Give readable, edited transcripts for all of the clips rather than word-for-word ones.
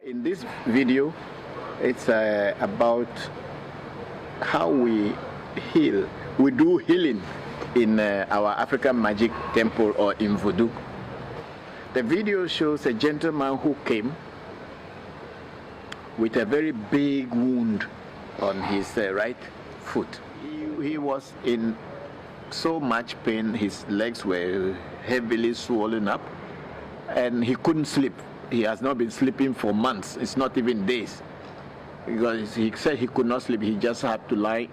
In this video, it's about how we heal. We do healing in our African Magic Temple or in Voodoo. The video shows a gentleman who came with a very big wound on his right foot. He was in so much pain, his legs were heavily swollen up and he couldn't sleep. He has not been sleeping for months. It's not even days. Because he said he could not sleep. He just had to lie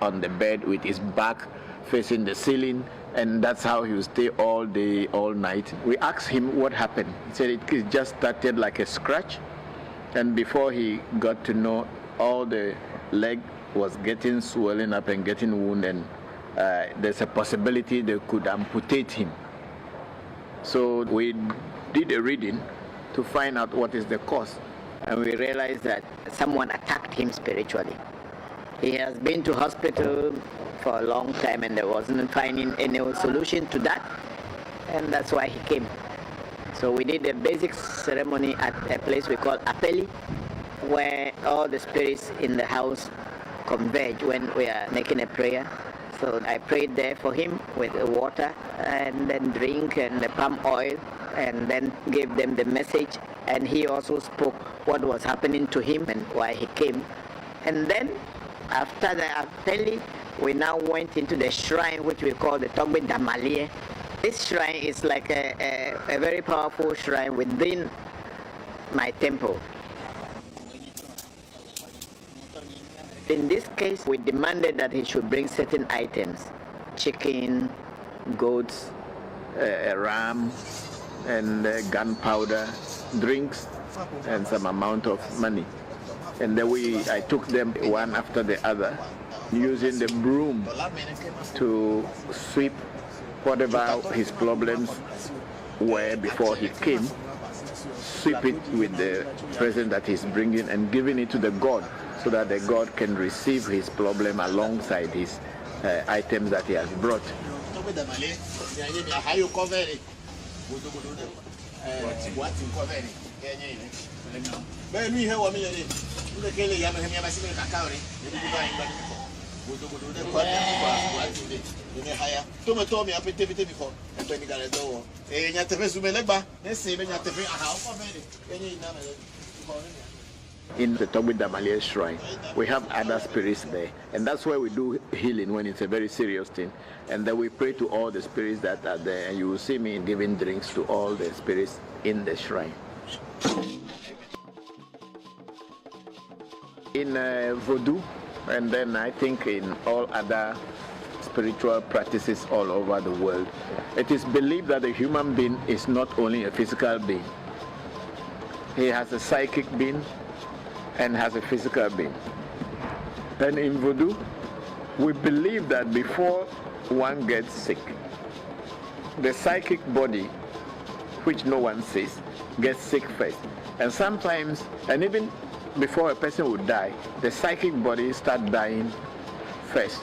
on the bed with his back facing the ceiling, and that's how he would stay all day, all night. We asked him what happened. He said it just started like a scratch, and before he got to know, all the leg was getting swollen up and getting wounded, and there's a possibility they could amputate him. So we did a reading to find out what is the cause. And we realized that someone attacked him spiritually. He has been to hospital for a long time and there wasn't finding any solution to that, and that's why he came. So we did a basic ceremony at a place we call Apeli, where all the spirits in the house converge when we are making a prayer. So I prayed there for him with water and then drink and the palm oil, and then gave them the message, and he also spoke what was happening to him and why he came. And then after the Apeli, we now went into the shrine which we call the Togbe Damalie. This shrine is like a very powerful shrine within my temple. In this case, we demanded that he should bring certain items: chicken, goats, A ram, and gunpowder, drinks, and some amount of money. And then I took them one after the other, using the broom to sweep whatever his problems were before he came, sweep it with the present that he's bringing and giving it to the God, so that the God can receive his problem alongside his items that he has brought. In the Togbe Damalie shrine, we have other spirits there, and that's where we do healing when it's a very serious thing. And then we pray to all the spirits that are there, and you will see me giving drinks to all the spirits in the shrine. In Voodoo, and then I think in all other spiritual practices all over the world, it is believed that a human being is not only a physical being. He has a psychic being and has a physical being. And in Voodoo, we believe that before one gets sick, the psychic body, which no one sees, gets sick first. And sometimes, and even before a person would die, the psychic body starts dying first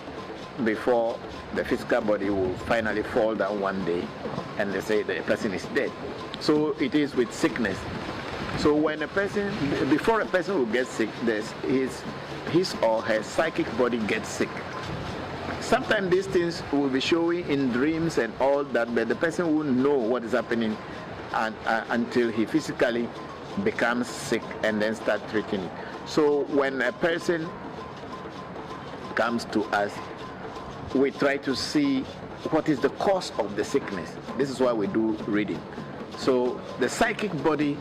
before the physical body will finally fall down one day and they say the person is dead. So it is with sickness. So when a person, before a person will get sick, his or her psychic body gets sick. Sometimes these things will be showing in dreams and all that, but the person won't know what is happening until he physically becomes sick and then start treating it. So when a person comes to us, we try to see what is the cause of the sickness. This is why we do reading. So the psychic body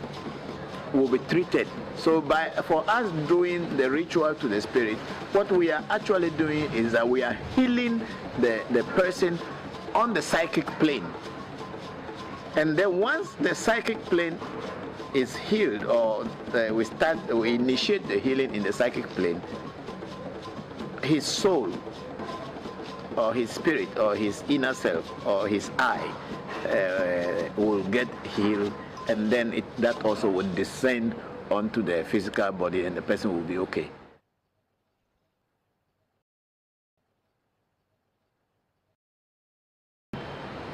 will be treated. So for us doing the ritual to the spirit, what we are actually doing is that we are healing the person on the psychic plane. And then once the psychic plane is healed, or we initiate the healing in the psychic plane, his soul or his spirit or his inner self or his eye will get healed, and then that also will descend onto the physical body and the person will be okay.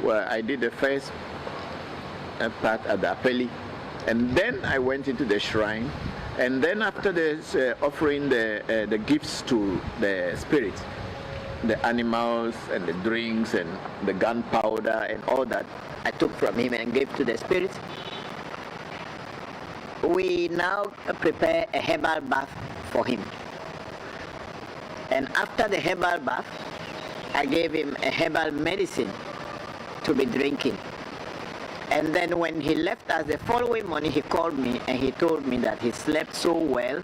Well, I did the first part at the Apeli, And then I went into the shrine, and then after this, offering the gifts to the spirits, the animals and the drinks and the gunpowder and all that I took from him and gave to the spirits. We now prepare a herbal bath for him. And after the herbal bath, I gave him a herbal medicine to be drinking. And then when he left us the following morning, he called me and he told me that he slept so well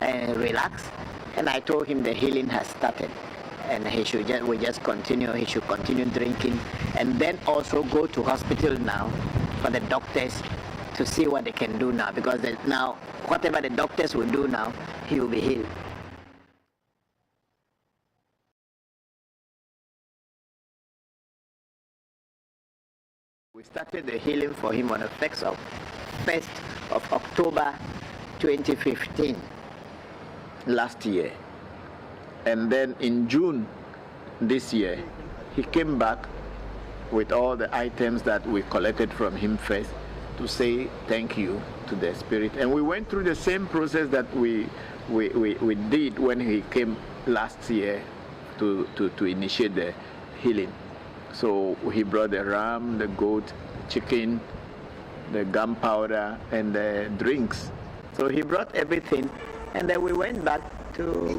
and relaxed. And I told him the healing has started. And he should just continue. He should continue drinking, and then also go to hospital now for the doctors to see what they can do now. Because now, whatever the doctors will do now, he will be healed. We started the healing for him on the 1st of October 2015, last year. And then in June this year, he came back with all the items that we collected from him first to say thank you to the spirit. And we went through the same process that we did when he came last year to initiate the healing. So he brought the ram, the goat, chicken, the gunpowder, and the drinks. So he brought everything, and then we went back to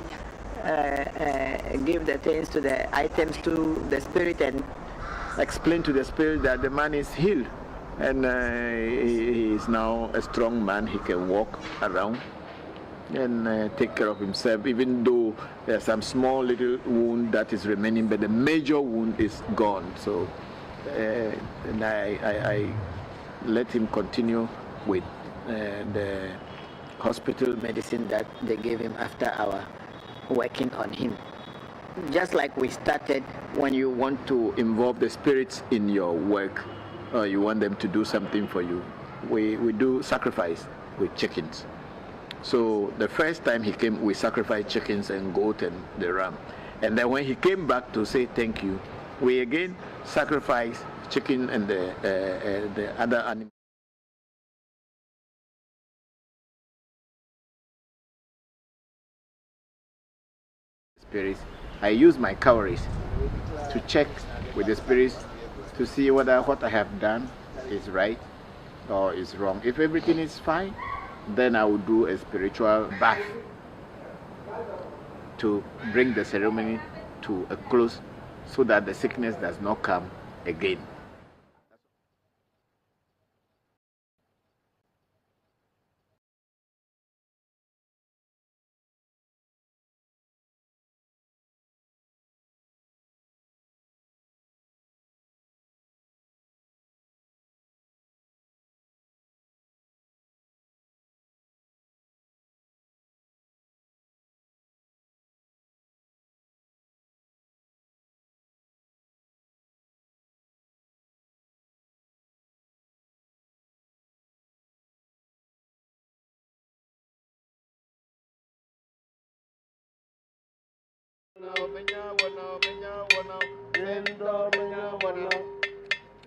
give the things to the items to the spirit and explain to the spirit that the man is healed, and he is now a strong man. He can walk around and take care of himself, even though there's some small little wound that is remaining, but the major wound is gone. So and I let him continue with the hospital medicine that they gave him after our working on him. Just like we started, when you want to involve the spirits in your work, or you want them to do something for you, we do sacrifice with chickens. So the first time he came, we sacrificed chickens and goat and the ram. And then when he came back to say thank you, we again sacrificed chicken and the other animals. Spirits. I use my cowries to check with the spirits to see whether what I have done is right or is wrong. If everything is fine, then I will do a spiritual bath to bring the ceremony to a close so that the sickness does not come again.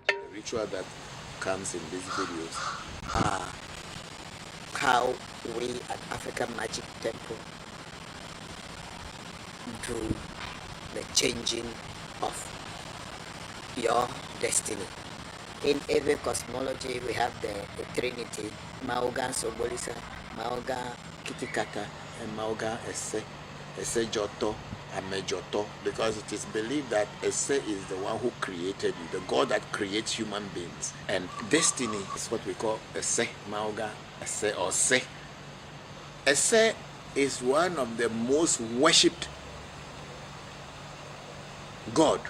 The ritual that comes in these videos are how we at African Magic Temple do the changing of your destiny. In Ewe cosmology, we have the Trinity, Mauga Sobolisa, Mauga Kitikata, and Mauga Ese, Ese Joto, Amejoto, because it is believed that Ese is the one who created you, the God that creates human beings. And destiny is what we call Ese, Mauga, Ese, or Se. Ese is one of the most worshipped God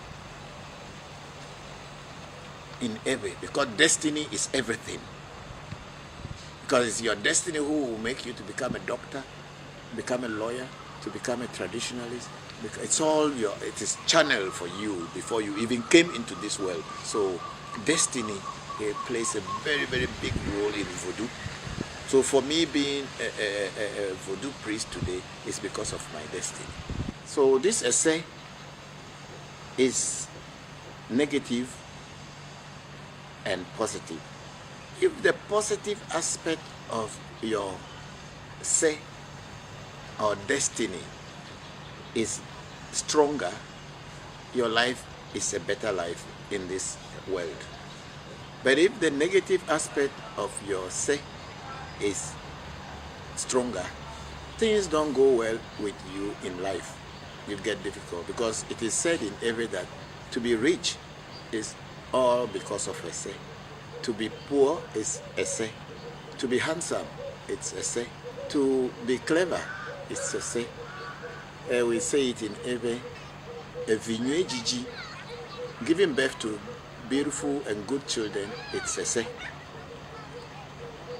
in Ewe, because destiny is everything. Because it's your destiny who will make you to become a doctor, become a lawyer, to become a traditionalist. It's all it is channeled for you before you even came into this world. So destiny plays a very, very big role in Voodoo. So for me, being a Voodoo priest today is because of my destiny. So this essay is negative and positive. if the positive aspect of your say or destiny is stronger, your life is a better life in this world. But if the negative aspect of your say is stronger, things don't go well with you in life. You get difficult, because it is said in Ewe that to be rich is all because of a say. To be poor is a say. To be handsome, it's a say. To be clever, it's a say. We say it in Ewe, Gigi, giving birth to beautiful and good children, it's a say.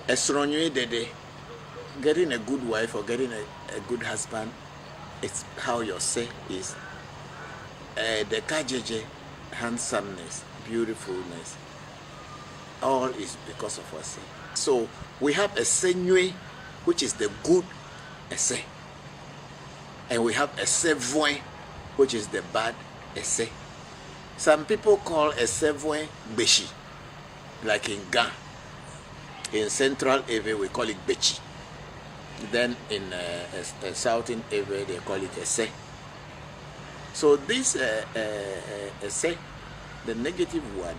Esronye dede, getting a good wife or getting a good husband, it's how your say is. The kajeje, handsomeness, beautifulness, all is because of our say. So we have a senue, which is the good essay, and we have a sevoin, which is the bad essay. Some people call a sevoin beshi, like in Ghana. In Central Ewe, we call it bechi. Then in Southern Ewe, they call it essay. So this essay, the negative one,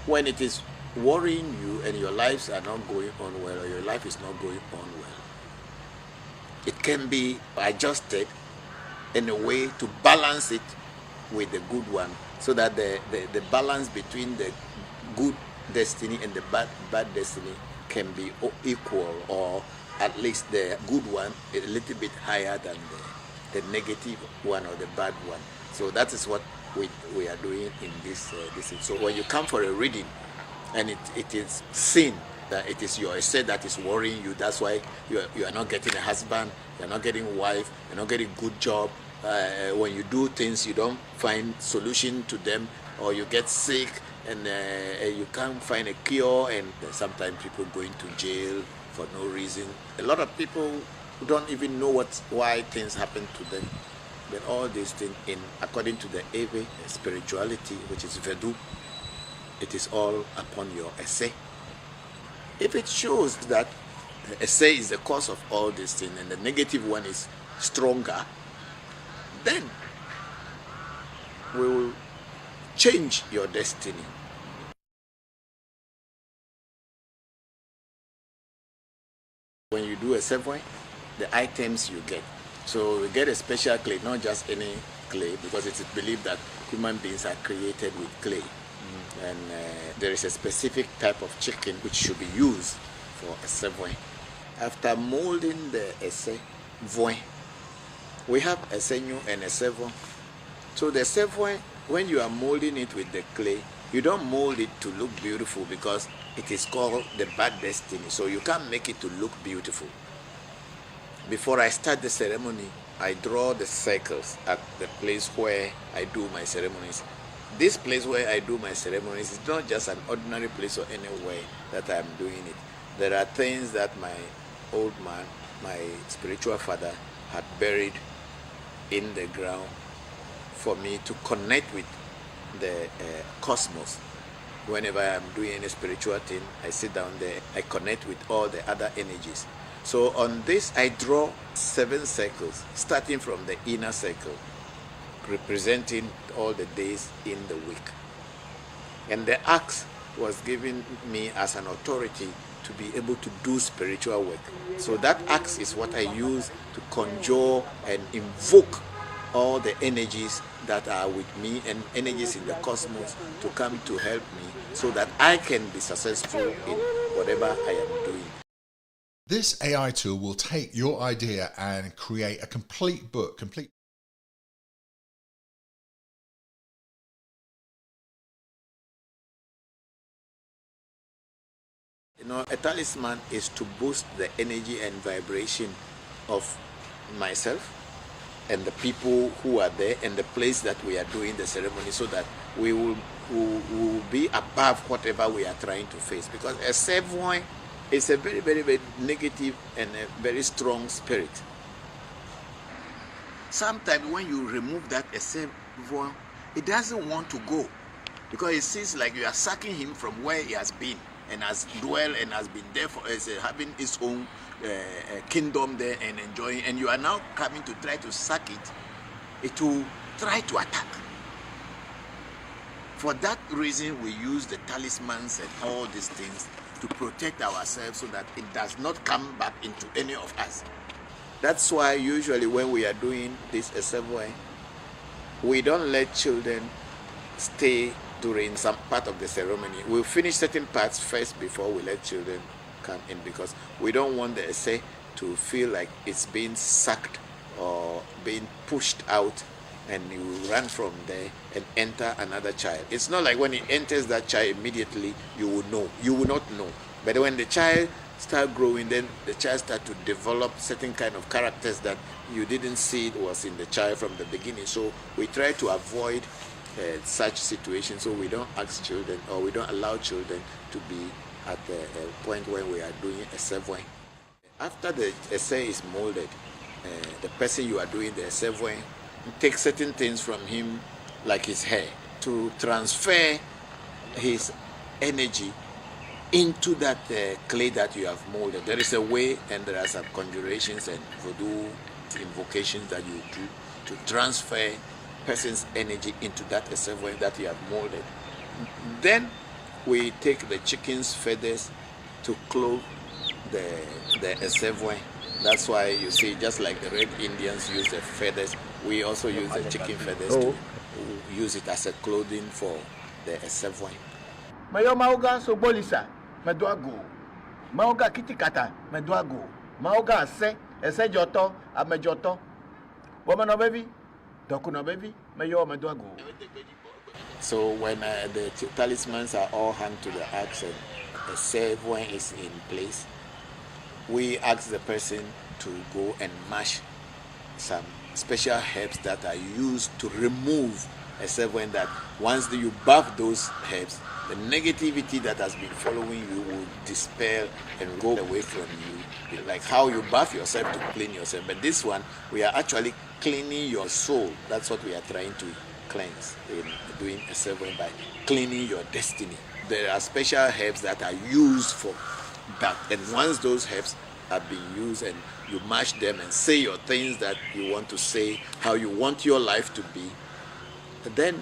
when it is worrying you and your lives are not going on well, or your life is not going on well, it can be adjusted in a way to balance it with the good one, so that the balance between the good destiny and the bad destiny can be equal, or at least the good one is a little bit higher than the negative one or the bad one. So that is what we are doing in this. So when you come for a reading and it is seen that it is your essay that is worrying you, that's why you are not getting a husband, you are not getting a wife, you are not getting a good job. When you do things, you don't find solution to them, or you get sick and you can't find a cure, and sometimes people go into jail for no reason. A lot of people don't even know why things happen to them. But all these things, according to the Ewe spirituality, which is Voodoo, it is all upon your essay. If it shows that the essay is the cause of all these things and the negative one is stronger, then we will change your destiny. When you do a sevoin, the items you get. So we get a special clay, not just any clay, because it is believed that human beings are created with clay. And there is a specific type of chicken which should be used for a sevoin. After molding the sevoin, we have a senyu and a sevoin. So the sevoin, when you are molding it with the clay, you don't mold it to look beautiful, because it is called the bad destiny. So you can't make it to look beautiful. Before I start the ceremony, I draw the circles at the place where I do my ceremonies. This place where I do my ceremonies is not just an ordinary place or anywhere that I'm doing it. There are things that my old man, my spiritual father, had buried in the ground for me to connect with the cosmos. Whenever I'm doing any spiritual thing, I sit down there, I connect with all the other energies. So on this, I draw 7 circles, starting from the inner circle, representing all the days in the week. And the axe was given me as an authority to be able to do spiritual work. So that axe is what I use to conjure and invoke all the energies that are with me and energies in the cosmos to come to help me, so that I can be successful in whatever I am doing. This AI tool will take your idea and create a complete book, A talisman is to boost the energy and vibration of myself and the people who are there and the place that we are doing the ceremony, so that we will be above whatever we are trying to face. Because a sevoin is a very, very, very negative and a very strong spirit. Sometimes when you remove that it doesn't want to go, because it seems like you are sucking him from where he has been. and has dwelled and has been there for having its own kingdom there and enjoying, and you are now coming to try to sack it, it will try to attack. For that reason, we use the talismans and all these things to protect ourselves so that it does not come back into any of us. That's why usually when we are doing this assembly, we don't let children stay during some part of the ceremony. We'll finish certain parts first before we let children come in, because we don't want the essay to feel like it's being sucked or being pushed out and you run from there and enter another child. It's not like when it enters that child immediately you will know. You will not know. But when the child start growing, then the child start to develop certain kind of characters that you didn't see it was in the child from the beginning. So we try to avoid such situations, so we don't ask children or we don't allow children to be at the point where we are doing a ceremony. After the essay is molded, the person you are doing the ceremony take certain things from him, like his hair, to transfer his energy into that clay that you have molded. There is a way, and there are some conjurations and voodoo invocations that you do to transfer person's energy into that ceremony that you have molded. Then we take the chicken's feathers to clothe the ceremony. That's why you see, just like the Red Indians use the feathers, we also use the chicken feathers to use it as a clothing for the ceremony. Mayo mauga so bolisa, meduago. Mauga kitikata, meduago. Mauga ese joto, amejoto. Woman of baby, dokuno baby, mayo meduago. So when the talismans are all hung to the axe and the ceremony is in place, we ask the person to go and mash some special herbs that are used to remove a ceremony, that once you bath those herbs, the negativity that has been following you will dispel and go away from you. Like how you bath yourself to clean yourself. But this one, we are actually cleaning your soul. That's what we are trying to cleanse in doing a ceremony, by cleaning your destiny. There are special herbs that are used for that, and once those herbs have been used and you mash them and say your things that you want to say, how you want your life to be, then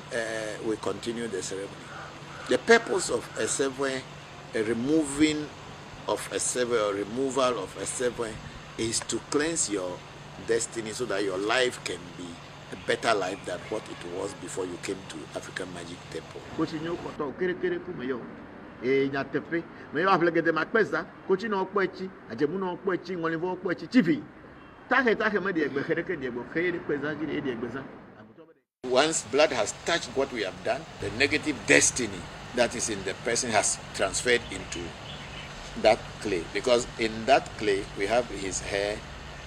we continue the ceremony. The purpose of a ceremony, a removing of a ceremony or removal of a ceremony, is to cleanse your destiny so that your life can be a better life than what it was before you came to African Magic Temple. Once blood has touched what we have done, the negative destiny that is in the person has transferred into that clay, because in that clay we have his hair,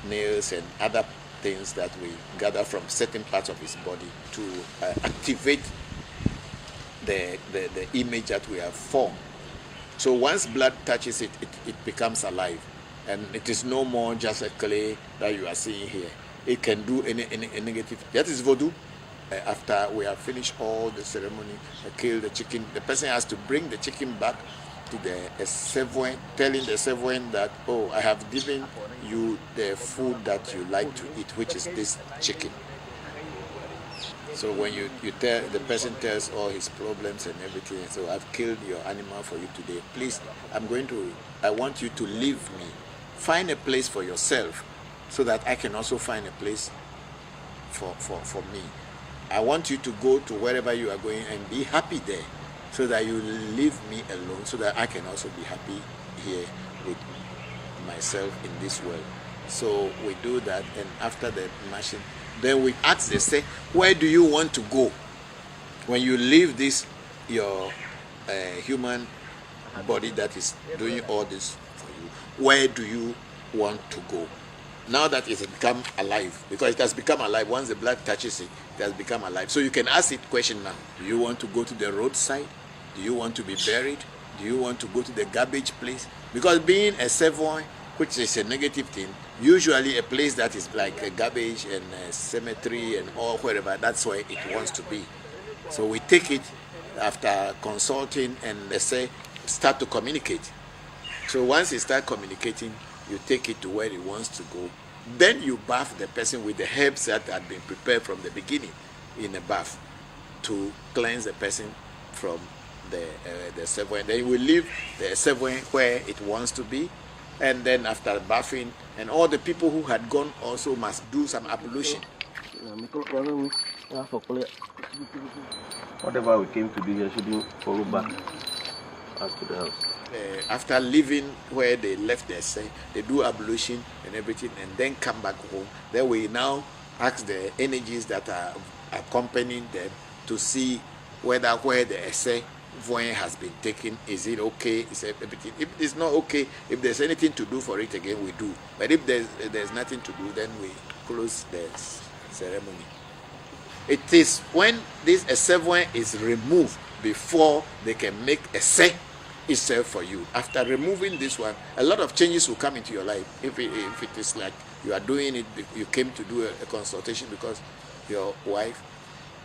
nails and other things that we gather from certain parts of his body to activate the image that we have formed. So once blood touches it, it becomes alive, and it is no more just a clay that you are seeing here. It can do any negative. That is voodoo. After we have finished all the ceremony, kill the chicken, the person has to bring the chicken back to the ceremony, telling the ceremony that, oh, I have given you the food that you like to eat, which is this chicken. So when you tell, the person tells all his problems and everything, so I've killed your animal for you today. Please, I want you to leave me. Find a place for yourself so that I can also find a place for me. I want you to go to wherever you are going and be happy there, so that you leave me alone, so that I can also be happy here with myself in this world. So we do that, and after the machine, then we ask, they say, where do you want to go? When you leave this, your human body that is doing all this for you, where do you want to go? Now that it has become alive, because it has become alive, once the blood touches it, it has become alive. So you can ask it question now. Do you want to go to the roadside? Do you want to be buried? Do you want to go to the garbage place? Because being a ceremony, which is a negative thing, usually a place that is like a garbage and a cemetery and all wherever, that's where it wants to be. So we take it after consulting and they say, start to communicate. So once it starts communicating, you take it to where it wants to go. Then you bath the person with the herbs that had been prepared from the beginning in a bath to cleanse the person from the seven. Then you will leave the seven where it wants to be, and then after bathing, and all the people who had gone also must do some ablution. Whatever we came to do here shouldn't follow back us to the house. After leaving where they left their say, they do ablution and everything, and then come back home. Then we now ask the energies that are accompanying them to see whether where the essay voyage has been taken, is it okay? Is it everything? If it's not okay, if there's anything to do for it again, we do. But if there's nothing to do, then we close the ceremony. It is when this essay is removed before they can make essay itself for you. After removing this one, a lot of changes will come into your life. If it is like you are doing it, you came to do a consultation because your wife,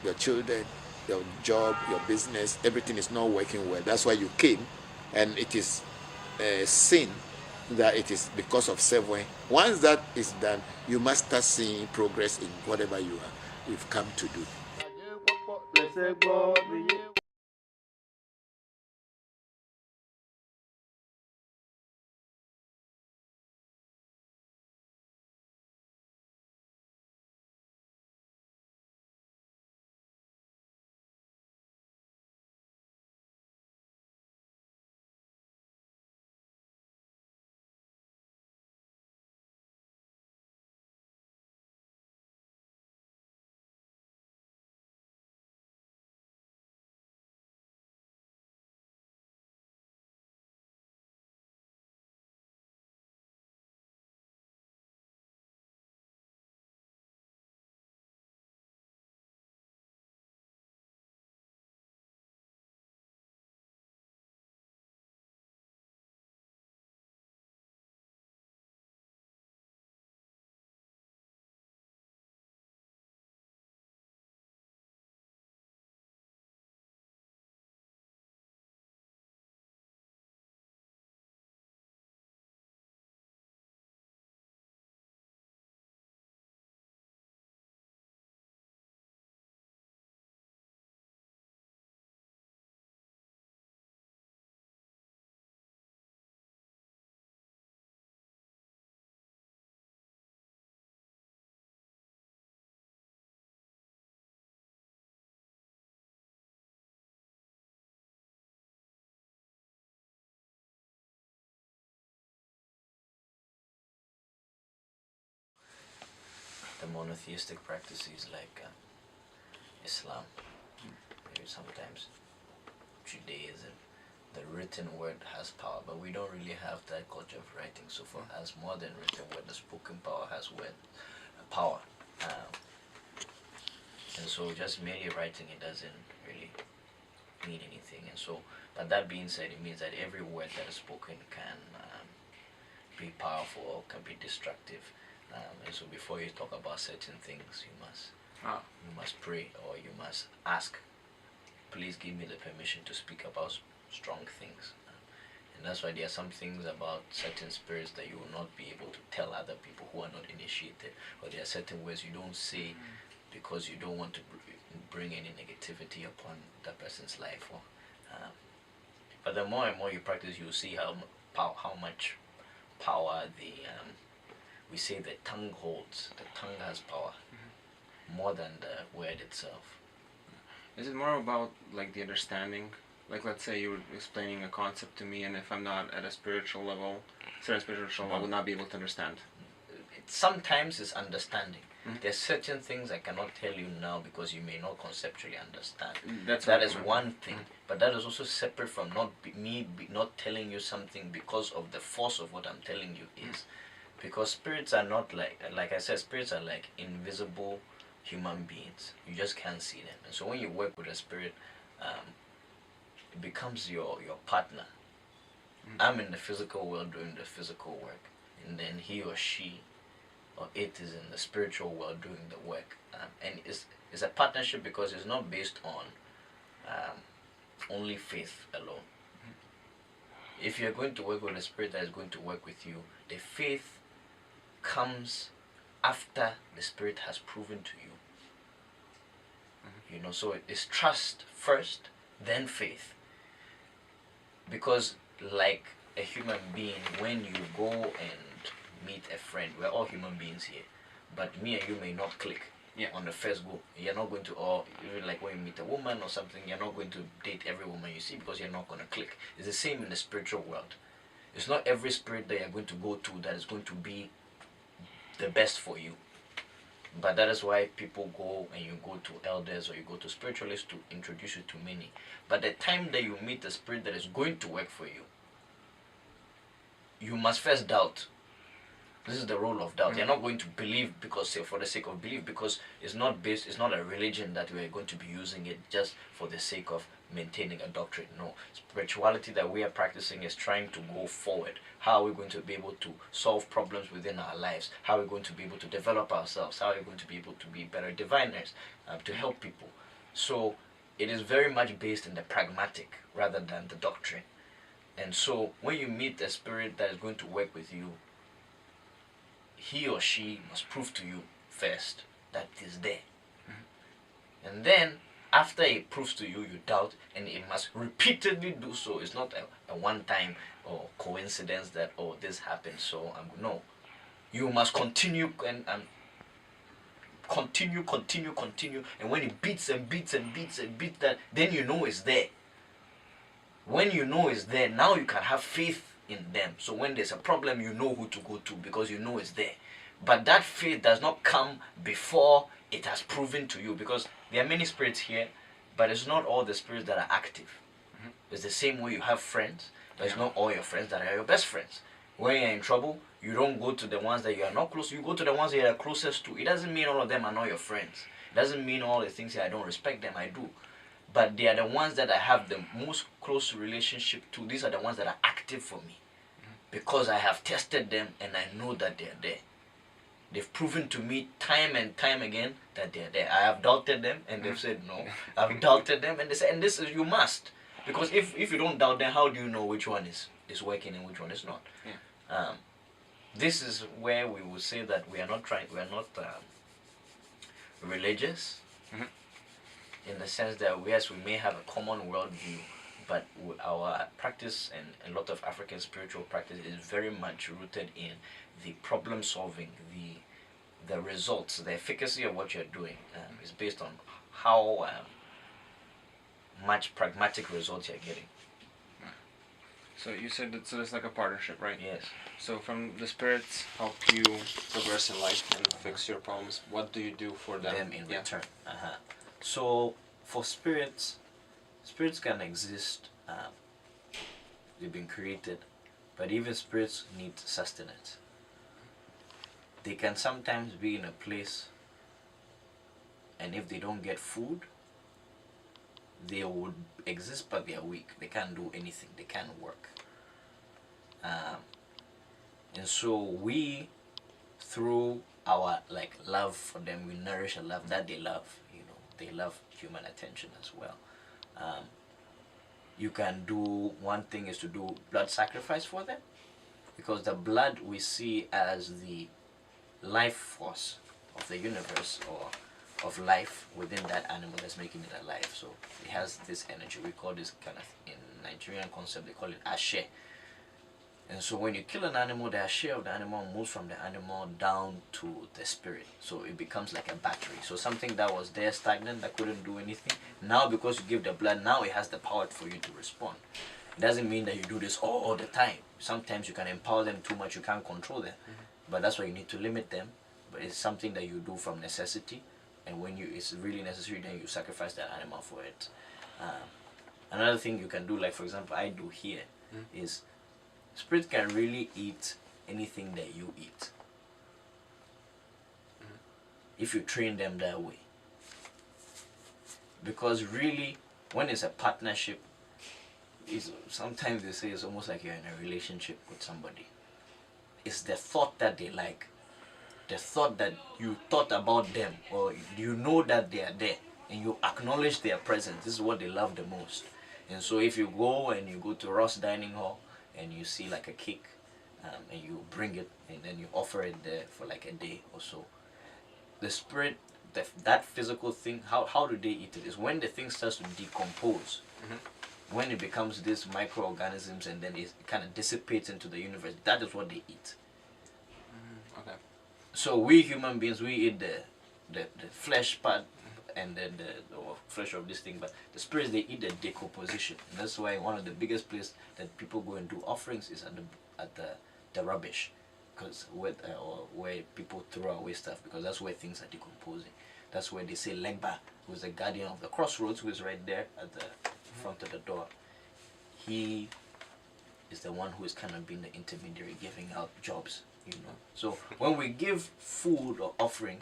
your children, your job, your business, everything is not working well. That's why you came, and it is a sin that it is because of seven. Once that is done, you must start seeing progress in whatever you've come to do. The monotheistic practices like Islam, maybe sometimes Judaism, the written word has power, but we don't really have that culture of writing. So for us, more than written word, the spoken power has power. And so just merely writing it doesn't really mean anything. And so, but that being said, it means that every word that is spoken can be powerful or can be destructive. And so before you talk about certain things, you must pray, or you must ask, please give me the permission to speak about strong things. And that's why there are some things about certain spirits that you will not be able to tell other people who are not initiated, or there are certain words you don't say because you don't want to bring any negativity upon that person's life. But the more and more you practice, you will see how much power we say the tongue holds. The tongue has power more than the word itself. Is it more about like the understanding? Like, let's say you were explaining a concept to me, and if I'm not at a spiritual level, I will not be able to understand. Sometimes it's understanding. There's certain things I cannot tell you now because you may not conceptually understand. That is one thing, but that is also separate from not telling you something because of the force of what I'm telling you is. Because spirits are not like I said, spirits are like invisible human beings. You just can't see them. And so when you work with a spirit, it becomes your partner. I'm in the physical world doing the physical work, and then he or she or it is in the spiritual world doing the work. And it's a partnership because it's not based on only faith alone. if you're going to work with a spirit that is going to work with you, the faith comes after the spirit has proven to you. You know, so it's trust first, then faith. Because like a human being, when you go and meet a friend, we're all human beings here, but me and you may not click on the first go. You're not going to, or even like when you meet a woman or something, you're not going to date every woman you see because you're not going to click. It's the same in the spiritual world. It's not every spirit that you're going to go to that is going to be the best for you. But that is why people go and you go to elders or you go to spiritualists to introduce you to many. But the time that you meet a spirit that is going to work for you, you must first doubt. This is the role of doubt. You're not going to believe because for the sake of belief, because it's not a religion that we are going to be using it just for the sake of maintaining a doctrine. No, spirituality that we are practicing is trying to go forward. How are we going to be able to solve problems within our lives? How are we going to be able to develop ourselves? How are we going to be able to be better diviners, to help people? So it is very much based in the pragmatic rather than the doctrine. And so when you meet a spirit that is going to work with you, he or she must prove to you first that it is there. And then after it proves to you, you doubt, and it must repeatedly do so. It's not a one-time or coincidence that, oh, this happened, so no. You must continue and continue. And when it beats that, then you know it's there. When you know it's there, now you can have faith in them. So when there's a problem, you know who to go to because you know it's there. But that faith does not come before it has proven to you, because there are many spirits here, but it's not all the spirits that are active. It's the same way you have friends, but it's not all your friends that are your best friends. When you're in trouble, you don't go to the ones that you are not close to, you go to the ones that you are closest to. It doesn't mean all of them are not your friends. It doesn't mean all the things that I don't respect them, I do. But they are the ones that I have the most close relationship to. These are the ones that are active for me. Because I have tested them and I know that they are there. They've proven to me time and time again that they are there. I have doubted them and they've said no. I've doubted them and they said, and this is, you must. Because if you don't doubt them, how do you know which one is working and which one is not? This is where we will say that we are not religious. In the sense that yes, we may have a common worldview, but our practice and a lot of African spiritual practice is very much rooted in the problem solving, the results, the efficacy of what you're doing is based on how much pragmatic results you're getting. So you said that so it's like a partnership, right? Yes. So from the spirits help you progress in life and fix your problems, what do you do for them in return? So for spirits can exist. They've been created, but even spirits need sustenance. They can sometimes be in a place, and if they don't get food, they would exist, but they are weak. They can't do anything. They can't work. And so we, through our love for them, we nourish a love that they love. They love human attention as well. You can do, one thing is to do blood sacrifice for them, because the blood we see as the life force of the universe, or of life within that animal that's making it alive. So it has this energy. We call this kind of, in Nigerian concept, they call it ashe. And so when you kill an animal, the ashe of the animal moves from the animal down to the spirit. So it becomes like a battery. So something that was there stagnant, that couldn't do anything, now because you give the blood, now it has the power for you to respond. It doesn't mean that you do this all the time. Sometimes you can empower them too much, you can't control them. But that's why you need to limit them. But it's something that you do from necessity. And when it's really necessary, then you sacrifice that animal for it. Another thing you can do, like for example, I do here, is spirit can really eat anything that you eat. If you train them that way. Because really, when it's a partnership, sometimes they say it's almost like you're in a relationship with somebody. It's the thought that they like. The thought that you thought about them, or you know that they are there, and you acknowledge their presence. This is what they love the most. And so if you go and you go to Ross Dining Hall, and you see like a cake, and you bring it and then you offer it there for like a day or so. The spirit, that physical thing, how do they eat it? Is when the thing starts to decompose, when it becomes these microorganisms and then it kind of dissipates into the universe. That is what they eat. Okay. So we human beings, we eat the flesh part and then the flesh of this thing, but the spirits, they eat the decomposition. And that's why one of the biggest places that people go and do offerings is at the rubbish, because where people throw away stuff, because that's where things are decomposing. That's where they say Legba, who's the guardian of the crossroads, who is right there at the front of the door. He is the one who is kind of being the intermediary, giving out jobs, you know. So when we give food or offering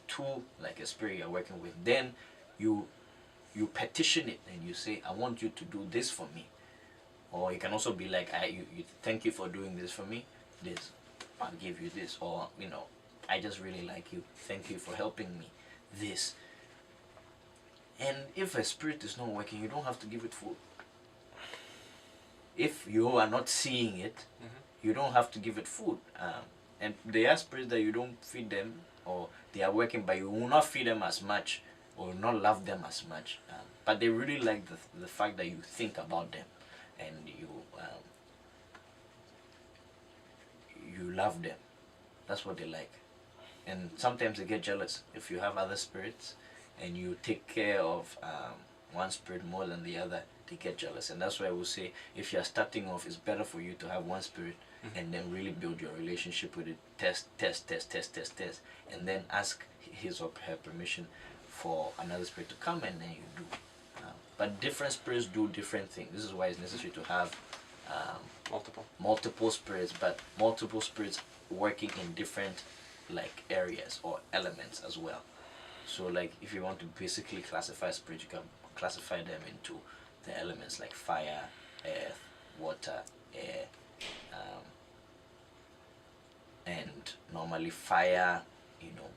to like a spirit you're working with, then you petition it and you say, I want you to do this for me. Or you can also be like, you thank you for doing this for me, this, I'll give you this. Or, you know, I just really like you, thank you for helping me, this. And if a spirit is not working, you don't have to give it food. If you are not seeing it, you don't have to give it food. And there are spirits that you don't feed them, or they are working, but you will not feed them as much, or not love them as much. But they really like the fact that you think about them, and you love them. That's what they like. And sometimes they get jealous if you have other spirits and you take care of one spirit more than the other. They get jealous. And that's why I will say, if you're starting off, it's better for you to have one spirit and then really build your relationship with it. Test, and then ask his or her permission for another spirit to come, and then you do. But different spirits do different things. This is why it's necessary to have multiple spirits, but multiple spirits working in different like areas or elements as well. So like if you want to basically classify spirits, you can classify them into the elements like fire, earth, water, air, and normally fire, you know,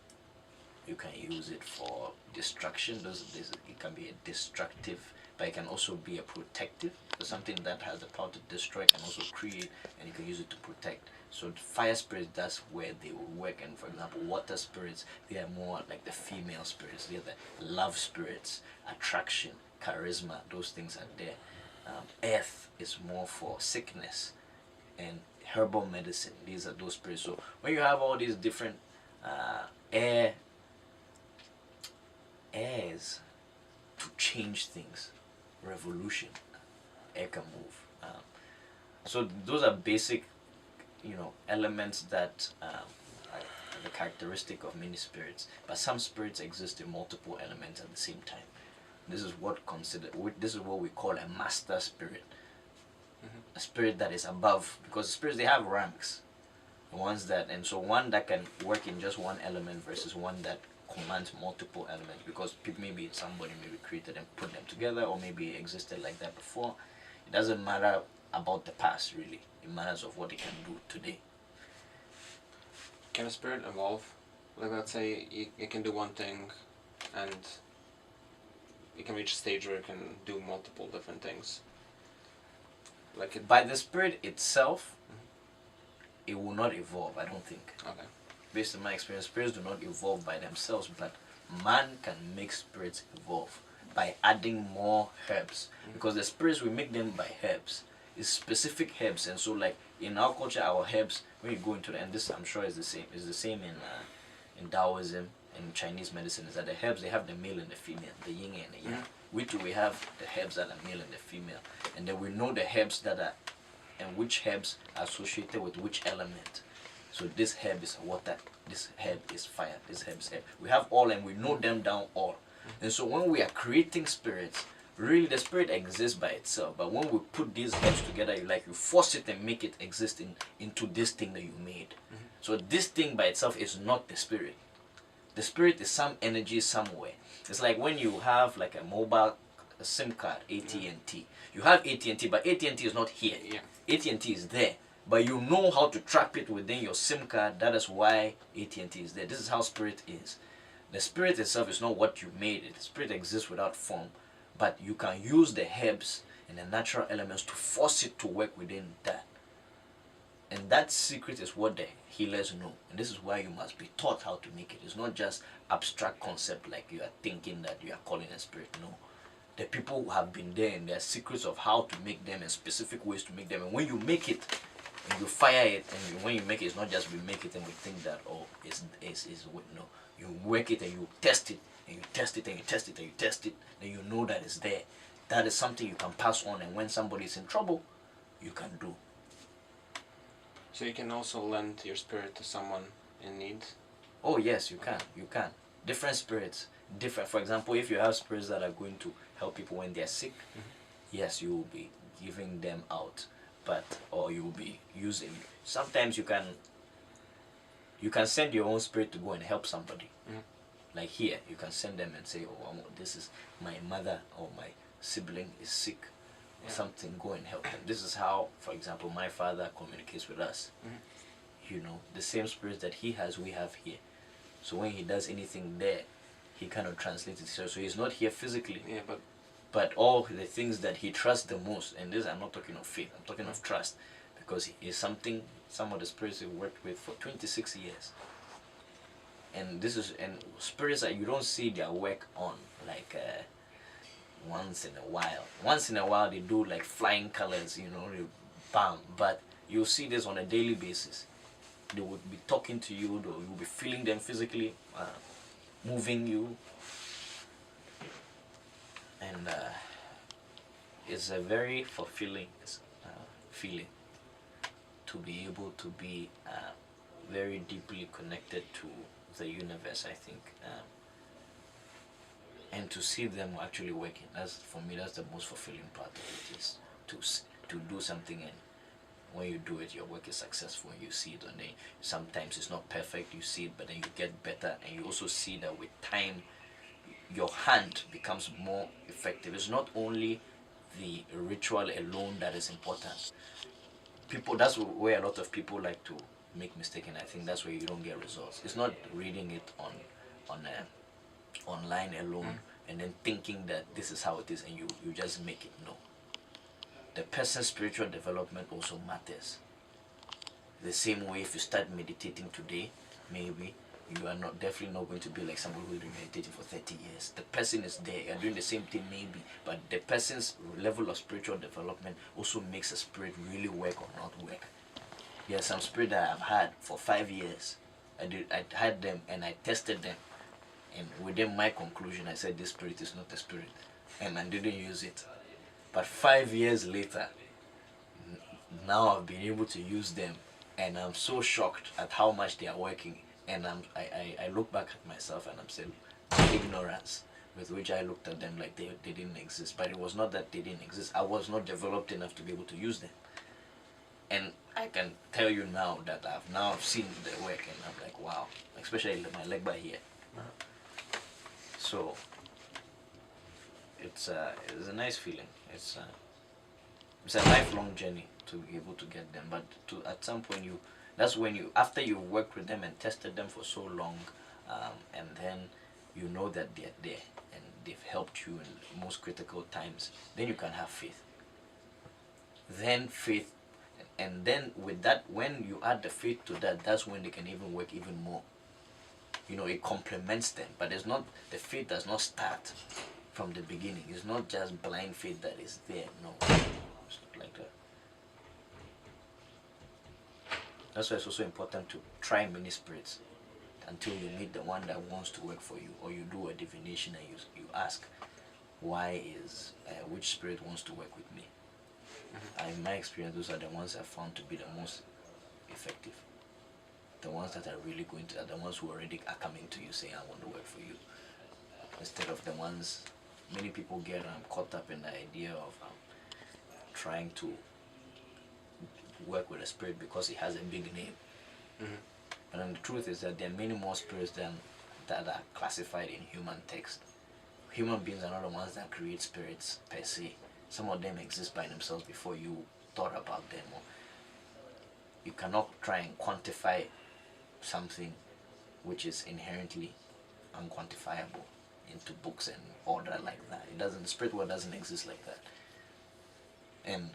you can use it for destruction. It can be a destructive, but it can also be a protective. So something that has the power to destroy can also create, and you can use it to protect. So fire spirits, that's where they will work. And for example, water spirits, they are more like the female spirits. They are the love spirits, attraction, charisma. Those things are there. Earth is more for sickness and herbal medicine. These are those spirits. So when you have all these different airs to change things, revolution, air can move. So those are basic, you know, elements that are the characteristic of many spirits. But some spirits exist in multiple elements at the same time. This is what we call a master spirit, a spirit that is above, because spirits, they have ranks. One that can work in just one element versus one that commands multiple elements, because maybe somebody created and put them together, or maybe it existed like that before. It doesn't matter about the past, really. It matters of what it can do today. Can a spirit evolve? Like, let's say it can do one thing and it can reach a stage where it can do multiple different things. Like by the spirit itself, it will not evolve, I don't think. Okay. Based on my experience, spirits do not evolve by themselves, but man can make spirits evolve by adding more herbs. Because the spirits, we make them by herbs. It's specific herbs, and so like in our culture, our herbs, when you go into and this I'm sure is the same. It's the same in Taoism and Chinese medicine. Is that the herbs, they have the male and the female, the yin and the yang. We too, we have the herbs that are male and the female, and then we know the herbs that are, and which herbs are associated with which element. So this herb is water, this herb is fire, this herb is air. We have all, and we know them down all. And so when we are creating spirits, really the spirit exists by itself, but when we put these herbs together, you force it and make it exist into this thing that you made. So this thing by itself is not the spirit. The spirit is some energy somewhere. It's like when you have like a SIM card, AT&T. You have AT&T, but AT&T is not here. AT&T is there, but you know how to trap it within your SIM card. That is why AT&T is there. This is how spirit is. The spirit itself is not what you made it. The spirit exists without form, but you can use the herbs and the natural elements to force it to work within that. And that secret is what the healers know. And this is why you must be taught how to make it. It's not just abstract concept like you are thinking that you are calling a spirit. No. The people who have been there and there are secrets of how to make them and specific ways to make them. And when you make it and you fire it, and when you make it, it's not just we make it and we think that, oh, it's no. You work it and you test it and you test it and you test it and you test it, then you know that it's there. That is something you can pass on, and when somebody is in trouble, you can do. So you can also lend your spirit to someone in need? Oh yes, you can. You can. Different spirits, different. For example, if you have spirits that are going to help people when they are sick, yes, you will be giving them out, or you will be using. Sometimes you can send your own spirit to go and help somebody. Like here, you can send them and say, oh, this is my mother or my sibling is sick or something, go and help them. This is how, for example, my father communicates with us. You know, the same spirit that he has, we have here. So when he does anything there, he cannot translate it. So he's not here physically. Yeah, but all the things that he trusts the most, and this I'm not talking of faith, I'm talking of trust, because it's something some of the spirits he worked with for 26 years. And spirits that you don't see their work on like once in a while. Once in a while they do like flying colors, you know, bam. But you'll see this on a daily basis. They would be talking to you, or you'll be feeling them physically, moving you. And it's a very fulfilling feeling to be able to be very deeply connected to the universe, I think. And to see them actually working, for me that's the most fulfilling part of it, is to do something, and when you do it your work is successful and you see it, and then sometimes it's not perfect, you see it, but then you get better, and you also see that with time your hand becomes more effective. It's not only the ritual alone that is important. That's where a lot of people like to make mistake, and I think that's where you don't get results. It's not reading it on online alone and then thinking that this is how it is and you just make it. No. The person's spiritual development also matters. The same way, if you start meditating today, maybe you are definitely not going to be like somebody who's been meditating for 30 years. The person is there, you're doing the same thing maybe, but the person's level of spiritual development also makes a spirit really work or not work. There are some spirit that I've had for 5 years. I had them and I tested them, and within my conclusion I said this spirit is not a spirit, and I didn't use it. But 5 years later, now I've been able to use them, and I'm so shocked at how much they are working. And I look back at myself and I'm saying ignorance with which I looked at them like they didn't exist. But it was not that they didn't exist. I was not developed enough to be able to use them. And I can tell you now that I've seen the work, and I'm like, wow, especially my leg by here. So it's a nice feeling. It's a lifelong journey to be able to get them. But at some point that's when after you've worked with them and tested them for so long, and then you know that they're there and they've helped you in most critical times, then you can have faith. And then with that, when you add the faith to that, that's when they can even work even more. You know, it complements them, but the faith does not start from the beginning. It's not just blind faith that is there. No, it's not like that. That's why it's also important to try many spirits until you meet the one that wants to work for you, or you do a divination and you ask, which spirit wants to work with me? In my experience, those are the ones I've found to be the most effective. The ones that are really are the ones who already are coming to you saying, I want to work for you. Instead of the ones, many people get caught up in the idea of trying to work with a spirit because it has a big name. But then the truth is that there are many more spirits that are classified in human text. Human beings are not the ones that create spirits per se. Some of them exist by themselves before you thought about them. You cannot try and quantify something which is inherently unquantifiable into books and order like that. The spirit world doesn't exist like that. And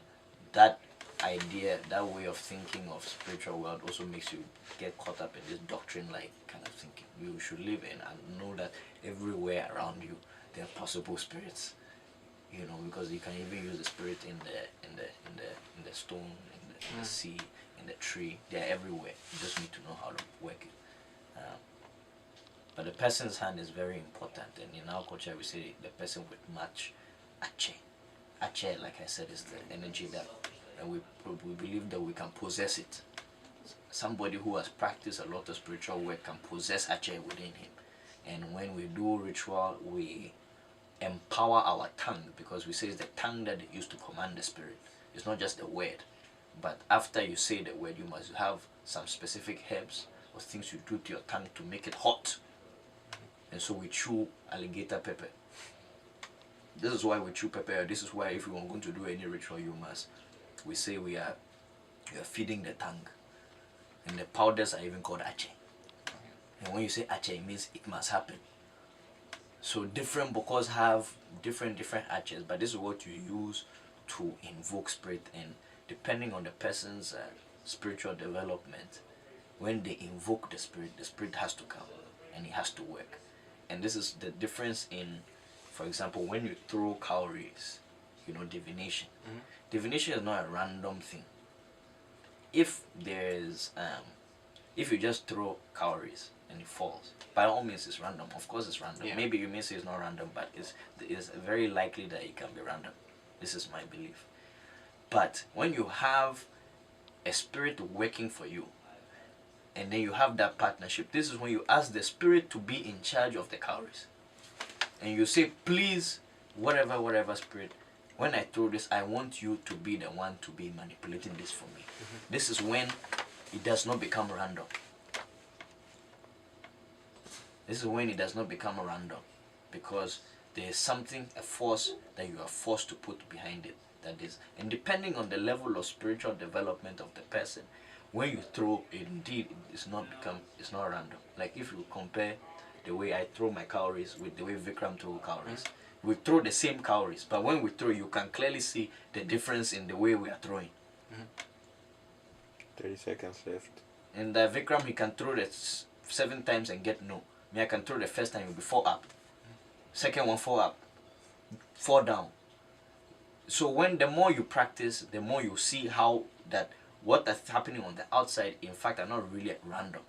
that idea, that way of thinking of spiritual world also makes you get caught up in this doctrine-like kind of thinking. You should live in and know that everywhere around you there are possible spirits. You know, because you can even use the spirit in the stone, in the sea, in the tree. They are everywhere. You just need to know how to work it. But the person's hand is very important, and in our culture we say the person with much ache. Ache, like I said, is the energy that we believe that we can possess it. Somebody who has practiced a lot of spiritual work can possess ache within him. And when we do ritual, we empower our tongue, because we say it's the tongue that they use to command the spirit. It's not just the word, but after you say the word, you must have some specific herbs or things you do to your tongue to make it hot. And so we chew alligator pepper. This is why we chew pepper. This is why if we are going to do any ritual, we say we are feeding the tongue. And the powders are even called ache. And when you say ache, it means it must happen. So different bokors have different aches, but this is what you use to invoke spirit. And depending on the person's spiritual development, when they invoke the spirit has to come and it has to work. And this is the difference in, for example, when you throw cowries, you know, divination. Divination is not a random thing. If there's if you just throw cowries and it falls, by all means it's random. Of course it's random. Yeah. Maybe you may say it's not random, but it's very likely that it can be random. This is my belief. But when you have a spirit working for you, and then you have that partnership, this is when you ask the spirit to be in charge of the cowries. And you say, please, whatever spirit, when I throw this, I want you to be the one to be manipulating this for me. This is when it does not become random. This is when it does not become random, because there is something, a force that you are forced to put behind it. That is, and depending on the level of spiritual development of the person, when you throw, indeed, it's not random. Like if you compare the way I throw my cowries with the way Vikram throw cowries, we throw the same cowries, but when we throw, you can clearly see the difference in the way we are throwing. 30 seconds left. And Vikram, he can throw it 7 times and get no. Me, I can throw the first time, it will be 4 up. Second one, 4 up. 4 down. So when the more you practice, the more you see how that what is happening on the outside, in fact, are not really at random.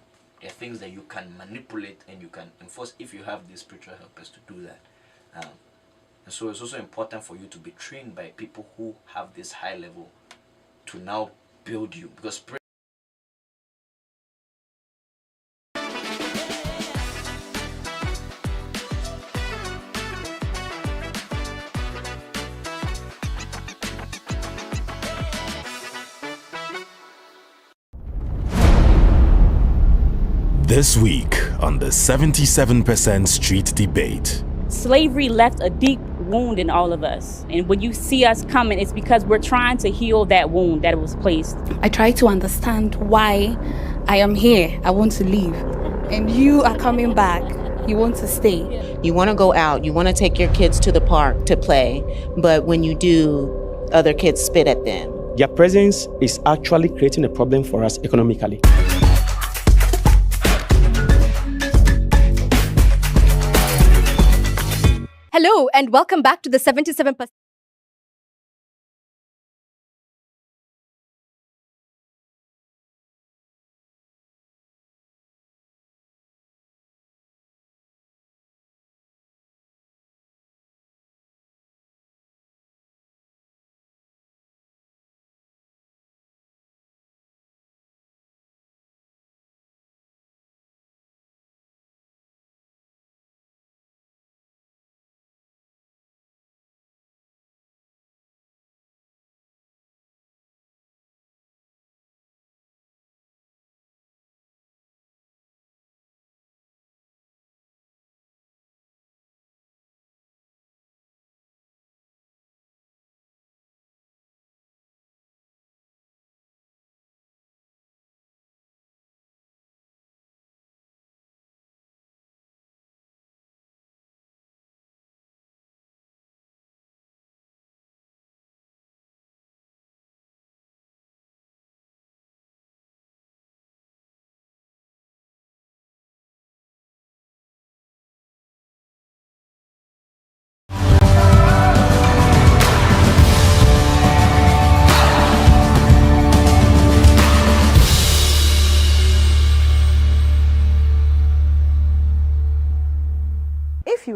They're things that you can manipulate and you can enforce if you have these spiritual helpers to do that. And so it's also important for you to be trained by people who have this high level to now build you, because spirit. This week on the 77% Street Debate. Slavery left a deep wound in all of us. And when you see us coming, it's because we're trying to heal that wound that was placed. I try to understand why I am here. I want to leave. And you are coming back. You want to stay. You want to go out. You want to take your kids to the park to play. But when you do, other kids spit at them. Their presence is actually creating a problem for us economically. Hello, and welcome back to the 77%.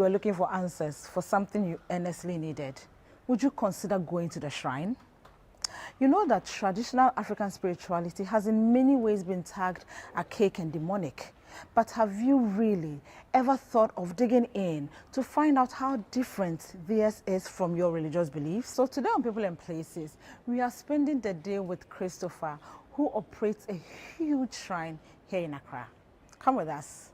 were looking for answers for something you earnestly needed, would you consider going to the shrine? You know that traditional African spirituality has in many ways been tagged archaic and demonic. But have you really ever thought of digging in to find out how different this is from your religious beliefs? So today on People and Places, we are spending the day with Christopher, who operates a huge shrine here in Accra. Come with us.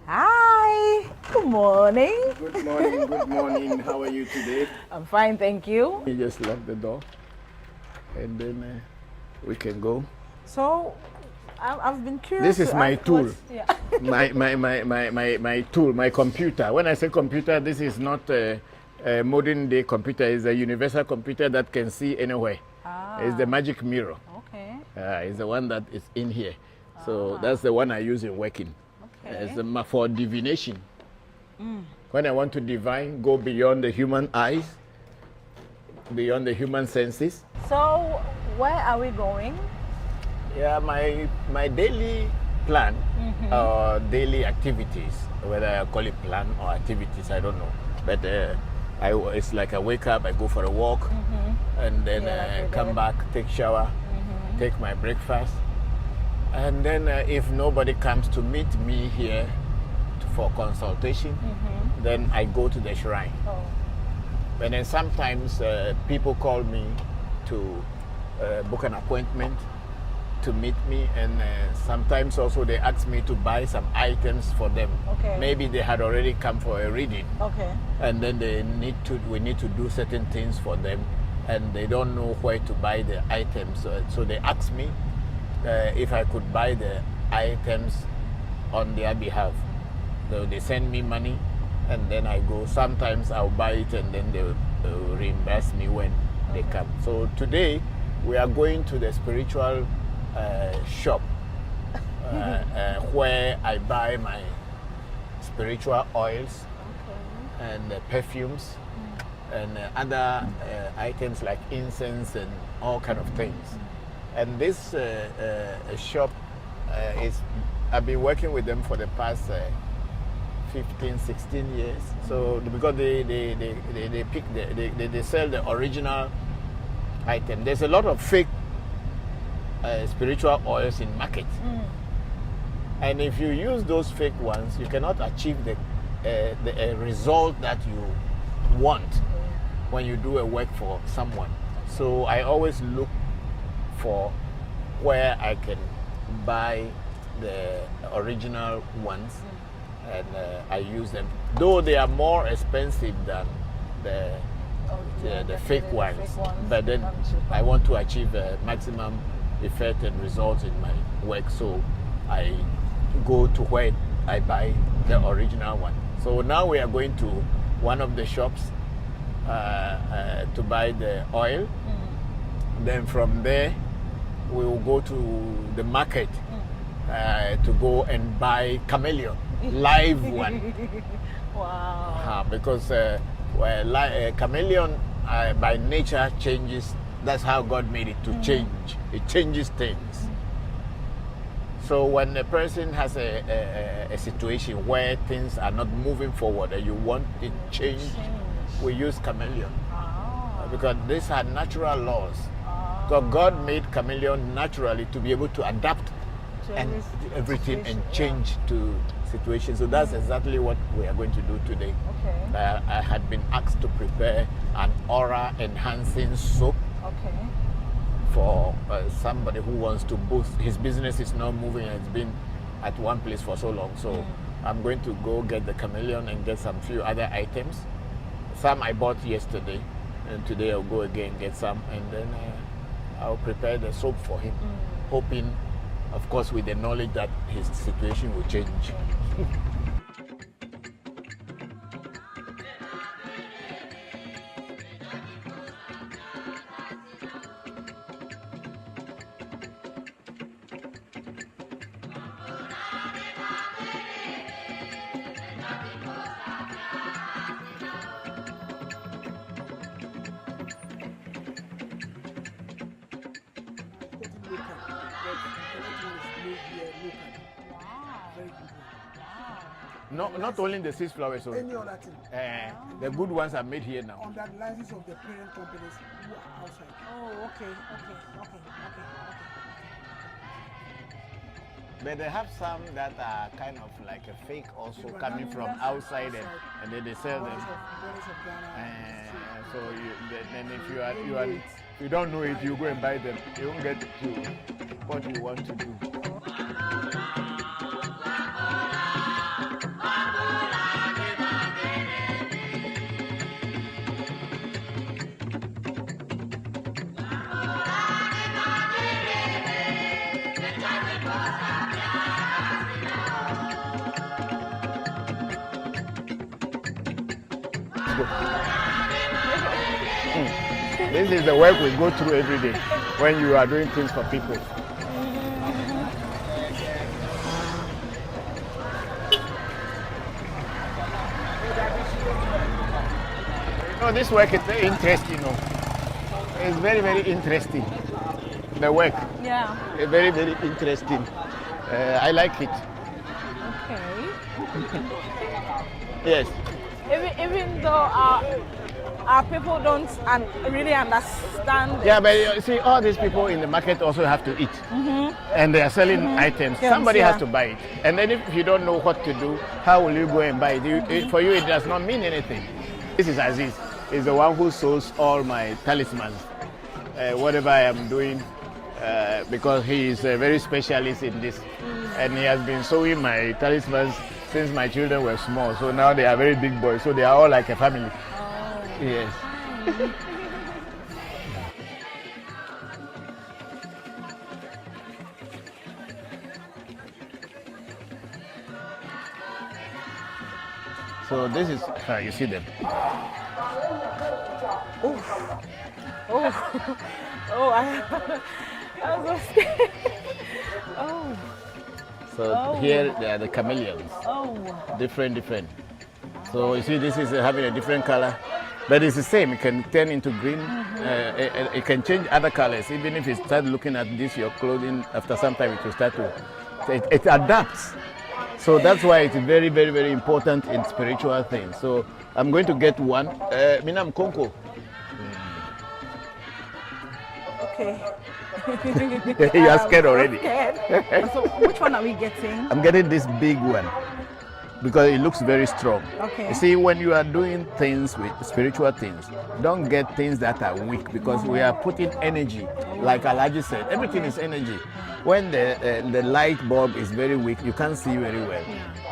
Hi, good morning. Good morning, good morning. How are you today? I'm fine, thank you. You just lock the door and then we can go. So, I've been curious. This is my tool. Yeah. my tool, my computer. When I say computer, this is not a modern day computer. It's a universal computer that can see anywhere. It's the magic mirror. Okay. It's the one that is in here. So that's the one I use in working. Okay. It's for divination. When I want to divine, go beyond the human eyes, beyond the human senses. So, where are we going? Yeah, my daily plan or daily activities, whether I call it plan or activities, I don't know. But it's like I wake up, I go for a walk, and then come back, take shower, take my breakfast. And then if nobody comes to meet me here for consultation, then I go to the shrine. And then sometimes people call me to book an appointment to meet me, and sometimes also they ask me to buy some items for them. Okay. Maybe they had already come for a reading. Okay. And then we need to do certain things for them, and they don't know where to buy the items. So they ask me if I could buy the items on their behalf. So they send me money, and then I go. Sometimes I'll buy it, and then they'll reimburse me when they come. So today we are going to the spiritual shop where I buy my spiritual oils and perfumes and other items like incense and all kind of things. And this shop I've been working with them for the past 15, 16 years. So because they sell the original item. There's a lot of fake spiritual oils in market, and if you use those fake ones, you cannot achieve the result that you want when you do a work for someone. So I always look for where I can buy the original ones, and I use them, though they are more expensive than the fake ones, but then I want to achieve a maximum effect and results in my work, so I go to where I buy the original one. So now we are going to one of the shops to buy the oil. Then from there we will go to the market to go and buy chameleon, live one. Wow. Because chameleon by nature changes. That's how God made it to change. It changes things. So when a person has a situation where things are not moving forward and you want it changed, we use chameleon. Because these are natural laws. Because God made chameleon naturally to be able to adapt and everything and change to situations. So that's exactly what we are going to do today. Okay. I had been asked to prepare an aura enhancing soap. Okay. For somebody who wants to boost his business, is not moving and it's been at one place for so long. So I'm going to go get the chameleon and get some few other items. Some I bought yesterday, and today I'll go again get some, and then I'll prepare the soap for him, hoping, of course, with the knowledge that his situation will change. Not only the 6 flowers. Any other thing. The good ones are made here now. On the license of the parent companies who are outside. Oh, okay. But they have some that are kind of like a fake also coming from outside and then they sell them. So then if you don't know it, you go and buy them. You won't get to what you want to do. This is the work we go through every day when you are doing things for people. This work is very interesting. It's very, very interesting. The work. Yeah. It's very, very interesting. I like it. Okay. Yes. Even though our people don't really understand. Yeah, but you see, all these people in the market also have to eat. And they are selling items. Yes, Somebody has to buy it. And then if you don't know what to do, how will you go and buy it? For you, it does not mean anything. This is Aziz. He's the one who sews all my talismans, whatever I am doing, because he is a very specialist in this. And he has been sewing my talismans since my children were small. So now they are very big boys. So they are all like a family. Yes. So this is, you see them. I was so scared. So here they are the chameleons. Different. So you see, this is having a different color, but it's the same. It can turn into green. It can change other colors. Even if you start looking at this, your clothing, after some time it will start to, it adapts. So that's why it's very, very, very important in spiritual things. So I'm going to get one. Minam Konko. Okay. You are scared already. Scared. So which one are we getting? I'm getting this big one because it looks very strong. Okay. You see, when you are doing things with spiritual things, don't get things that are weak because we are putting energy. Like Alaji said, everything is energy. When the light bulb is very weak, you can't see very well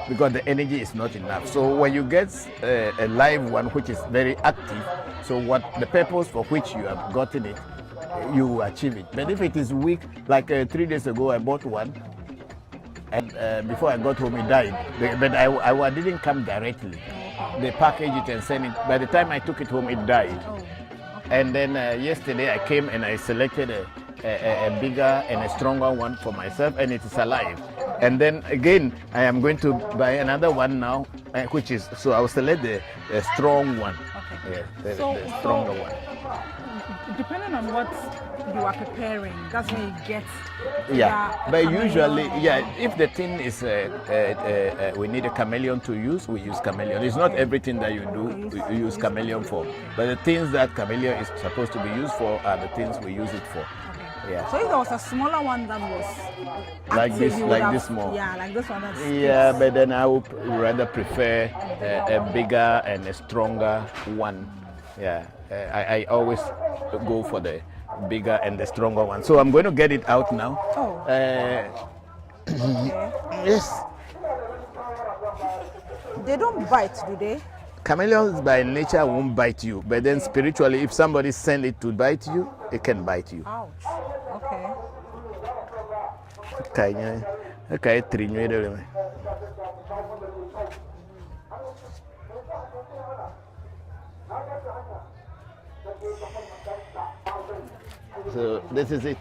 because the energy is not enough. So when you get a live one which is very active, so what the purpose for which you have gotten it, you achieve it. But if it is weak, like 3 days ago I bought one, and before I got home it died. But I didn't come directly. They packaged it and sent it. By the time I took it home, it died. And then yesterday I came and I selected a bigger and a stronger one for myself, and it is alive. And then again, I am going to buy another one now, which is, so I will select the strong one. Okay. Yeah, the stronger one. Depending on what you are preparing, that's when you get. Yeah, but usually, if the thing is, we need a chameleon to use, we use chameleon. It's not everything that you do, we use chameleon for. But the things that chameleon is supposed to be used for are the things we use it for. Yeah. So if there was a smaller one that was like active, this small. Yeah, like this one. Yeah, but then I would rather prefer a bigger and a stronger one. Yeah, I always go for the bigger and the stronger one. So I'm going to get it out now. Yes. They don't bite, do they? Chameleons by nature won't bite you, but then spiritually, if somebody sends it to bite you, it can bite you. Ouch. Okay. Okay, so this is it.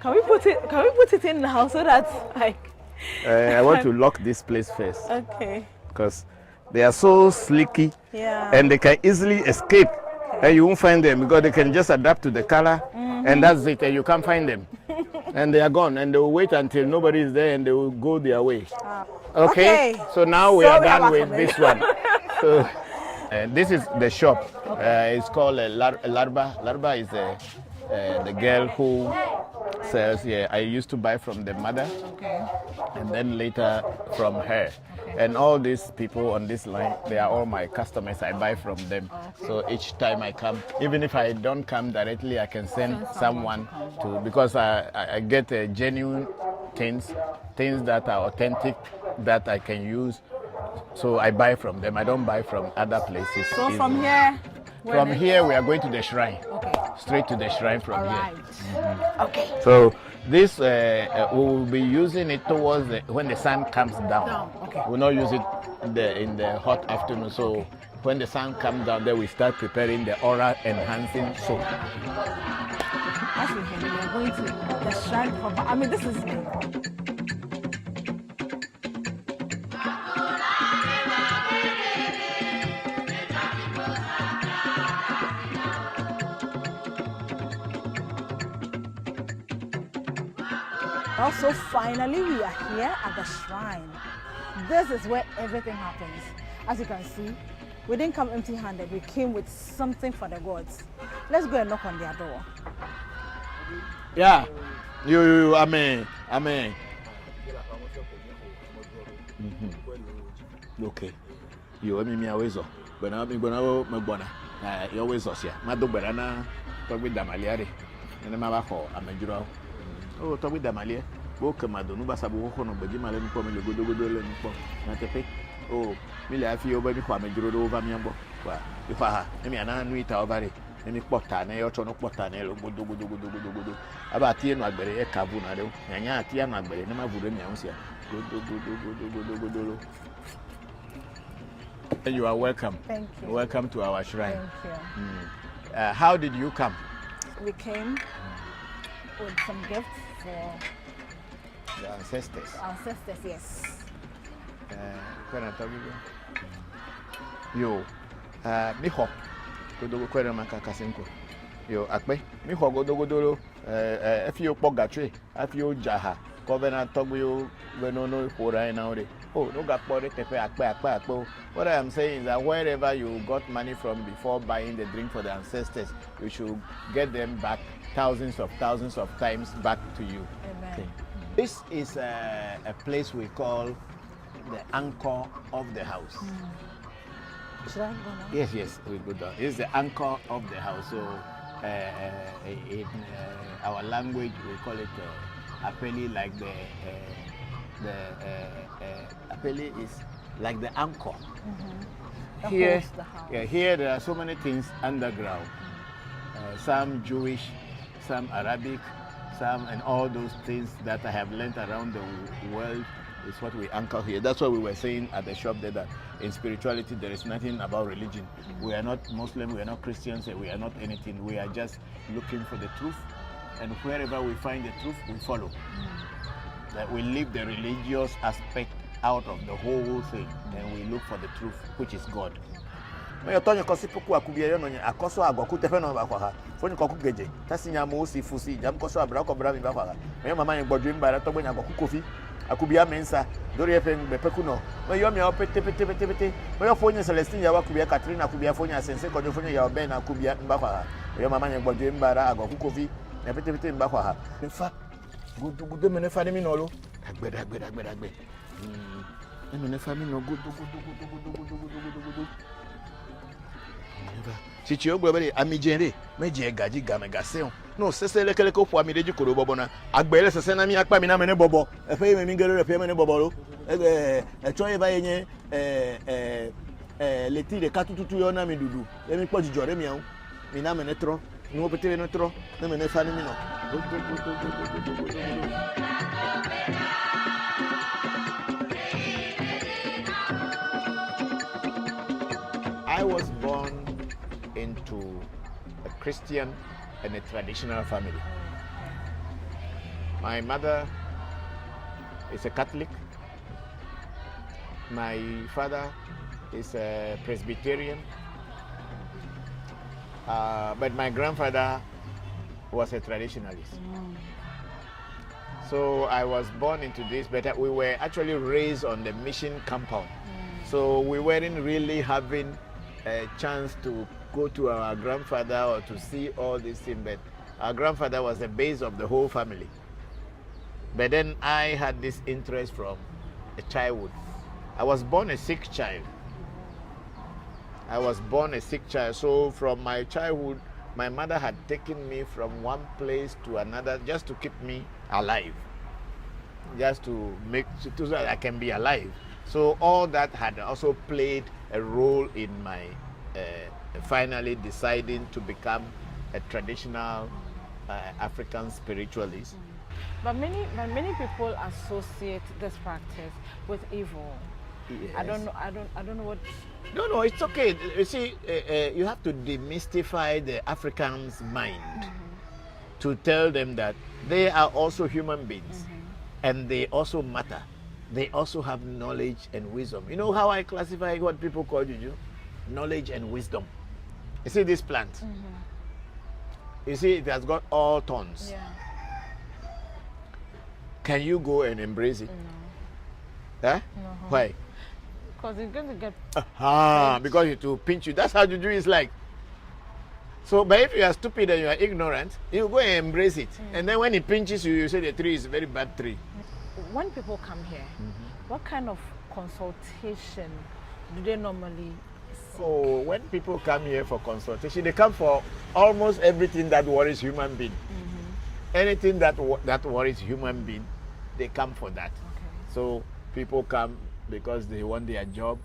Can we put it in now so that like I want to lock this place first. Okay. Because they are so slicky, and they can easily escape, and you won't find them because they can just adapt to the color, and that's it, and you can't find them. And they are gone, and they will wait until nobody is there, and they will go their way. Okay. So now we are done with this one. So this is the shop. It's called Larba. Larba is the girl who sells. Yeah, I used to buy from the mother, and then later from her. And all these people on this line, they are all my customers. I buy from them. So each time I come, even if I don't come directly, I can send someone to, because I get genuine things that are authentic that I can use. So I buy from them. I don't buy from other places. So from here? From here, we are going to the shrine. Okay. Straight to the shrine from here. Okay. So this, we will be using it towards when the sun comes down. Okay. We'll not use it in the hot afternoon. So when the sun comes down, then we start preparing the aura enhancing soap. Actually, we are going to the shrine. I mean, this is. Also, finally, we are here at the shrine. This is where everything happens. As you can see, we didn't come empty-handed. We came with something for the gods. Let's go and knock on their door. Yeah. You, amen. Amen. Okay. You, me always so. But now, me bona. You always so. My do berana. Talk with Damaliari. And I'm about for Amajuro. Oh, talk with Damalia. Go come out. No basa bo kono beji male nko me go le nko. Na tepe. Oh, me le afi oba bi kwa Amajuro do over me ambo. Wa, ifa ha. Me ana anu ita over re. Me kpota na yo cho no kpota na lo godo. Aba tie no agbere e kabu na de. Nyanya atie no agbere na ma vure me ansia. Godo. You are welcome. Thank you. Welcome to our shrine. Thank you. How did you come? We came with some gifts for the ancestors. Ancestors, yes. When I tell you, me ho, go kwere maka kasenko. Yo, akpe, me ho go if you pogatwe, if you jaha, covenant talk you when no for right now. Oh, no got akpe. What I am saying is that wherever you got money from before buying the drink for the ancestors, you should get them back thousands of times back to you. Amen. Okay. This is a place we call the anchor of the house. Should I go now? Yes, we go down. It's the anchor of the house. So in our language, we call it apeli, like the apeli is like the anchor. Here, here there are so many things underground. Some Jewish, some Arabic, some, and all those things that I have learned around the world is what we anchor here. That's what we were saying at the shop there, that in spirituality there is nothing about religion. We are not Muslim, we are not Christians, we are not anything. We are just looking for the truth, and wherever we find the truth, we follow. That we leave the religious aspect out of the whole thing, and we look for the truth, which is God. Me yotonyo kosi poku akubia yo no akoso agoku tefe no ba kwa ha foni koku geje tasinya mo si fusi jam koso abra ko bra mi ba kwa ha me mama yen gbodwe mbara to gbonya agoku kofi akubia mensa dori efen be peku no me yo me opete me yo foni Celestine ya akubia Katrina akubia foni asense kojo foni ya oben akubia mba kwa ha me mama yen gbodwe mbara agoku kofi me pete mba kwa ha me fa gudu me ne fa ni mi no lo agbeda me ne fa mi no gudu si ti o gbe bere amijere meje gaji gamegaseun no sese lekele ko fu amireji koro bobo na agbere sese na mi apa mi na me ne bobo e fe me mi ngere re fe me ne bobo ro e cho e ba yen le ti de katututu yo na mi dudu e mi po jijore mi an mi na me ne tro ni o pete ne tro na me ne fa ni mi no. I was born into a Christian and a traditional family. My mother is a Catholic. My father is a Presbyterian. But my grandfather was a traditionalist. So I was born into this, but we were actually raised on the mission compound. So we weren't really having a chance to go to our grandfather or to see all these things, but our grandfather was the base of the whole family. But then I had this interest from a childhood. I was born a sick child. So from my childhood, my mother had taken me from one place to another just to keep me alive, just to make so that I can be alive. So all that had also played a role in my finally deciding to become a traditional African spiritualist. But many people associate this practice with evil. Yes. I don't know what. No, it's okay. You see, you have to demystify the African's mind to tell them that they are also human beings and they also matter. They also have knowledge and wisdom. You know how I classify what people call juju? Knowledge and wisdom. You see this plant? You see it has got all thorns. Yeah. Can you go and embrace it? No. Huh? No. Why? Because it's going to get because it will pinch you. That's how juju is like. So, but if you are stupid and you are ignorant, you go and embrace it. And then when it pinches you, you say the tree is a very bad tree. When people come here, what kind of consultation do they normally seek? Oh, when people come here for consultation, they come for almost everything that worries human being. Anything that worries human being, they come for that. Okay. So people come because they want their job,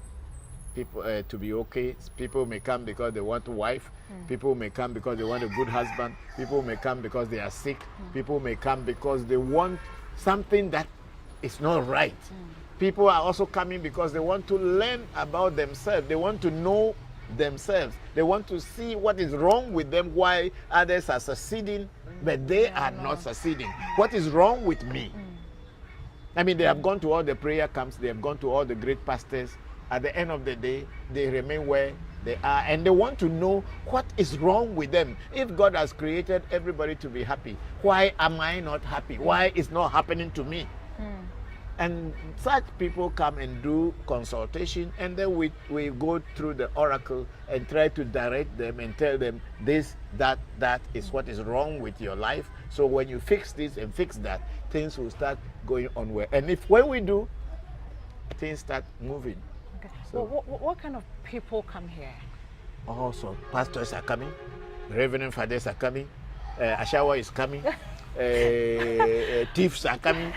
people to be okay. People may come because they want a wife. People may come because they want a good husband. People may come because they are sick. People may come because they want something that is not right. People are also coming because they want to learn about themselves. They want to know themselves. They want to see what is wrong with them, why others are succeeding, but they are not succeeding. What is wrong with me? I mean, they have gone to all the prayer camps. They have gone to all the great pastors. At the end of the day, they remain where they are, and they want to know what is wrong with them. If God has created everybody to be happy, why am I not happy? Why is not happening to me? And such people come and do consultation, and then we go through the oracle and try to direct them and tell them this, that is what is wrong with your life. So when you fix this and fix that, things will start going on well. And when we do, things start moving. Okay. So, what kind of people come here? Also, pastors are coming, reverend fathers are coming, Ashawa is coming, thieves are coming,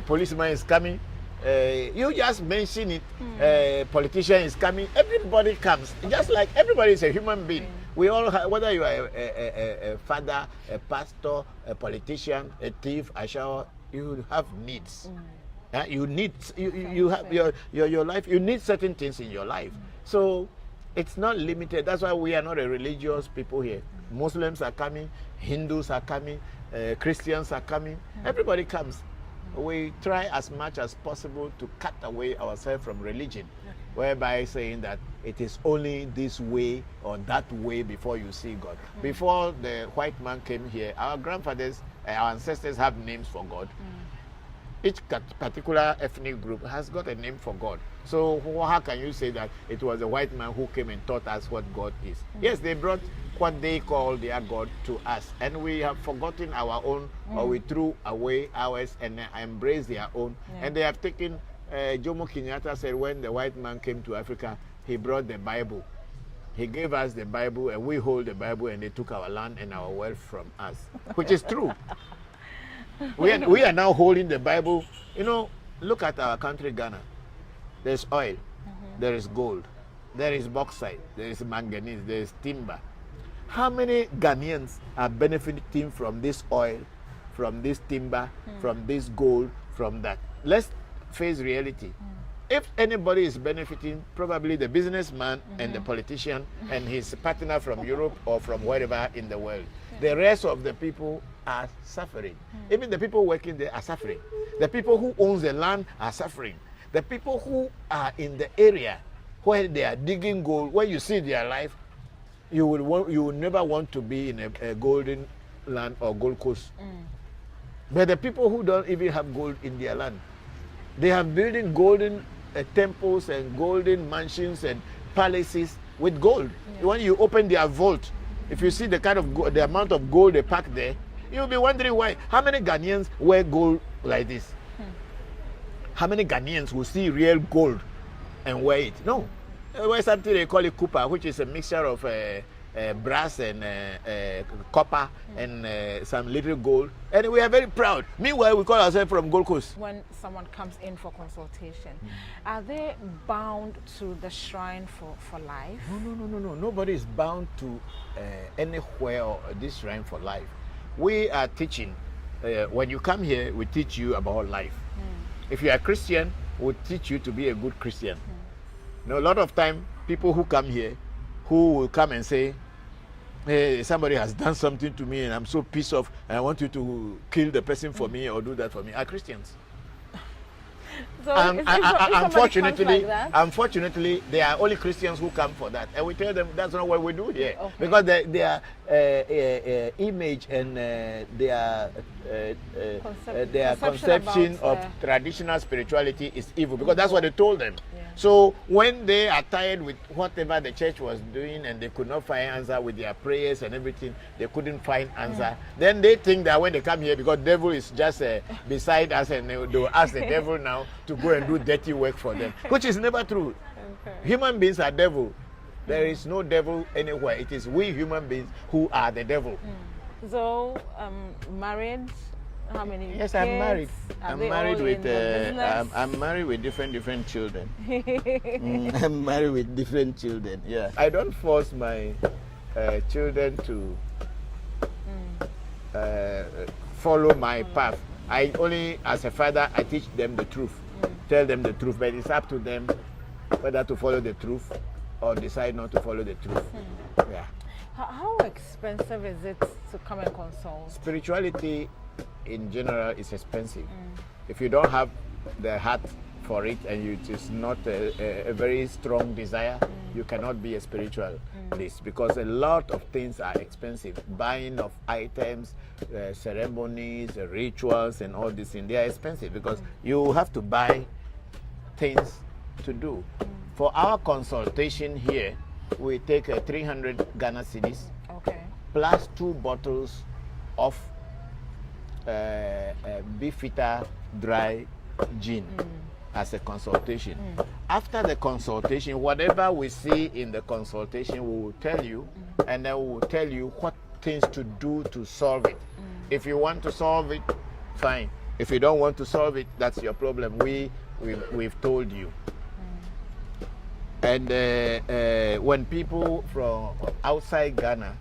policeman is coming. You just mention it. Politician is coming. Everybody comes. Just like everybody is a human being. We all have, whether you are a father, a pastor, a politician, a thief, a shower, you have needs. You need you have your life. You need certain things in your life. So it's not limited. That's why we are not a religious people here. Muslims are coming, Hindus are coming, Christians are coming. Everybody comes. We try as much as possible to cut away ourselves from religion, whereby saying that it is only this way or that way before you see God. Before the white man came here, our grandfathers, our ancestors have names for God. Each particular ethnic group has got a name for God. So how can you say that it was a white man who came and taught us what God is? Yes, they brought what they call their God to us, and we have forgotten our own, or we threw away ours and embraced their own. And they have taken, Jomo Kenyatta said when the white man came to Africa, he brought the Bible. He gave us the Bible, and we hold the Bible, and they took our land and our wealth from us, which is true. We are now holding the Bible. You know, look at our country, Ghana. There's oil, there is gold, there is bauxite, there is manganese, there is timber. How many Ghanaians are benefiting from this oil, from this timber, from this gold, from that? Let's face reality. If anybody is benefiting, probably the businessman and the politician and his partner from Europe or from wherever in the world. The rest of the people are suffering. Even the people working there are suffering. The people who own the land are suffering. The people who are in the area where they are digging gold, when you see their life, you will never want to be in a golden land or Gold Coast. But the people who don't even have gold in their land, they have building golden temples and golden mansions and palaces with gold. Yeah. When you open their vault, if you see the kind of the amount of gold they pack there, you'll be wondering why. How many Ghanaians wear gold like this? How many Ghanaians will see real gold and wear it? No. They wear something they call it Cooper, which is a mixture of brass and copper and some little gold. And we are very proud. Meanwhile, we call ourselves from Gold Coast. When someone comes in for consultation, are they bound to the shrine for life? No. Nobody is bound to anywhere or this shrine for life. We are teaching. When you come here, we teach you about life. If you are a Christian, we'll teach you to be a good Christian. Now, a lot of time, people who come here, who will come and say, hey, somebody has done something to me and I'm so pissed off and I want you to kill the person for me or do that for me, are Christians. So unfortunately, there are only Christians who come for that, and we tell them that's not what we do here, because their image and their conception of traditional spirituality is evil, because that's what they told them. Yeah. So when they are tired with whatever the church was doing and they could not find answer with their prayers and everything, they couldn't find answer. Then they think that when they come here, because devil is just beside us, and they will ask the devil now to go and do dirty work for them, which is never true. Human beings are devil. There is no devil anywhere. It is we human beings who are the devil. So, married? How many? Yes, kids? I'm married. Are I'm they married all with in the I'm married with different children. I'm married with different children. Yeah, I don't force my children to follow my path. I only, as a father, I teach them the truth, tell them the truth, but it's up to them whether to follow the truth or decide not to follow the truth. Yeah. How expensive is it to come and consult? Spirituality in general is expensive. If you don't have the heart for it and it is not a very strong desire, you cannot be a spiritualist, because a lot of things are expensive. Buying of items, ceremonies, rituals and all these things, they are expensive because you have to buy things to do. For our consultation here, we take 300 Ghana cedis plus 2 bottles of Beefeater dry gin as a consultation. After the consultation, whatever we see in the consultation, we will tell you, and then we will tell you what things to do to solve it. If you want to solve it, fine. If you don't want to solve it, that's your problem. We've told you. And when people from outside Ghana,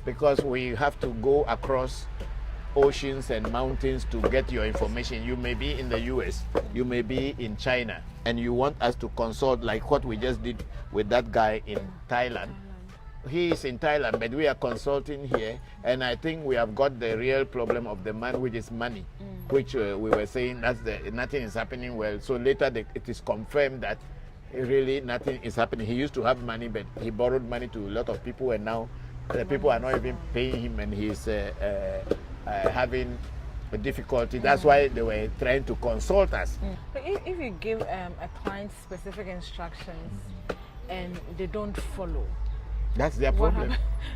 because we have to go across oceans and mountains to get your information, you may be in the US, you may be in China, and you want us to consult, like what we just did with that guy in Thailand. He is in Thailand, but we are consulting here, and I think we have got the real problem of the man, which is money, which we were saying nothing is happening well. So later it is confirmed that really nothing is happening. He used to have money, but he borrowed money to a lot of people, and now the people are not even paying him, and he's having a difficulty. That's why they were trying to consult us. If you give a client specific instructions and they don't follow, that's their problem.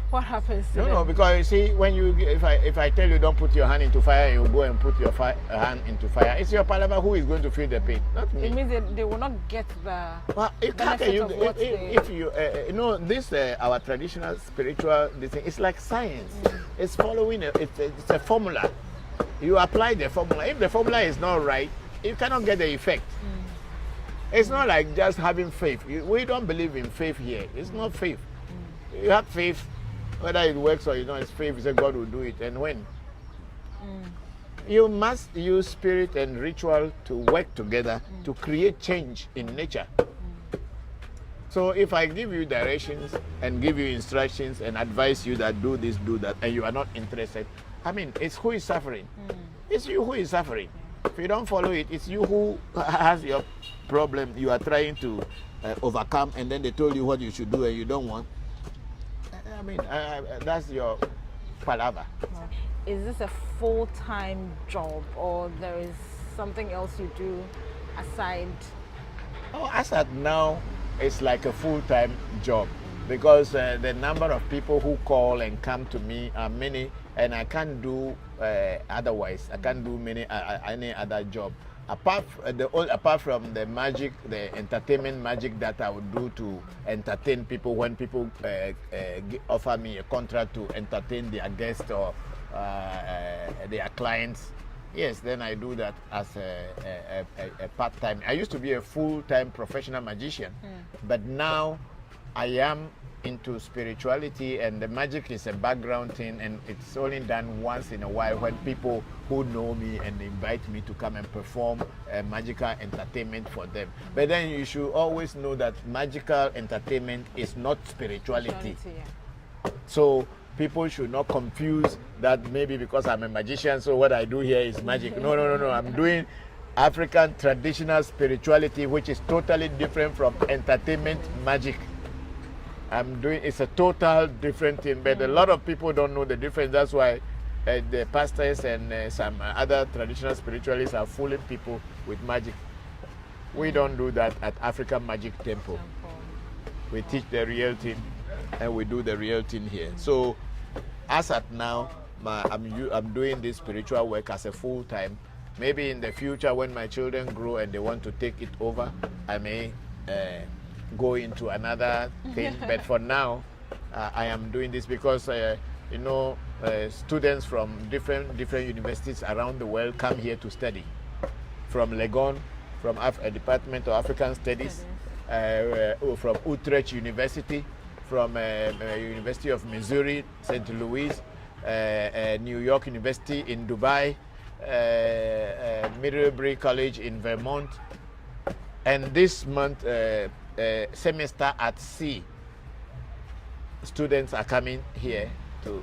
What happens to them? No, because you see, when if I tell you don't put your hand into fire, you go and put your hand into fire. It's your palaver who is going to feel the pain, not me. It means that they will not get the benefit of what if you this our traditional spiritual thing, it's like science. It's following it's a formula. You apply the formula. If the formula is not right, you cannot get the effect. It's not like just having faith. We don't believe in faith here. It's not faith. You have faith, whether it works or not, it's faith. You say God will do it, and when? You must use spirit and ritual to work together to create change in nature. So if I give you directions and give you instructions and advise you that do this, do that, and you are not interested, I mean, it's who is suffering. It's you who is suffering. If you don't follow it, it's you who has your problem you are trying to overcome, and then they told you what you should do and you don't want. I mean, that's your palaver. is this a full-time job, or there is something else you do aside? Oh, as at now, it's like a full-time job because the number of people who call and come to me are many, and I can't do otherwise. I can't do any other job apart from the magic, the entertainment magic that I would do to entertain people when people offer me a contract to entertain their guests or their clients. Yes, then I do that as a part-time. I used to be a full-time professional magician, but now I am into spirituality, and the magic is a background thing, and it's only done once in a while when people who know me and invite me to come and perform magical entertainment for them. But then you should always know that magical entertainment is not spirituality. So people should not confuse that maybe because I'm a magician, so what I do here is magic. No. I'm doing African traditional spirituality, which is totally different from entertainment magic. It's a total different thing, but a lot of people don't know the difference. That's why the pastors and some other traditional spiritualists are fooling people with magic. We don't do that at African Magic Temple. We teach the real thing, and we do the real thing here. So as at now, I'm doing this spiritual work as a full-time. Maybe in the future when my children grow and they want to take it over, I may go into another thing. But for now, I am doing this because students from different universities around the world come here to study. From Legon, from a Department of African Studies, from Utrecht University, from University of Missouri, St. Louis, New York University in Dubai, Middlebury College in Vermont, and this month semester at sea students are coming here to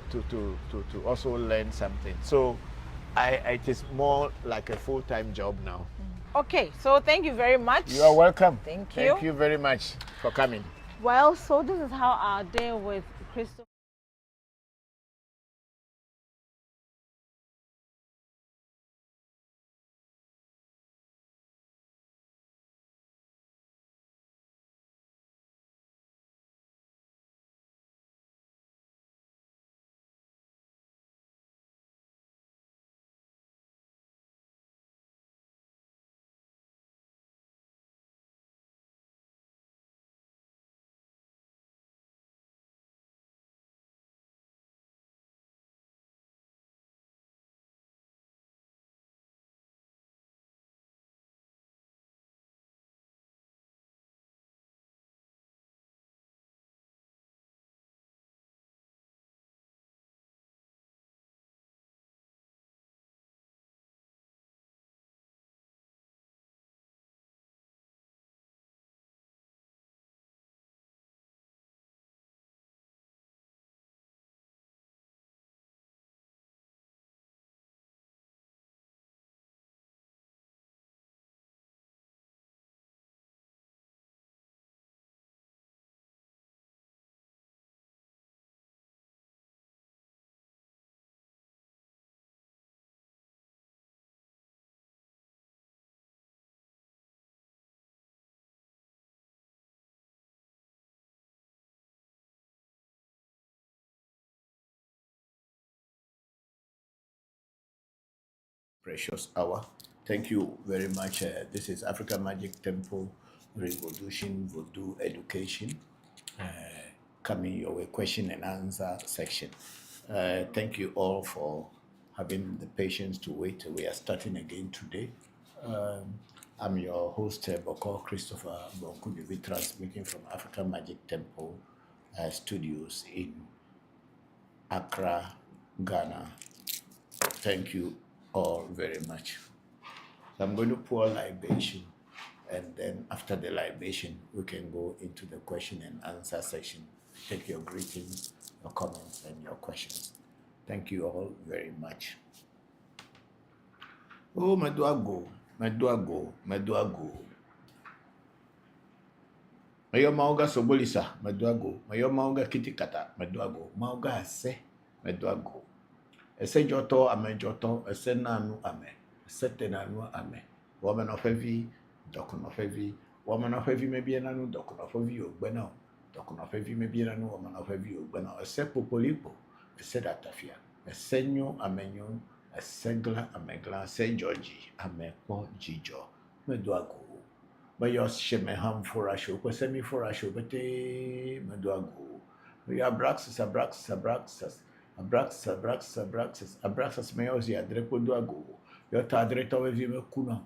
also learn something. So it is more like a full-time job now. Okay, so thank you very much. You are welcome. Thank you. Thank you very much for coming. Well, so this is how our day with Christopher. Precious hour. Thank you very much. This is African Magic Temple, ReVodution, Voodoo Education. Coming your way, question and answer section. Thank you all for having the patience to wait. We are starting again today. I'm your host, Bokor Christopher Voncujovi, transmitting from African Magic Temple studios in Accra, Ghana. Thank you all very much. So I'm going to pour libation, and then after the libation, we can go into the question and answer section. Take your greetings, your comments, and your questions. Thank you all very much. Oh, Maduago. Mayo mauga sobolisa, Maduago. Mayo mauga kitikata, Maduago. Mauga ase, Maduago. ese joto ame joto, ese nanu ame, ese tenanu ame. Woman of heavy, dokun of heavy, woman of heavy maybe ananu, dokun of heavy ogbeno, dokun of heavy maybe ananu, woman of heavy ogbeno, ese popolipo, ese datafia, ese nyo amenyo, ese gla amegla, ese Georgie, amekpo jijo, meduago. But your sheme ham for a show, semi for a show, but meduago. We are braxes, abraxas, abraxas, meos, ya drepoduago. Your tadreto of you, kuna,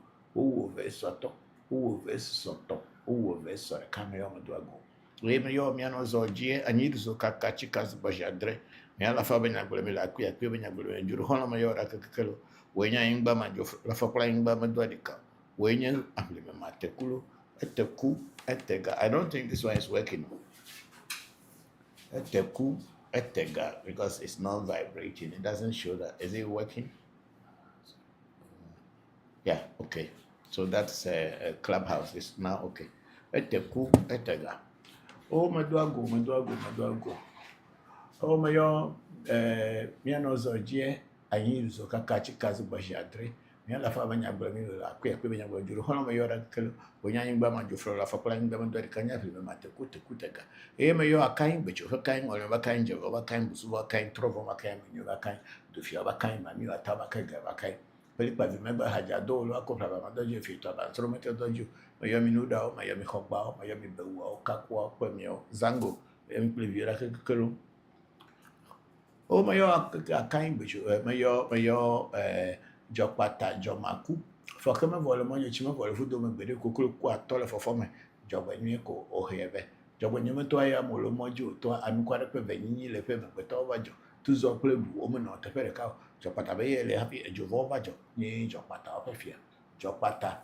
vesoto, vesoto, veso, cameo meduago. Leme yo mianos ogie, anidzo kakachicas bajadre, miala fabena gulmila, quia pibina gulmen, Juruhola mayora kakelo, when ya ingba majo, la fapla ingba meduadica. When you matekulo, eteku, etega. I don't think this one is working. Eteku, etega, because it's not vibrating. It doesn't show that. Is it working? Yeah, okay. So that's a Clubhouse. It's now okay. Eteku, etega. Oh, maduago. Oh, my yo, mianozo jie, ayizo kakachi kazu bajadre. La femme n'a pas mis la cuillère, puis bien du rhum, mais il y aura que when I am Bama du fleur, la faplang de Mandori Cagna, le matin, Kutega. Et mais il y a kind, but you have kind, or a kind of a kind, Busuva kind, Trovo, a kind, you are kind, to fear a kind, Manu, a tabaka, a kind. Philippa, remember, had a dole, a couple of Madoji, if you talk about Trometer Doju, Miami Nuda, Miami Hopba, Miami Bewa, Kakwa, Pemio, Zango, and Plivia, Kuru. Oh, my a kind, but you, my Jopata, Jomaku, for come and volume, you for Voodoo, but you could quite taller for me, Job and Miko or Heve. Job when you went to I am Molomoju, to I'm quite a preveni, le payment, but over you, to Zople, woman or Teperica, Jopata Bay, happy a Jovova, ye Jopata of a fear. Jopata,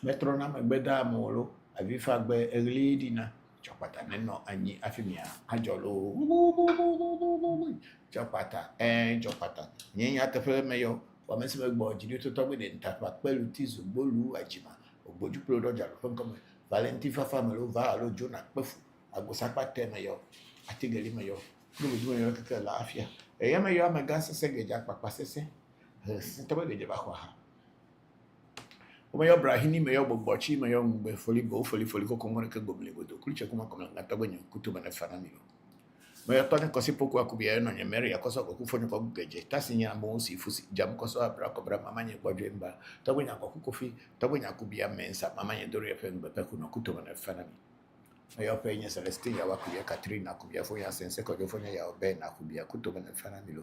Metronam and Beda Molo, a vifag by a lady, Jopata, Neno, and ye Afimia, Ajolo, Jopata, and Jopata, ye at the fair mayo. Wamesema gboji ni to gbe den tapa pẹ̀lú tizu bolu ajima ogboju pro doja lo fun come Valentine fafa melo va lo jona pefu agosapa temeyo atigeli meyo gboju meyo keke laafia eya meyo amega sese geja papa sese to gbe geja ba kwa ha o meyo brahini meyo gbogbochi meyo ngbe foli ko komore ke gobele godo kuliche kuma komla ngata gbenyo kutuba na fanamilo. Mas eu tô nesse pouco a cubia no Niameri, a coisa que foi no Cogueje, tá assim, a mão se fosse, já me coçou a cobrar mamãe pode embar, tá bem a cofi, tá bem a cubia mensa, mamãe do Rio Feng, Beco no Cuto na Fanami. Aí eu penho Celestina, a cubia Catrina, a cubia foi a sense, quando eu fui a bem a cubia Cuto na Fanami.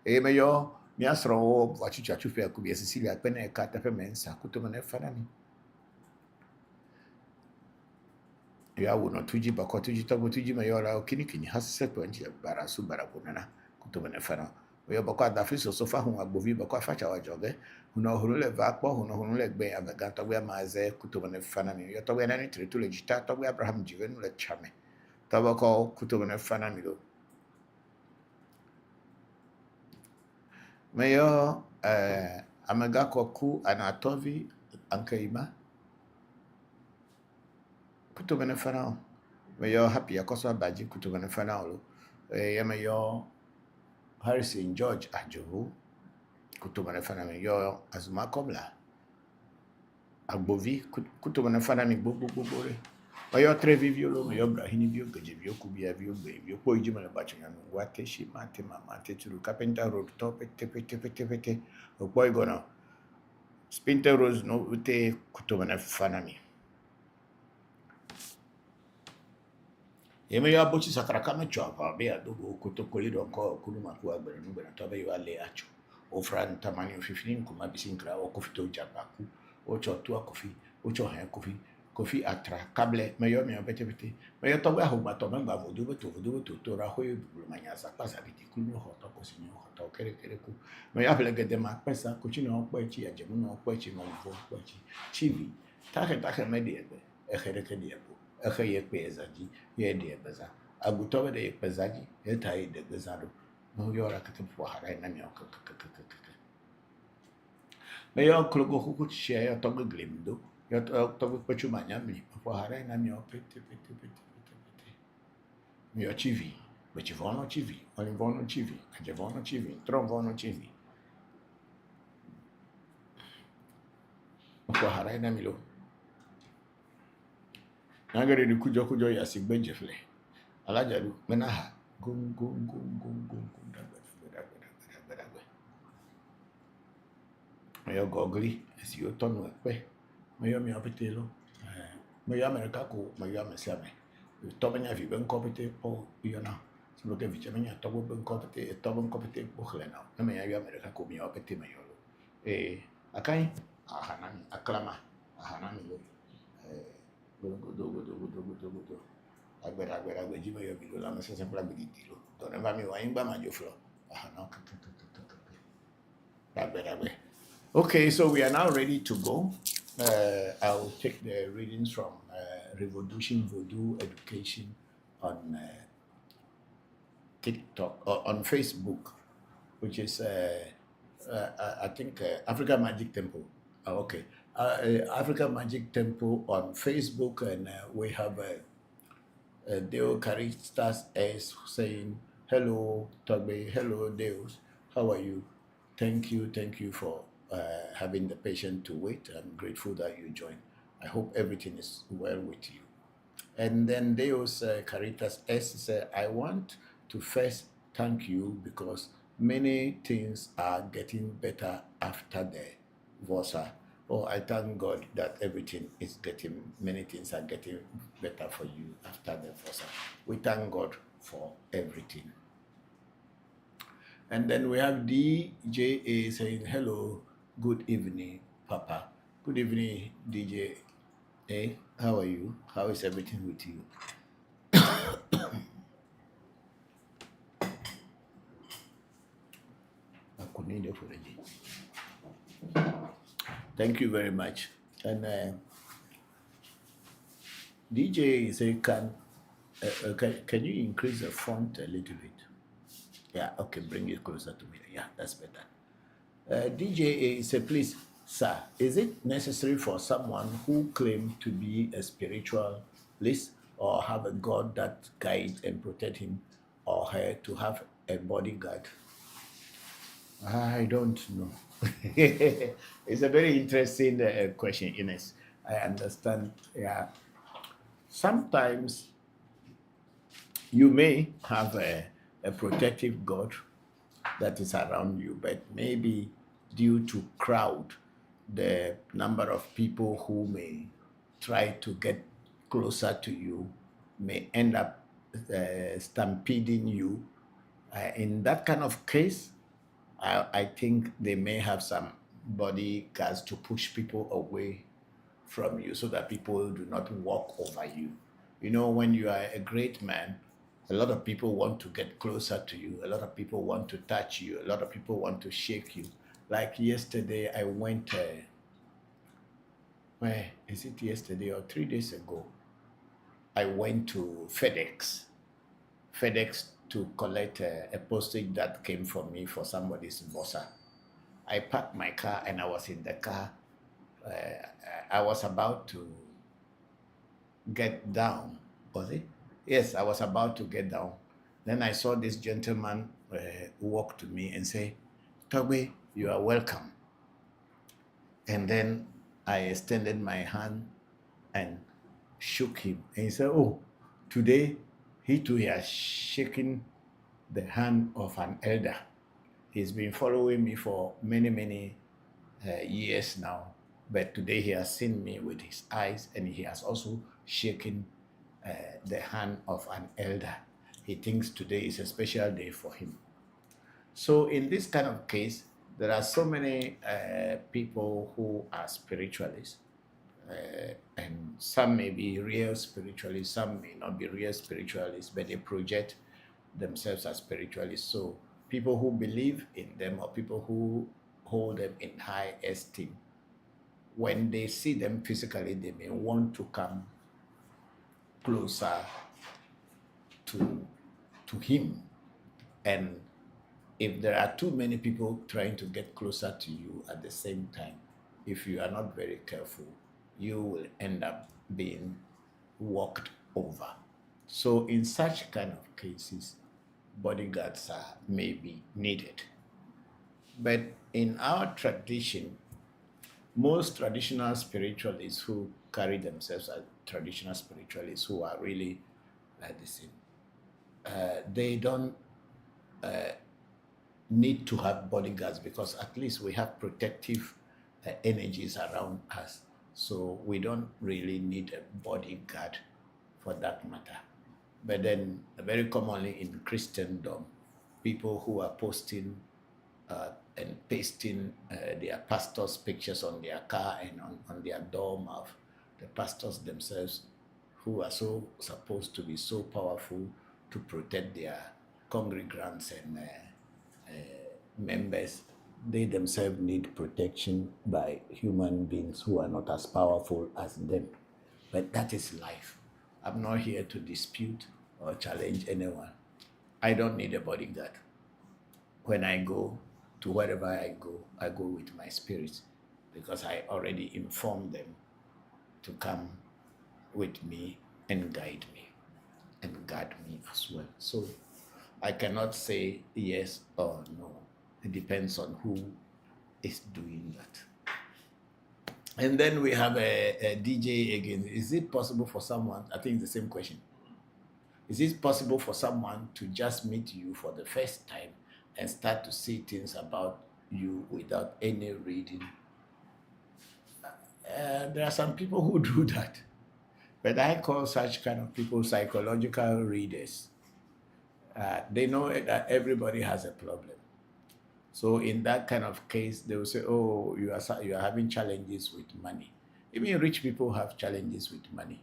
E melhor, me astro, vacicha chufe a cubia Sicilia, a pena e cata mensa, Cuto na Fanami. Ya uno tuji bako tuji tabu tuji mayora kini hasa kwenye barasu barakunana kutubane fana oyo bako adafi so fa hun agbovi bako afacha wajoge uno hunule vakpo uno hunule gbe abaga togwe maze kutubane fana ni yo togwe nani tritu le jita togwe Abraham jivenu le chame tabako kutubane fana ni lo meyo amaga koku anatovi ankaima kutubane fana meyo happy akoso abaji kutubane fana lo meyo Harrison George ajohu kutubane fana meyo azuma komla agbovi kutubane fana mi gbogbo re meyo trevi violo meyo brahini bio geje bio kubia bio be bio po ijima le bacho yanu wate shi mate mama te turu carpenter road top pete o boy gona spinter rose no ute kutubane fana mi Eme yo abochi sakaraka me chapa be adogo kutokolido ko kuluma ku agbere no bena to be yo ale acho o fran tamani 15 kuma bisinkra o kofi to jabaku o cho tu kofi o cho he kofi atra kable me yo bete me yo to gba ho gba to me gba vodu to ra ho yebulu manya sa pasa biti kulu ho to ko sinyo ho to kere ku me ya pele gede ma pesa ko chino po chi ajemu no po chi no po chi chivi ta me de ebe ke de ye pezaji ye de beza agutobe de pezaji ye tai de bezado no yora ka tempo hara na mi ok me yo klogo ku chi ya to glimdo yo to pechu manya mi po hara na mi ok pete mi yo chivi But you Voncujovi, only Voncujovi, and you Voncujovi, Tron Voncujovi. Kwa harai na milo. Nagari di kujo ya sigbe jefle. Alajalu menaha. Gum. Mayo gogli, si yo tonu ekpe. Mayo mi apetelo. Mayo America ko, mayo amesiame. Tobenya vi ben kopete po yona. Sino que viche menya tobo ben kopete po khlena. Na menya yo America ko mi apete mayo. Akai ahanani aklama ahanani lo. Godo. Agbera jima yo bilo la mesa sempre abidilo. Dona va mi wa ingba majoflo. Ahana. Agbera. Okay, so we are now ready to go. I'll take the readings from ReVodution, Voodoo, Education on TikTok or on Facebook, which is I think Africa Magic Temple. Oh, okay, Africa Magic Temple on Facebook, and we have Deo Caristas S saying hello, Togbe, hello Deus, how are you? Thank you for having the patience to wait. I'm grateful that you joined. I hope everything is well with you. And then Deus Caritas S said, I want to first thank you because many things are getting better after the Vosa. Oh, I thank God that many things are getting better for you after the Vosa. We thank God for everything. And then we have DJA saying, hello, good evening, Papa. Good evening, DJ A. How are you? How is everything with you? Thank you very much. And DJ say, can you increase the font a little bit? Yeah, okay, bring it closer to me. Yeah, that's better. DJ say, please, sir, is it necessary for someone who claims to be a spiritualist or have a God that guides and protects him or her to have a bodyguard? I don't know. It's a very interesting question, Ines. I understand. Yeah. Sometimes you may have a protective God that is around you, but maybe due to crowd, the number of people who may try to get closer to you may end up stampeding you. In that kind of case, I think they may have some bodyguards to push people away from you so that people do not walk over you. You know, when you are a great man, a lot of people want to get closer to you. A lot of people want to touch you. A lot of people want to shake you. Like yesterday, I went, where is it yesterday or 3 days ago? I went to FedEx to collect a postage that came for me for somebody's Vosa. I parked my car and I was in the car. I was about to get down, was it? Yes, I was about to get down. Then I saw this gentleman walk to me and say, Togbe, you are welcome. And then I extended my hand and shook him. And he said, oh, today he too has shaken the hand of an elder. He's been following me for many years now. But today he has seen me with his eyes and he has also shaken the hand of an elder. He thinks today is a special day for him. So in this kind of case, there are so many people who are spiritualists, and some may be real spiritualists, some may not be real spiritualists, but they project themselves as spiritualists. So people who believe in them or people who hold them in high esteem, when they see them physically, they may want to come closer to him. And if there are too many people trying to get closer to you at the same time, if you are not very careful, you will end up being walked over. So in such kind of cases, bodyguards are maybe needed. But in our tradition, most traditional spiritualists who carry themselves as traditional spiritualists who are really like the same, they don't need to have bodyguards because at least we have protective energies around us. So we don't really need a bodyguard for that matter. But then very commonly in Christendom, people who are posting and pasting their pastors' pictures on their car and on their doormouth, the pastors themselves who are so supposed to be so powerful to protect their congregants and members, they themselves need protection by human beings who are not as powerful as them. But that is life. I'm not here to dispute or challenge anyone. I don't need a bodyguard. When I go to wherever I go with my spirit because I already informed them to come with me and guide me and guard me as well. So I cannot say yes or no. It depends on who is doing that. And then we have a DJ again. Is it possible for someone, I think it's the same question. Is it possible for someone to just meet you for the first time and start to see things about you without any reading? There are some people who do that. But I call such kind of people psychological readers. They know that everybody has a problem. So in that kind of case, they will say, oh, you are having challenges with money. Even rich people have challenges with money.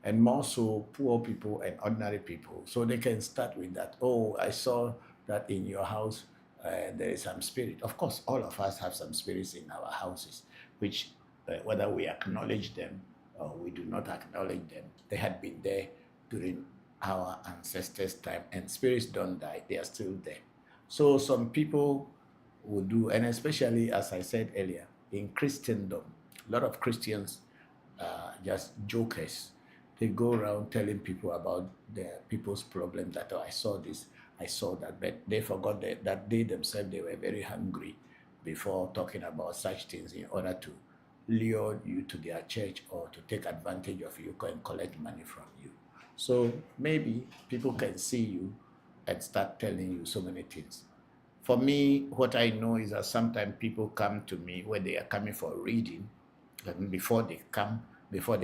And more so poor people and ordinary people. So they can start with that. Oh, I saw that in your house, there is some spirit. Of course, all of us have some spirits in our houses, which whether we acknowledge them or we do not acknowledge them, they had been there during our ancestors' time. And spirits don't die, they are still there. So some people will do, and especially, as I said earlier, in Christendom, a lot of Christians are just jokers. They go around telling people about their people's problems, that, oh, I saw this, I saw that, but they forgot that they themselves, they were very hungry before talking about such things in order to lure you to their church or to take advantage of you and collect money from you. So maybe people can see you and start telling you so many things. For me, what I know is that sometimes people come to me when they are coming for reading, and before they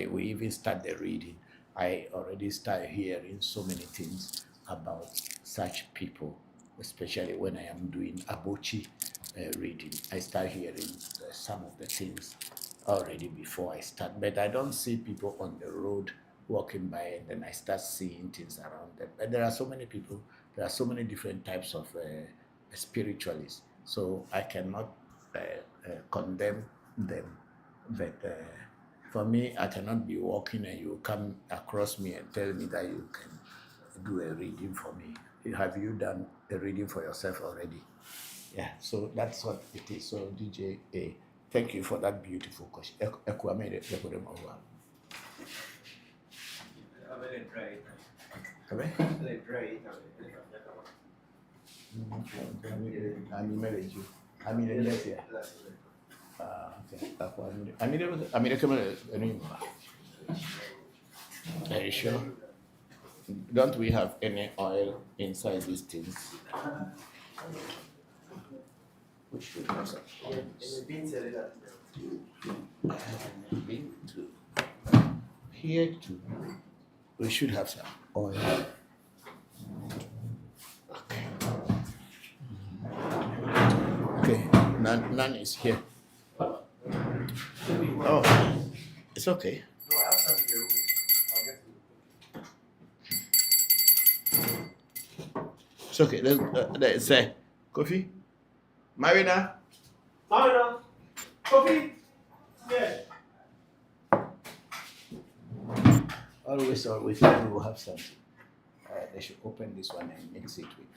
will even start the reading, I already start hearing so many things about such people, especially when I am doing Abochi reading. I start hearing some of the things already before I start, but I don't see people on the road walking by and then I start seeing things around them. But there are so many people, there are so many different types of spiritualists, so I cannot condemn them. But for me, I cannot be walking and you come across me and tell me that you can do a reading for me. Have you done a reading for yourself already? Yeah, so that's what it is. So DJ A, thank you for that beautiful question. Are you sure? Don't we have any oil inside these things? We should have some oils. Here too. We should have some oil. Okay, none is here. Oh, it's okay. It's okay. Let's say, coffee. Marina. Coffee. Yeah. Always, we will have something. They should open this one and mix it with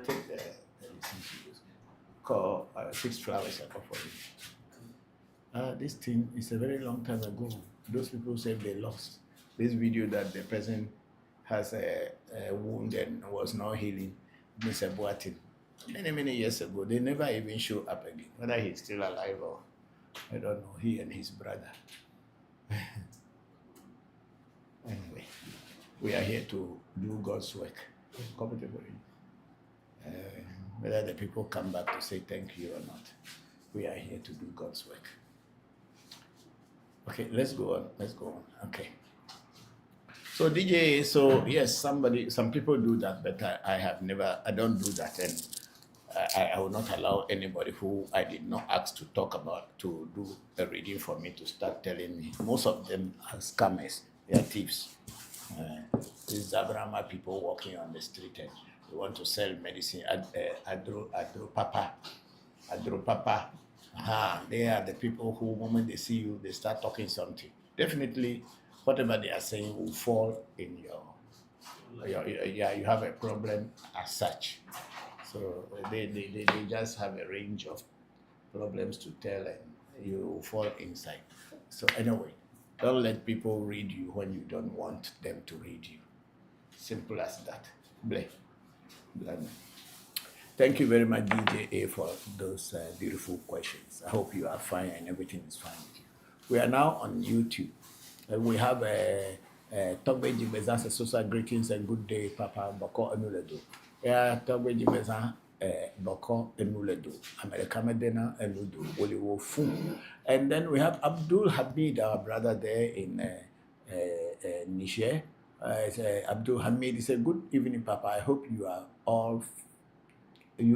take the call 6 flowers are offering. This thing is a very long time ago. Those people said they lost this video that the person has a wound and was not healing, Mr. Boatin. Many years ago, they never even show up again. Whether he's still alive or I don't know, he and his brother. Anyway, we are here to do God's work. Whether the people come back to say thank you or not, we are here to do God's work. Okay, let's go on. Okay. So DJ, so yes, some people do that, but I don't do that, and I will not allow anybody who I did not ask to talk about to do a reading for me to start telling me. Most of them are scammers, they are thieves. These Abrahama people walking on the street and they want to sell medicine. Adro Papa. They are the people who, moment they see you, they start talking something. Definitely, whatever they are saying will fall in you have a problem as such. So they just have a range of problems to tell and you fall inside. So anyway, don't let people read you when you don't want them to read you. Simple as that. Blame. Thank you very much, DJ A, for those beautiful questions. I hope you are fine and everything is fine with you. We are now on YouTube. We have a Togbe Jibezan social greetings and good day, Papa Bokor Enuledo. Togbe Jibezan Bokor Enuledo. America Medina Enuledo. Woliwo Fun. And then we have Abdul Hamid, our brother there in Niger. Abdul Hamid, he said, good evening, Papa. I hope you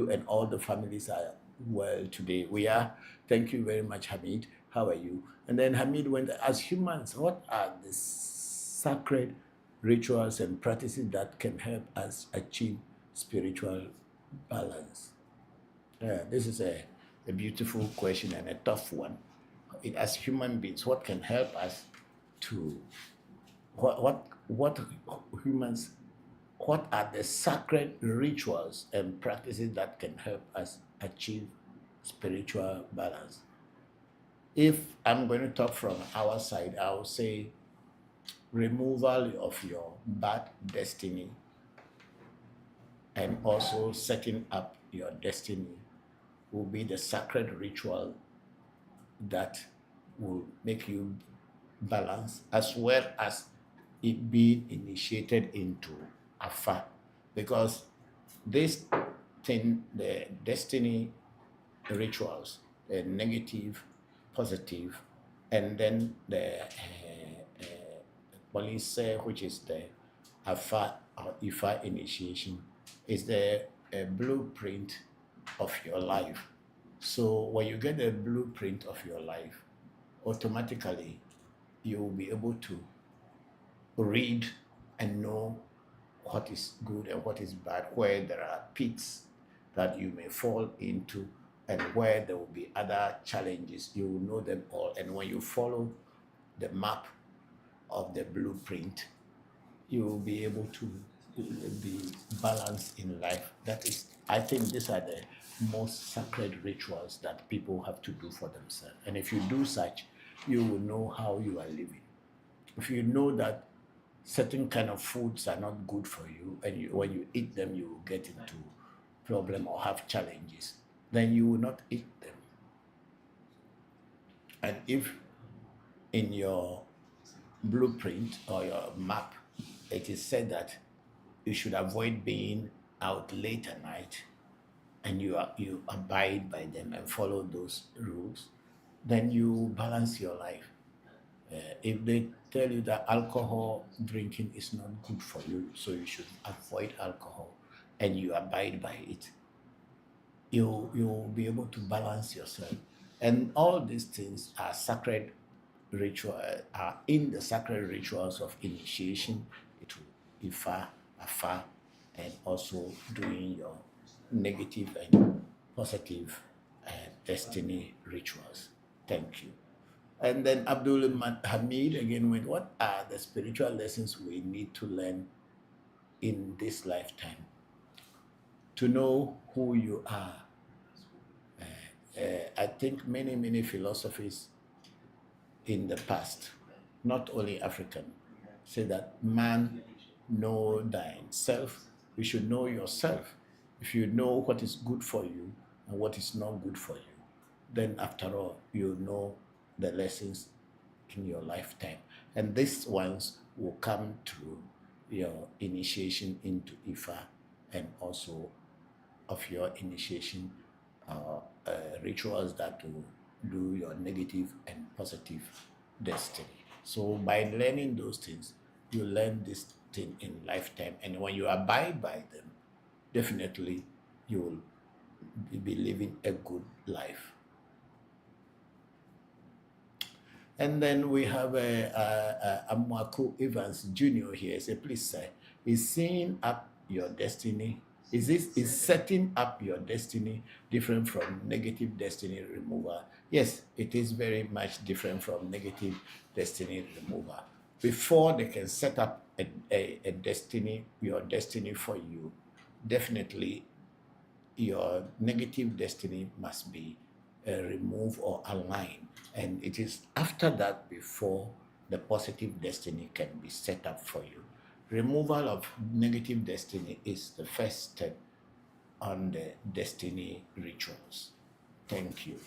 and all the families are well today. We are. Thank you very much, Hamid. How are you? And then Hamid went, as humans, what are the sacred rituals and practices that can help us achieve spiritual balance? This is a beautiful question and a tough one. As human beings, what can help us to, what are the sacred rituals and practices that can help us achieve spiritual balance? If I'm going to talk from our side, I will say removal of your bad destiny and also setting up your destiny will be the sacred ritual that will make you balance, as well as it being initiated into Afa. Because this thing, the destiny rituals, the negative, positive, and then the police, which is the Afa or Ifa initiation, is the blueprint of your life. So when you get the blueprint of your life, automatically you will be able to read and know what is good and what is bad, where there are pits that you may fall into, and where there will be other challenges. You will know them all. And when you follow the map of the blueprint, you will be able to be balanced in life. That is, I think these are the most sacred rituals that people have to do for themselves. And if you do such, you will know how you are living. If you know that certain kind of foods are not good for you, and when you eat them, you will get into problem or have challenges, then you will not eat them. And if in your blueprint or your map, it is said that you should avoid being out late at night, and you abide by them and follow those rules, then you balance your life. If they tell you that alcohol drinking is not good for you, so you should avoid alcohol, and you abide by it, you'll be able to balance yourself. And all these things are sacred ritual, are in the sacred rituals of initiation, Ifa, Afa, and also doing your negative and positive destiny rituals. Thank you. And then Abdul Hamid again went, what are the spiritual lessons we need to learn in this lifetime to know who you are? I think many philosophies in the past, not only African, say that man know thyself. You should know yourself. If you know what is good for you and what is not good for you, then after all, you know the lessons in your lifetime. And these ones will come through your initiation into Ifa and also of your initiation rituals that will do your negative and positive destiny. So by learning those things, you learn this thing in lifetime, and when you abide by them, definitely you will be living a good life. And then we have Amwaku Evans Jr. here. Say, please, sir, is seeing up your destiny? Is setting up your destiny different from negative destiny removal? Yes, it is very much different from negative destiny removal. Before they can set up a destiny, your destiny for you, definitely your negative destiny must be removed or aligned. And it is after that before the positive destiny can be set up for you. Removal of negative destiny is the first step on the destiny rituals. Thank you.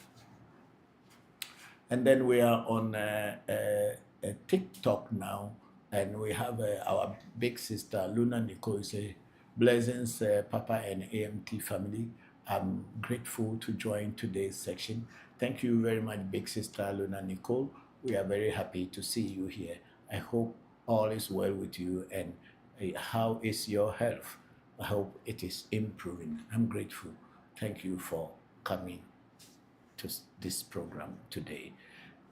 And then we are on TikTok now, and we have our big sister Luna Nicole say, blessings, Papa and AMT family. I'm grateful to join today's section. Thank you very much, big sister Luna Nicole. We are very happy to see you here. I hope all is well with you, and how is your health? I hope it is improving. I'm grateful. Thank you for coming to this program today.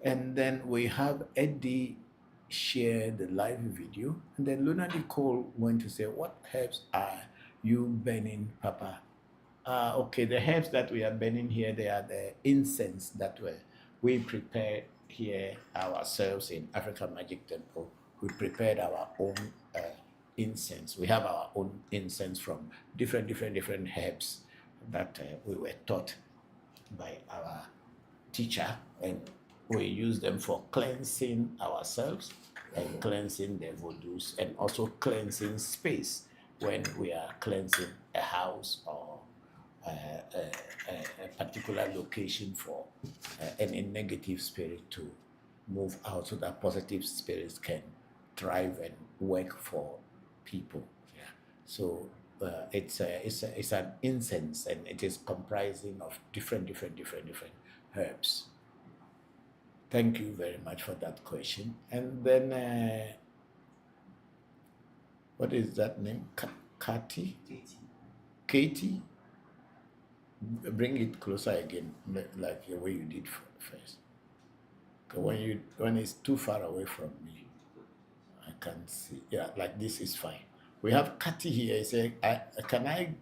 And then we have Eddie share the live video, and then Luna Nicole went to say, what herbs are you burning, Papa? Okay, the herbs that we are burning here, they are the incense that we prepare here ourselves in African Magic Temple. We prepared our own incense. We have our own incense from different herbs that we were taught by our teacher, and we use them for cleansing ourselves and cleansing the voodoos, and also cleansing space when we are cleansing a house or a particular location for any negative spirit to move out, so that positive spirits can thrive and work for people. Yeah. So it's an incense, and it is comprising of different herbs. Thank you very much for that question. And then what is that name? Katie? Bring it closer again, like the way you did first. When it's too far away from me, I can't see. Yeah, like this is fine. We have Kathy here. Saying, can I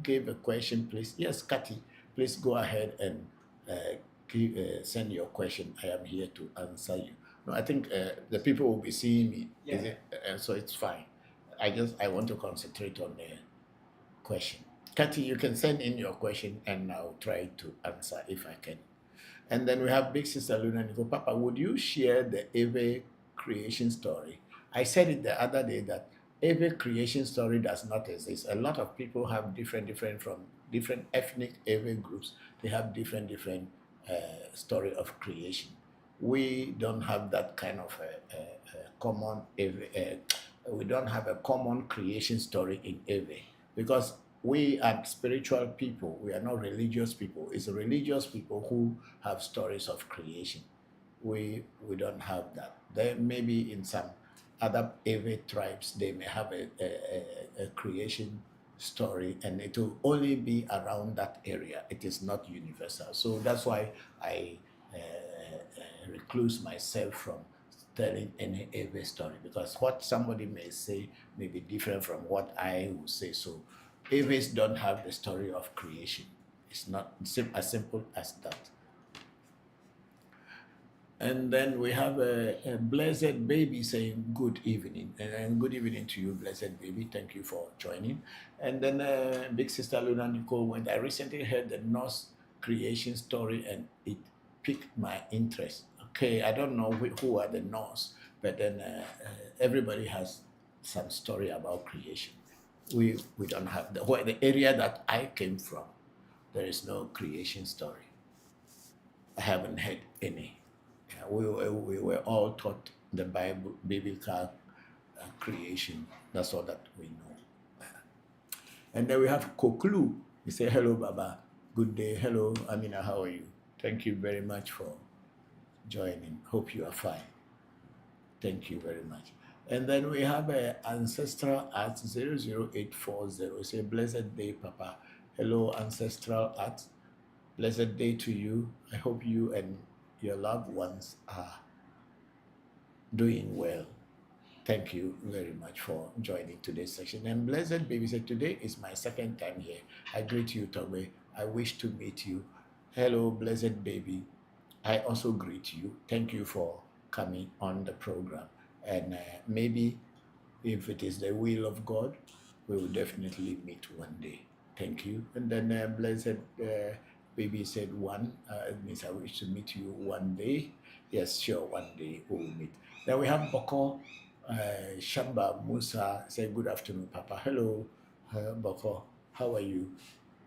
give a question, please? Yes, Kathy, please go ahead and send your question. I am here to answer you. No, I think the people will be seeing me, yeah. Is it? So it's fine. I want to concentrate on the question. Kathy, you can send in your question and I'll try to answer if I can. And then we have big sister Luna Nico. Papa, would you share the Ewe creation story? I said it the other day that Ewe creation story does not exist. A lot of people have different from different ethnic Ewe groups. They have different story of creation. We don't have that kind of common we don't have a common creation story in Ewe, because we are spiritual people. We are not religious people. It's religious people who have stories of creation. We don't have that. There maybe in some other Ewe tribes, they may have a creation story, and it will only be around that area. It is not universal. So that's why I recluse myself from telling any Ewe story, because what somebody may say may be different from what I will say. So Ewes don't have the story of creation. It's not as simple as that. And then we have a blessed baby saying good evening. And good evening to you, blessed baby. Thank you for joining. And then big sister Luna Nicole went, I recently heard the Norse creation story and it piqued my interest. Okay, I don't know who are the Norse, but then everybody has some story about creation. We don't have the area that I came from. There is no creation story. I haven't heard any. We were all taught the biblical creation. That's all that we know. And then we have Koklu. He say, hello, Baba. Good day. Hello, Amina. How are you? Thank you very much for joining. Hope you are fine. Thank you very much. And then we have Ancestral Art 00840. Say, blessed day, Papa. Hello, Ancestral Art. Blessed day to you. I hope you and your loved ones are doing well. Thank you very much for joining today's session. And Blessed Baby said, today is my second time here. I greet you, Tommy. I wish to meet you. Hello, Blessed Baby. I also greet you. Thank you for coming on the program. And maybe if it is the will of God, we will definitely meet one day. Thank you. And then Blessed Baby said one. It means I wish to meet you one day. Yes, sure, one day we will meet. Then we have Bokor. Shamba Musa say good afternoon, Papa. Hello, Bokor. How are you?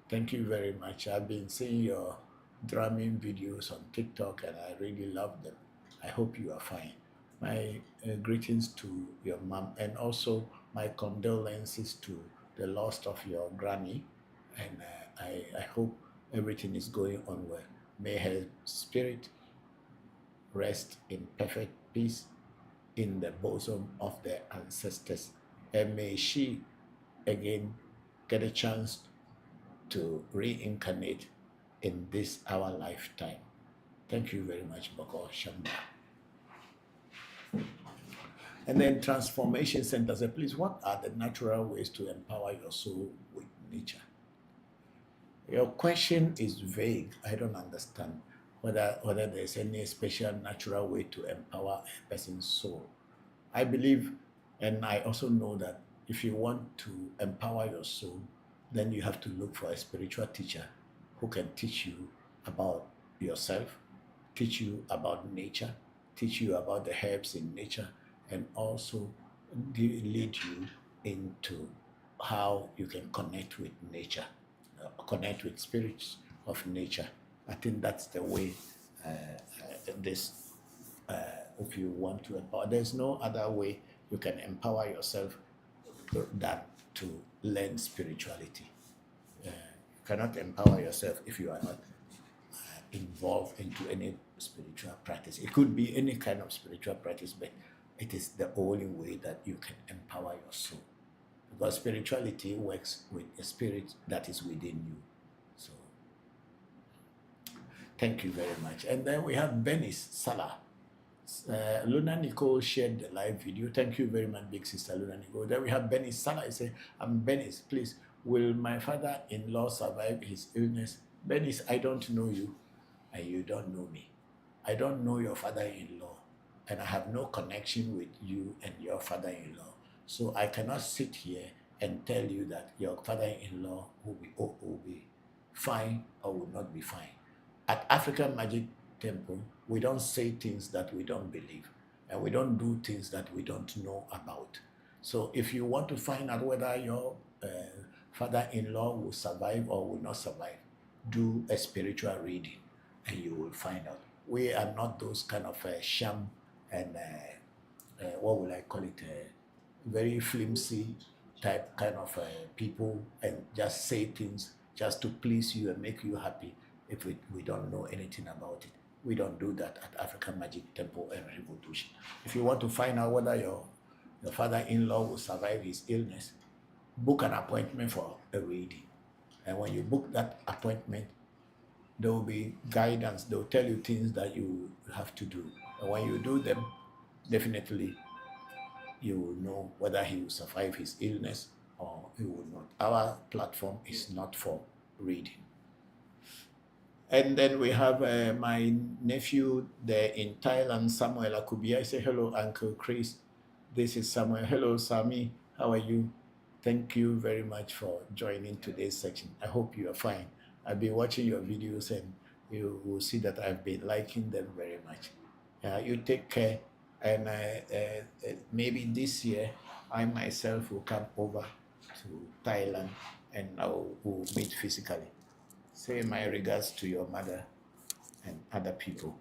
Thank you very much. I've been seeing your drumming videos on TikTok and I really love them. I hope you are fine. My greetings to your mom and also my condolences to the loss of your granny. And I hope everything is going on well. May her spirit rest in perfect peace in the bosom of their ancestors, and may she again get a chance to reincarnate in this our lifetime. Thank you very much, Bokor Shamba. And then Transformation Center said, please, what are the natural ways to empower your soul with nature? Your question is vague. I don't understand whether there's any special natural way to empower a person's soul. I believe, and I also know that if you want to empower your soul, then you have to look for a spiritual teacher who can teach you about yourself, teach you about nature, teach you about the herbs in nature, and also lead you into how you can connect with nature, connect with spirits of nature. I think that's the way if you want to empower. There's no other way you can empower yourself than to learn spirituality. You cannot empower yourself if you are not involved into any spiritual practice. It could be any kind of spiritual practice, but it is the only way that you can empower your soul. Because spirituality works with a spirit that is within you. So, thank you very much. And then we have Benis Salah. Luna Nicole shared the live video. Thank you very much, big sister Luna Nicole. Then we have Benis Salah. I say, I'm Benis. Please, will my father-in-law survive his illness? Benis, I don't know you, and you don't know me. I don't know your father-in-law, and I have no connection with you and your father-in-law. So I cannot sit here and tell you that your father-in-law will be fine or will not be fine. At African Magic Temple, we don't say things that we don't believe, and we don't do things that we don't know about. So if you want to find out whether your father-in-law will survive or will not survive, do a spiritual reading and you will find out. We are not those kind of sham and what will I call it, very flimsy type kind of people, and just say things just to please you and make you happy if we don't know anything about it. We don't do that at African Magic Temple and ReVodution. If you want to find out whether your father-in-law will survive his illness, book an appointment for a reading. And when you book that appointment, there will be guidance. They'll tell you things that you have to do. And when you do them, definitely you will know whether he will survive his illness or he will not. Our platform is not for reading. And then we have my nephew there in Thailand, Samuel Akubia. I say, hello, Uncle Chris. This is Samuel. Hello, Sami. How are you? Thank you very much for joining today's section. I hope you are fine. I've been watching your videos and you will see that I've been liking them very much. You take care. And maybe this year I myself will come over to Thailand and I will meet physically. Say my regards to your mother and other people.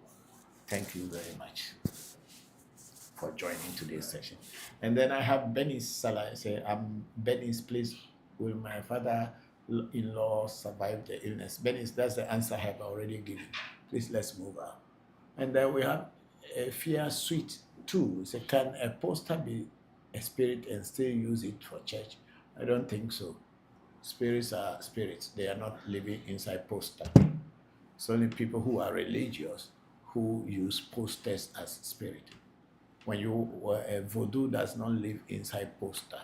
Thank you very much for joining today's session. And then I have Benny's Salah. Say, Benny's, please, will my father-in-law survive the illness? Benny's, that's the answer I have already given. Please, let's move on. And then we have a Fear Suite 2. Say, can a poster be a spirit and still use it for church? I don't think so. Spirits are spirits. They are not living inside poster. It's only people who are religious who use posters as spirit. When you Voodoo does not live inside poster.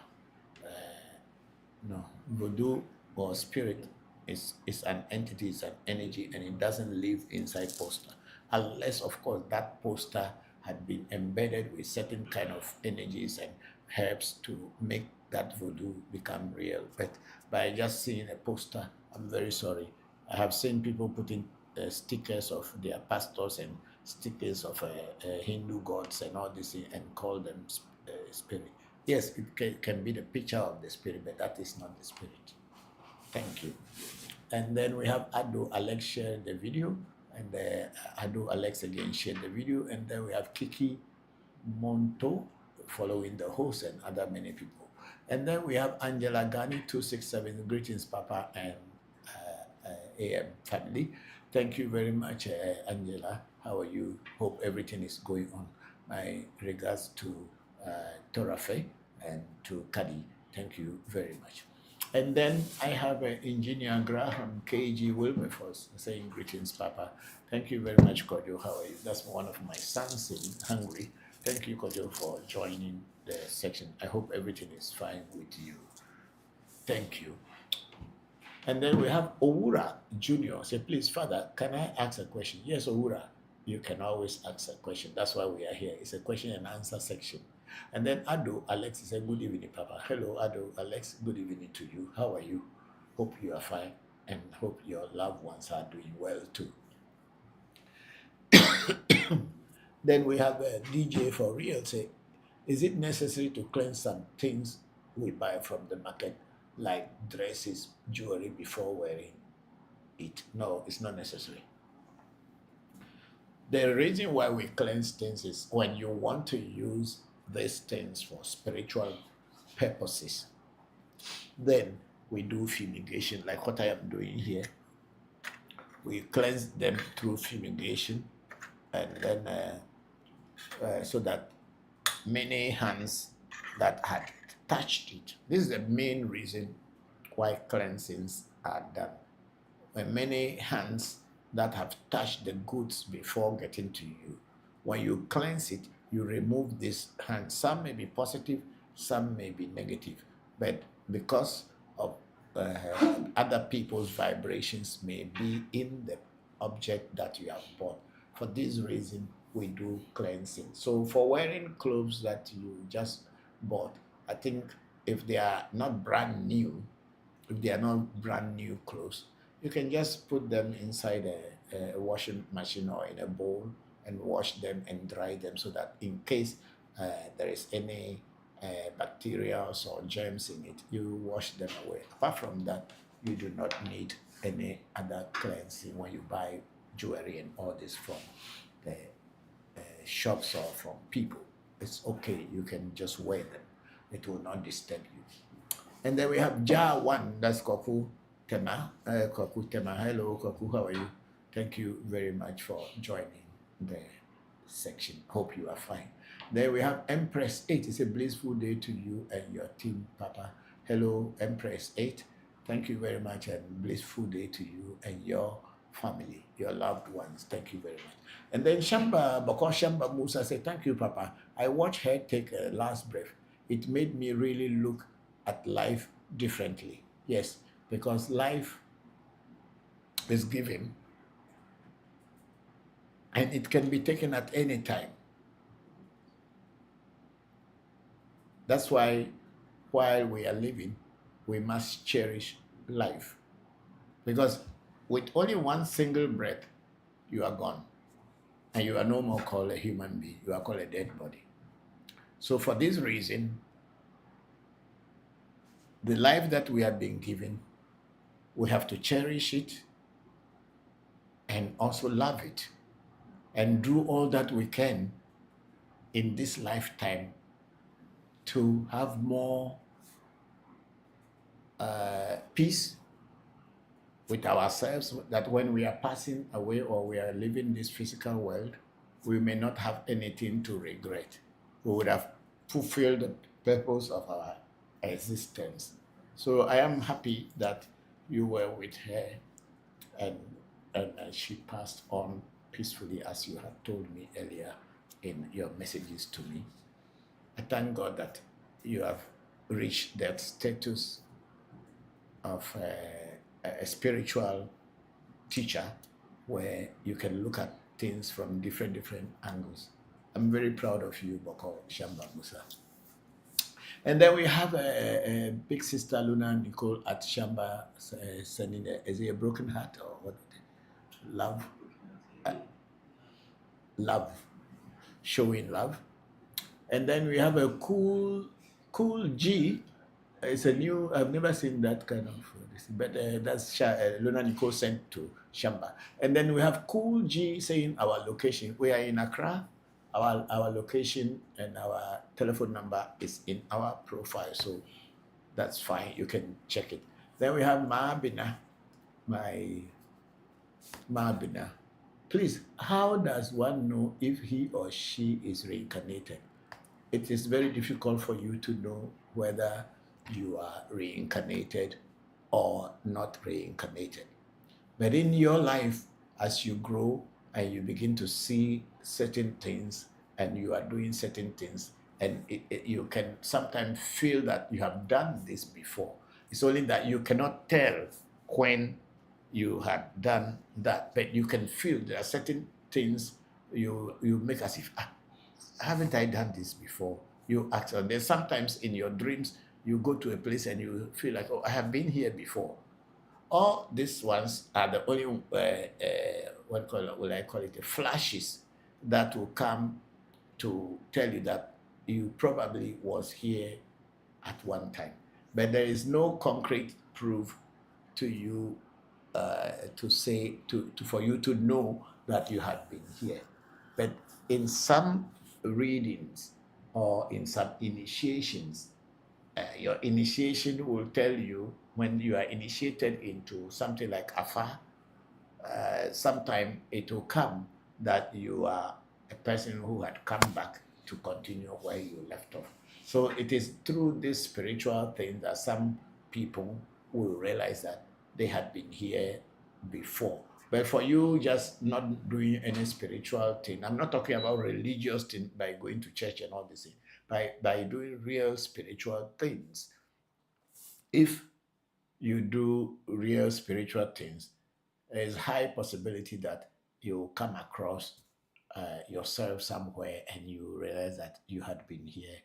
No, Voodoo or spirit is an entity, it's an energy, and it doesn't live inside poster. Unless, of course, that poster had been embedded with certain kind of energies and herbs to make that Voodoo become real. But by just seeing a poster, I'm very sorry. I have seen people putting stickers of their pastors and stickers of Hindu gods and all this and call them spirit. Yes, it can be the picture of the spirit, but that is not the spirit. Thank you. And then we have Ado Alex share the video, and Ado Alex again shared the video, and then we have Kiki Monto following the host and other many people. And then we have Angela Gani 267, greetings Papa and AM family. Thank you very much, Angela. How are you? Hope everything is going on. My regards to Torafe and to Kadi. Thank you very much. And then I have Engineer Graham KG Wilberforce saying greetings, Papa. Thank you very much, Kojo. How are you? That's one of my sons in Hungary. Thank you, Kojo, for joining the section. I hope everything is fine with you. Thank you. And then we have Owura Jr. Say, please, Father, can I ask a question? Yes, Owura, you can always ask a question. That's why we are here. It's a question and answer section. And then Ado Alex said, good evening, Papa. Hello, Ado Alex. Good evening to you. How are you? Hope you are fine and hope your loved ones are doing well too. Then we have a DJ for real. Say, is it necessary to cleanse some things we buy from the market, like dresses, jewelry, before wearing it? No, it's not necessary. The reason why we cleanse things is when you want to use these things for spiritual purposes, then we do fumigation, like what I am doing here. We cleanse them through fumigation, and then so that many hands that had touched it. This is the main reason why cleansings are done. When many hands that have touched the goods before getting to you, when you cleanse it, you remove this hand. Some may be positive, some may be negative, but because of other people's vibrations may be in the object that you have bought. For this reason, we do cleansing. So for wearing clothes that you just bought, I think if they are not brand new, clothes, you can just put them inside a washing machine or in a bowl and wash them and dry them, so that in case there is any bacteria or germs in it, you wash them away. Apart from that, you do not need any other cleansing when you buy jewelry and all this from the shops or from people. It's okay, you can just wear them. It will not disturb you. And then we have Jar 1, that's Koku Tema. Koku Tema, hello Koku, how are you? Thank you very much for joining the section. Hope you are fine. Then we have Empress 8. It's a blissful day to you and your team, Papa. Hello, Empress 8. Thank you very much, and blissful day to you and your family, your loved ones. Thank you very much. And then Bokor Shamba Musa said, thank you, Papa. I watched her take a last breath. It made me really look at life differently. Yes, because life is given and it can be taken at any time. That's why while we are living, we must cherish life. Because with only one single breath, you are gone. And you are no more called a human being. You are called a dead body. So for this reason, the life that we have been given, we have to cherish it and also love it and do all that we can in this lifetime to have more peace with ourselves, that when we are passing away or we are leaving this physical world, we may not have anything to regret. We would have fulfilled the purpose of our existence. So I am happy that you were with her and she passed on peacefully, as you had told me earlier in your messages to me. I thank God that you have reached that status of a spiritual teacher where you can look at things from different angles. I'm very proud of you, Bokor Shamba Musa. And then we have a big sister, Luna Nicole at Shamba, sending is it a broken heart or what? Love, love, showing love. And then we have a cool G. It's a new, I've never seen that kind of, but that's Luna Nicole sent to Shamba. And then we have Cool G saying our location. We are in Accra. Our location and our telephone number is in our profile, so that's fine. You can check it. Then we have Maabina, my Maabina. Please, how does one know if he or she is reincarnated? It is very difficult for you to know whether you are reincarnated or not reincarnated. But in your life, as you grow and you begin to see certain things and you are doing certain things, and you can sometimes feel that you have done this before. It's only that you cannot tell when you had done that, but you can feel there are certain things you make as if, haven't I done this before? You act on this. Sometimes in your dreams, you go to a place and you feel like, oh, I have been here before. All these ones are the only, what will I call it, the flashes that will come to tell you that you probably was here at one time. But there is no concrete proof to you to say, for you to know that you had been here. But in some readings or in some initiations, your initiation will tell you when you are initiated into something like Afa, sometime it will come that you are a person who had come back to continue where you left off. So it is through this spiritual thing that some people will realize that they had been here before. But for you just not doing any spiritual thing, I'm not talking about religious thing by going to church and all this thing, by doing real spiritual things. If you do real spiritual things, there's high possibility that you come across yourself somewhere and you realize that you had been here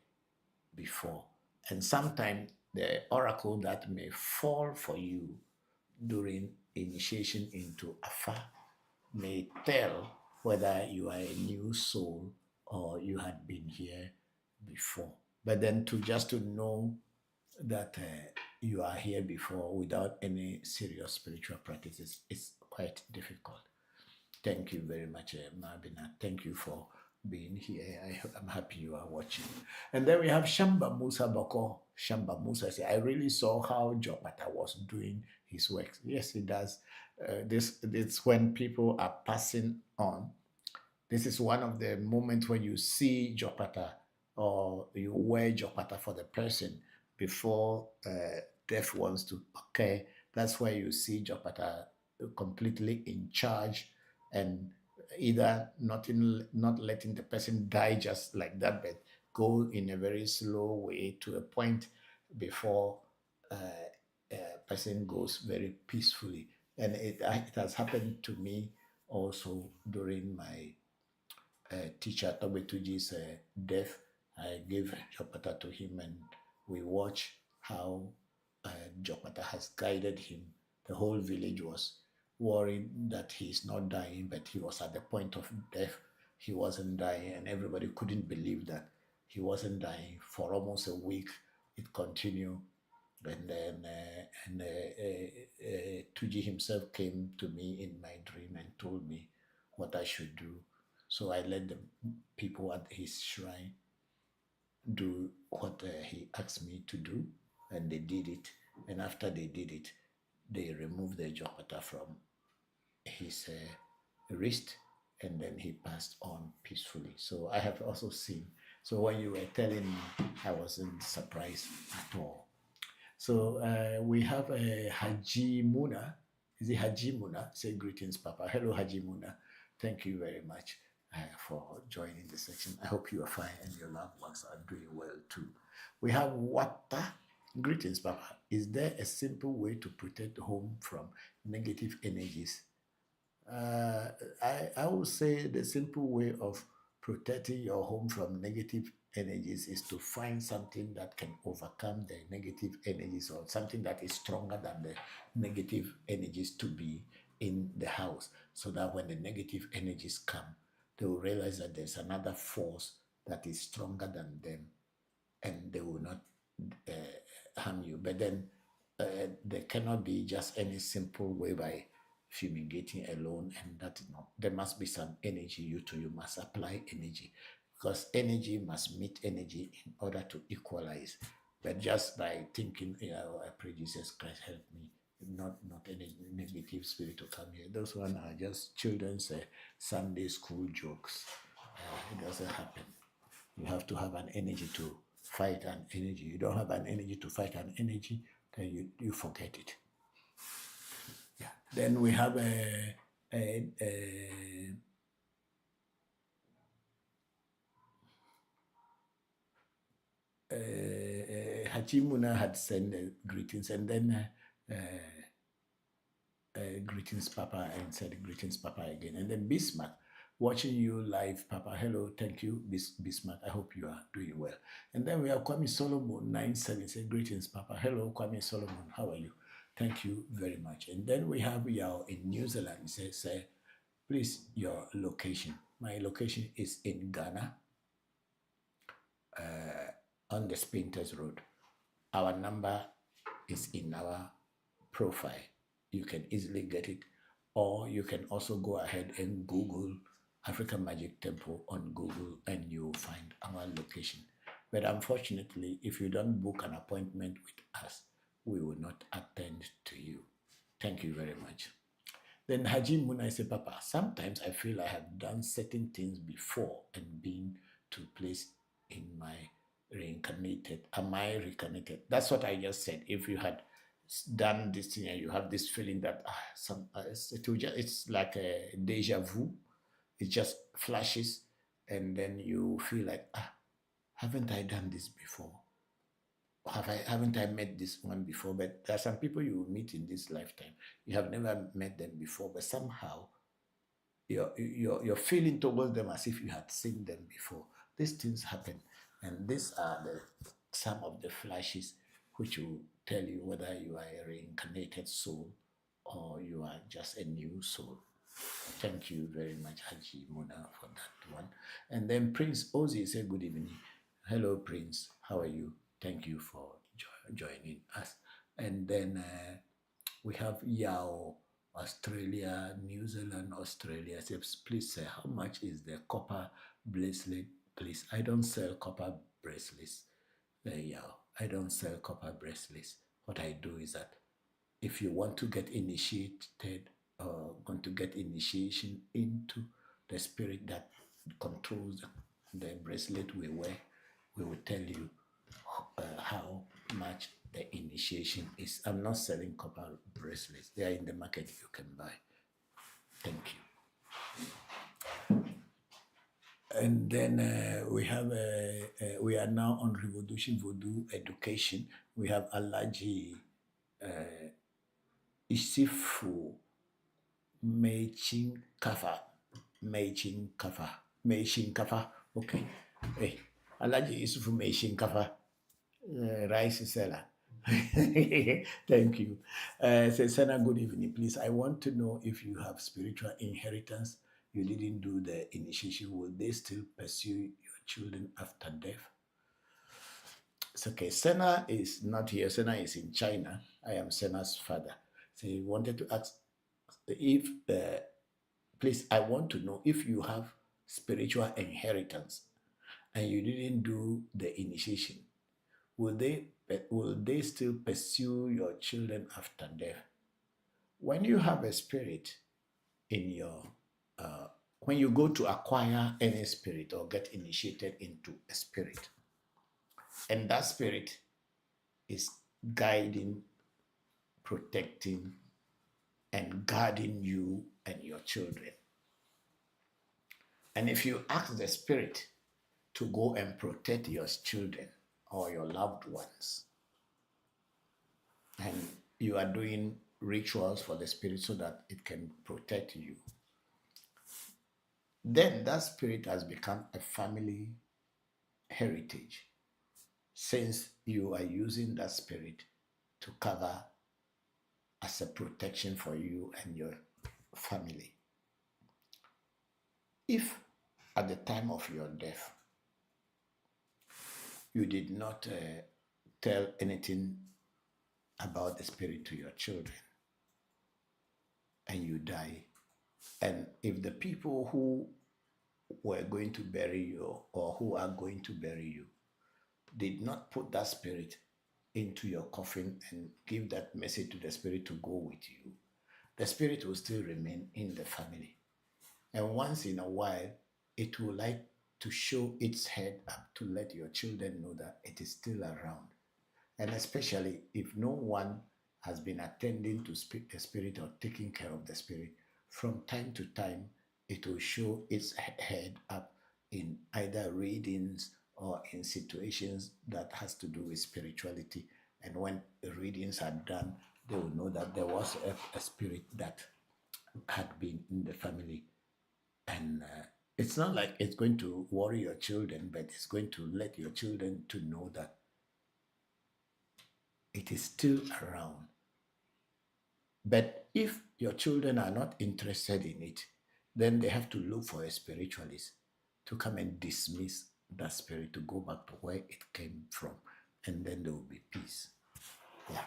before. And sometimes the oracle that may fall for you during initiation into Afa may tell whether you are a new soul or you had been here before. But then just to know that you are here before without any serious spiritual practices is quite difficult. Thank you very much, Mabina. Thank you for being here. I'm happy you are watching. And then we have Shamba Musa Bokor. Shamba Musa says, I really saw how Jopata was doing his work. Yes, he does. This when people are passing on. This is one of the moments when you see Jopata or you wear Jopata for the person before death wants to occur. That's where you see Jopata completely in charge and either not letting the person die just like that, but go in a very slow way to a point before a person goes very peacefully. And it has happened to me also during my teacher Tobetuji's death. I gave Jopata to him and we watch how Jopata has guided him. The whole village was worried that he's not dying, but he was at the point of death. He wasn't dying, and everybody couldn't believe that he wasn't dying. For almost a week, it continued. And then Tuji himself came to me in my dream and told me what I should do. So I let the people at his shrine do what he asked me to do, and they did it. And after they did it, they removed the jopata from his wrist, and then he passed on peacefully. So I have also seen. So when you were telling me, I wasn't surprised at all. So we have Haji Muna. Is it Haji Muna? Say greetings, Papa. Hello, Haji Muna. Thank you very much for joining the section. I hope you are fine and your loved ones are doing well too. We have Wata. Greetings, Papa. Is there a simple way to protect home from negative energies? I would say the simple way of protecting your home from negative energies is to find something that can overcome the negative energies, or something that is stronger than the negative energies to be in the house, so that when the negative energies come, they will realize that there's another force that is stronger than them, and they will not harm you. But then there cannot be just any simple way by fumigating alone, and that no, there must be some energy. You must apply energy, because energy must meet energy in order to equalize. But just by thinking, I pray Jesus Christ help me, not any negative spirit to come here. Those one are just children's Sunday school jokes. It doesn't happen. You have to have an energy to fight an energy. You don't have an energy to fight an energy, then you forget it. Yeah. Then we have Hachimuna had sent greetings, and then greetings, Papa, and said greetings, Papa again. And then Bismarck, watching you live, Papa. Hello, thank you, Bismarck. I hope you are doing well. And then we have Kwame Solomon 97, say greetings, Papa. Hello, Kwame Solomon. How are you? Thank you very much. And then we have Yao in New Zealand. He says, please, your location. My location is in Ghana, on the Spinters Road. Our number is in our profile. You can easily get it. Or you can also go ahead and Google African Magic Temple on Google, and you'll find our location. But unfortunately, if you don't book an appointment with us, we will not attend to you. Thank you very much. Then Haji Muna said, Papa, sometimes I feel I have done certain things before and been to a place in my reincarnated. Am I reincarnated? That's what I just said. If you had done this thing and you have this feeling that it's like a deja vu, it just flashes, and then you feel like, haven't I done this before? Haven't I met this one before? But there are some people you will meet in this lifetime. You have never met them before, but somehow you're feeling towards them as if you had seen them before. These things happen, and these are some of the flashes which will tell you whether you are a reincarnated soul or you are just a new soul. Thank you very much, Haji Mona, for that one. And then Prince Ozzy said, good evening. Hello, Prince. How are you? Thank you for joining us. And then we have Yao, Australia, New Zealand, Australia. Says, please say, how much is the copper bracelet, please? I don't sell copper bracelets. Yao, I don't sell copper bracelets. What I do is that if you want to get initiated or want to get initiation into the spirit that controls the bracelet we wear, we will tell you how much the initiation is. I'm not selling copper bracelets. They are in the market, you can buy. Thank you. And then we have, we are now on ReVodution Voodoo Education. We have Alaji Isifu Meichin Kafa. Okay. Hey, Alaji Isifu Meichin Kafa. Rice seller. Thank you. Say, Sana, good evening. Please, I want to know if you have spiritual inheritance. You didn't do the initiation. Will they still pursue your children after death? It's okay. Senna is not here. Senna is in China. I am Senna's father. So he wanted to ask if, please, I want to know if you have spiritual inheritance and you didn't do the initiation, will they still pursue your children after death? When you have a spirit in your, when you go to acquire any spirit or get initiated into a spirit, and that spirit is guiding, protecting, and guarding you and your children. And if you ask the spirit to go and protect your children or your loved ones, and you are doing rituals for the spirit so that it can protect you, then that spirit has become a family heritage, since you are using that spirit to cover as a protection for you and your family. If at the time of your death you did not tell anything about the spirit to your children and you die, and if the people who were going to bury you or who are going to bury you did not put that spirit into your coffin and give that message to the spirit to go with you, the spirit will still remain in the family. And once in a while, it will like to show its head up to let your children know that it is still around. And especially if no one has been attending to the spirit or taking care of the spirit, from time to time, it will show its head up in either readings or in situations that has to do with spirituality. And when the readings are done, they will know that there was a spirit that had been in the family. And it's not like it's going to worry your children, but it's going to let your children to know that it is still around. But if your children are not interested in it, then they have to look for a spiritualist to come and dismiss that spirit, to go back to where it came from, and then there will be peace. Yeah.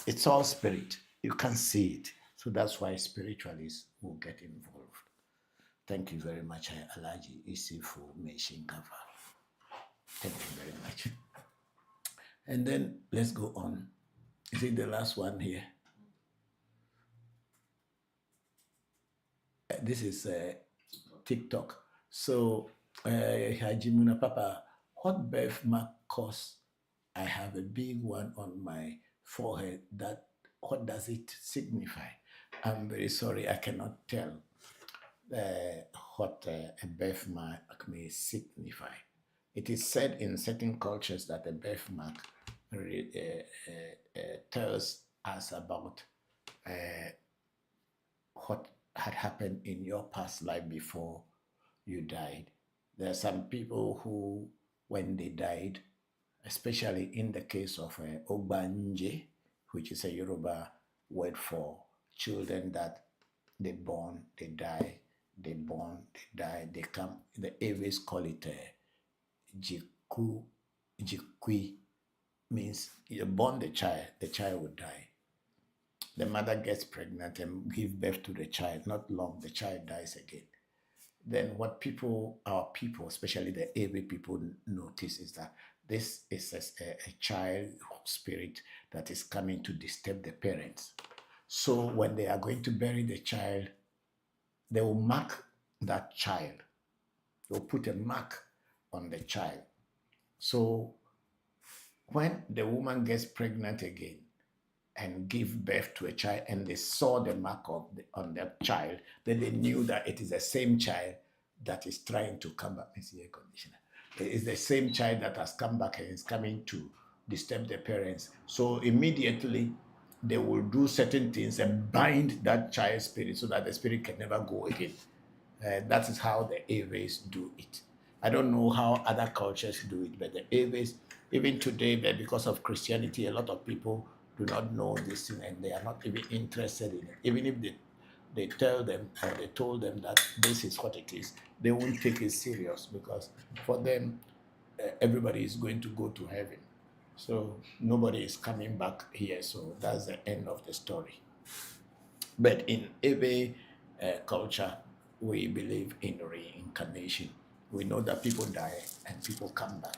It's all spirit. You can't see it. So that's why spiritualists will get involved. Thank you very much, Alaji Isifu Meshinkafa. Thank you very much. And then let's go on. Is it the last one here? This is TikTok. So, Hajimuna Papa, what birthmark cause? I have a big one on my forehead. What does it signify? I'm very sorry, I cannot tell what a birthmark may signify. It is said in certain cultures that a birthmark tells us about what had happened in your past life before you died. There are some people who, when they died, especially in the case of Ogbanje, which is a Yoruba word for children that they born, they die, they born, they die, they come. The Ewe's call it Jikui, means you born the child will die. The mother gets pregnant and gives birth to the child. Not long, the child dies again. Then what our people, especially the Ewe people, notice is that this is a child spirit that is coming to disturb the parents. So when they are going to bury the child, they will mark that child. They will put a mark on the child. So when the woman gets pregnant again and give birth to a child, and they saw the mark on that child, then they knew that it is the same child that is trying to come back. It is the same child that has come back and is coming to disturb the parents. So immediately they will do certain things and bind that child's spirit so that the spirit can never go again. That is how the Ewe's do it. I don't know how other cultures do it, but the Ewe's, even today, but because of Christianity, a lot of people do not know this thing and they are not even interested in it. Even if they tell them or they told them that this is what it is, they won't take it serious, because for them, everybody is going to go to heaven. So nobody is coming back here. So that's the end of the story. But in Ewe culture, we believe in reincarnation. We know that people die and people come back.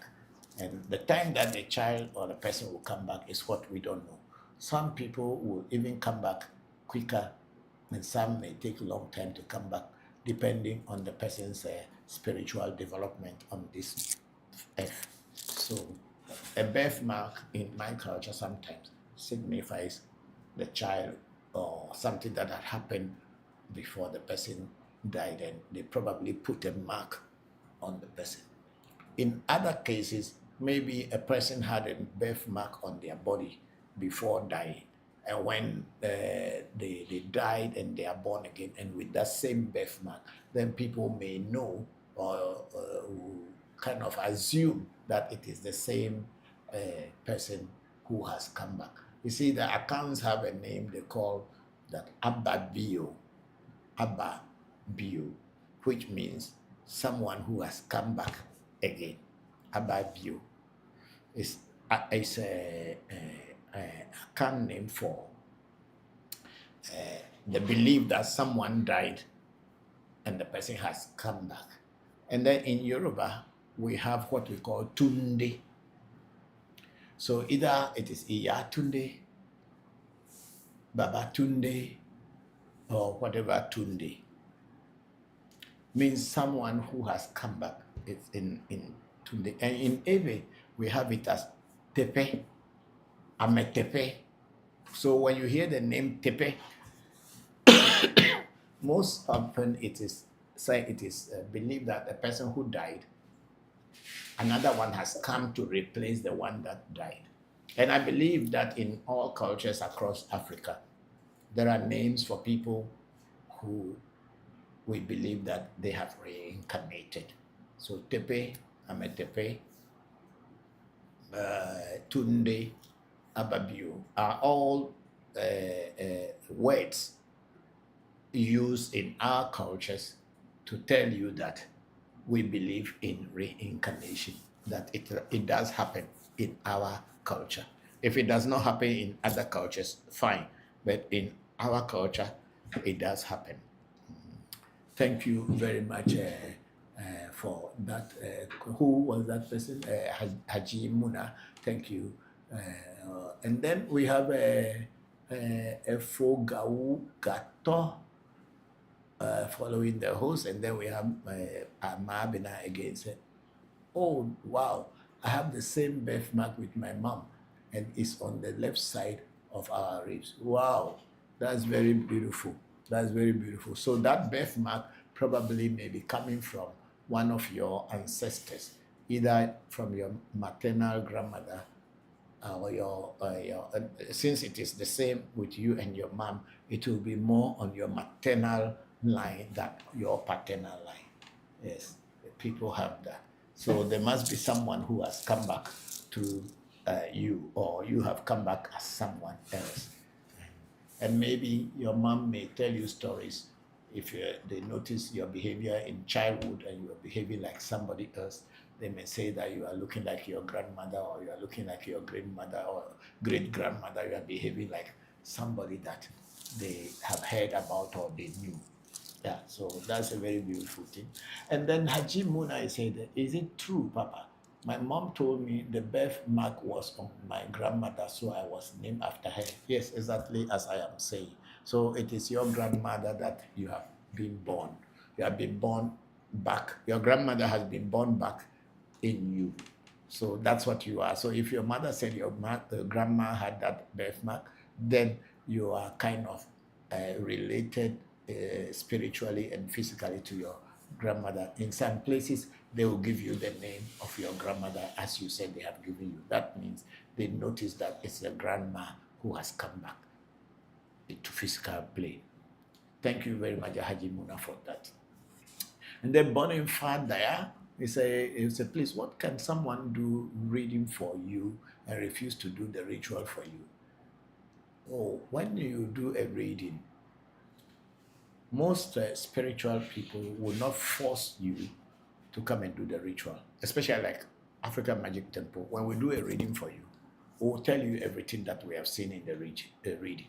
And the time that the child or the person will come back is what we don't know. Some people will even come back quicker, and some may take a long time to come back, depending on the person's spiritual development on this earth. So a birthmark in my culture sometimes signifies the child or something that had happened before the person died, and they probably put a mark on the person. In other cases, maybe a person had a birthmark on their body before dying, and when they died and they are born again, and with that same birthmark, then people may know or kind of assume that it is the same person who has come back. You see, the accounts have a name they call that Abba Bio, which means someone who has come back again. Abba Bio is a account name for the belief that someone died and the person has come back. And then in Yoruba, we have what we call Tunde. So either it is Iya Tunde, Baba Tunde, or whatever Tunde. Means someone who has come back. It's in Tunde. And in Ewe, we have it as Tepe, Ametepe. So when you hear the name Tepe, most often it is believed that the person who died, another one has come to replace the one that died. And I believe that in all cultures across Africa, there are names for people who we believe that they have reincarnated. So Tepe, Ametepe, Tunde, Ababio are all words used in our cultures to tell you that we believe in reincarnation, that it does happen in our culture. If it does not happen in other cultures, fine, but in our culture, it does happen. Thank you very much for that. Who was that person? Haji Muna. Thank you. And then we have Efogau Gato following the host, and then we have Mabina again. Said, oh wow, I have the same birthmark with my mom, and it's on the left side of our ribs. Wow, that's very beautiful. That's very beautiful. So that birthmark probably may be coming from one of your ancestors, either from your maternal grandmother or your since it is the same with you and your mom, it will be more on your maternal line than your paternal line. Yes, people have that. So there must be someone who has come back to you, or you have come back as someone else. And maybe your mom may tell you stories if they notice your behavior in childhood and you are behaving like somebody else. They may say that you are looking like your grandmother, or you are looking like your grandmother or great-grandmother. You are behaving like somebody that they have heard about or they knew. Yeah, so that's a very beautiful thing. And then Haji Muna said, is it true, Papa? My mom told me the birthmark was on my grandmother, so I was named after her. Yes, exactly as I am saying. So it is your grandmother that you have been born. You have been born back. Your grandmother has been born back in you. So that's what you are. So if your mother said your grandma had that birthmark, then you are kind of related spiritually and physically to your grandmother. In some places, they will give you the name of your grandmother as you said they have given you. That means they notice that it's a grandma who has come back into physical plane. Thank you very much, Haji Muna, for that. And then Bonin Fadaya, he said, please, what can someone do reading for you and refuse to do the ritual for you? Oh, when you do a reading, most spiritual people will not force you to come and do the ritual, especially like African Magic Temple, when we do a reading for you, we'll tell you everything that we have seen in the reading.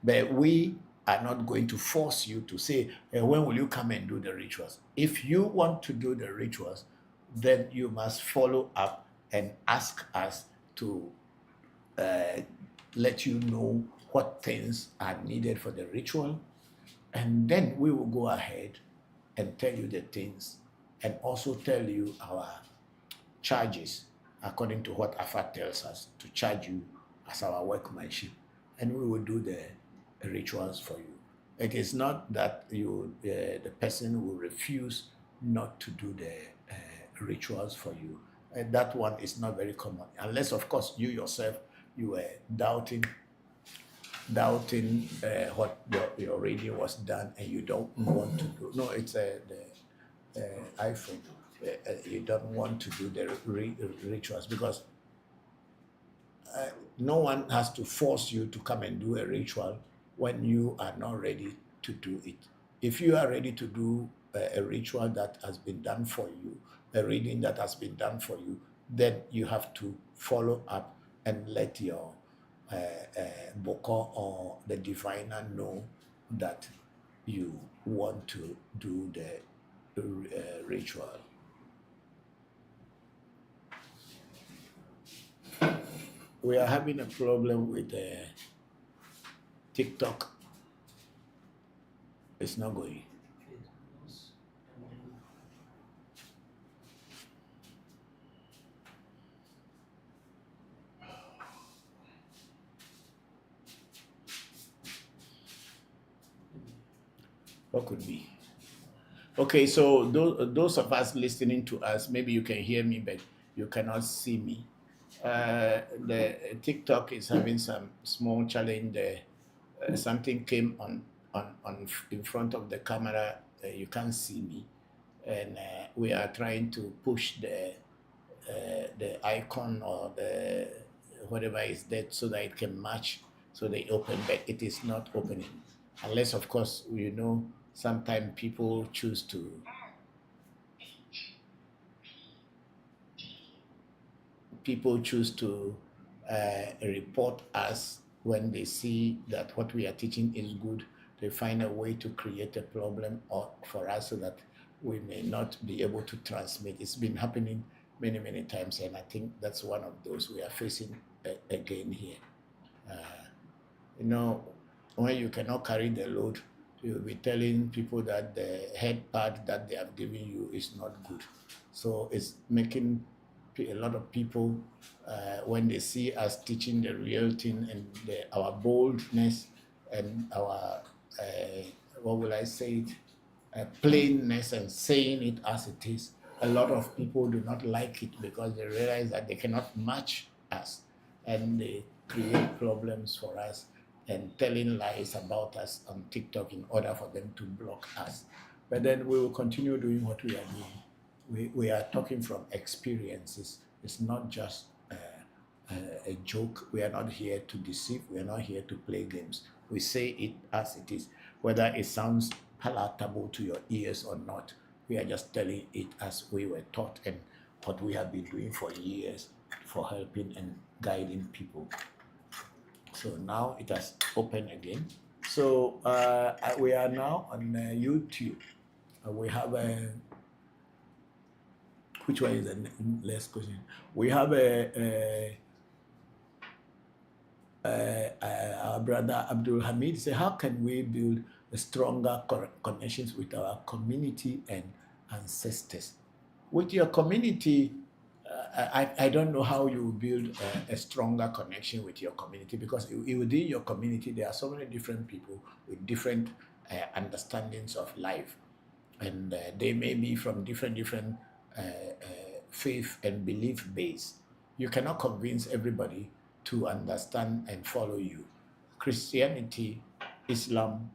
But we are not going to force you to say, when will you come and do the rituals? If you want to do the rituals, then you must follow up and ask us to let you know what things are needed for the ritual. And then we will go ahead and tell you the things and also tell you our charges according to what AFA tells us to charge you as our workmanship. And we will do the rituals for you. It is not that the person will refuse not to do the rituals for you. That one is not very common, unless of course you yourself, you were doubting what your reading was done and you don't want to do. No, it's the iPhone. You don't want to do the rituals because no one has to force you to come and do a ritual when you are not ready to do it. If you are ready to do a ritual that has been done for you, a reading that has been done for you, then you have to follow up and let your Bokor or the diviner know that you want to do the ritual. We are having a problem with TikTok. It's not going. What could be? Okay, so those of us listening to us, maybe you can hear me, but you cannot see me. The TikTok is having some small challenge there. Something came on in front of the camera. You can't see me, and we are trying to push the icon or the whatever is there so that it can match, so they open, but it is not opening. Unless, of course, you know, sometimes people choose to report us when they see that what we are teaching is good. They find a way to create a problem or for us so that we may not be able to transmit. It's been happening many, many times, and I think that's one of those we are facing again here. You know, when you cannot carry the load, you'll be telling people that the head pad that they have given you is not good. So it's making a lot of people, when they see us teaching the real thing and our boldness and our, what will I say it, plainness and saying it as it is, a lot of people do not like it because they realize that they cannot match us and they create problems for us and telling lies about us on TikTok in order for them to block us. But then we will continue doing what we are doing. We are talking from experiences. It's not just a joke. We are not here to deceive. We are not here to play games. We say it as it is, whether it sounds palatable to your ears or not. We are just telling it as we were taught and what we have been doing for years for helping and guiding people. So now it has opened again. So we are now on YouTube. We have a, which one is the last question? We have our brother Abdul Hamid say, how can we build stronger connections with our community and ancestors? With your community, I don't know how you build a stronger connection with your community, because within your community there are so many different people with different understandings of life, and they may be from different faith and belief base. You cannot convince everybody to understand and follow you. Christianity, Islam,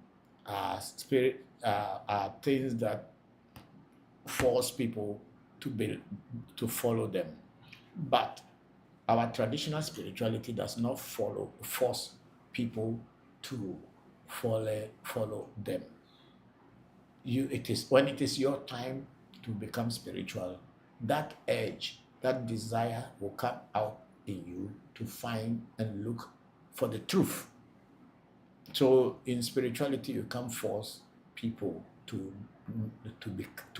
spirit are things that force people to follow them. But our traditional spirituality does not force people to follow them. It is when it is your time to become spiritual, that edge that desire will come out in you to find and look for the truth. So in spirituality, you can't force people to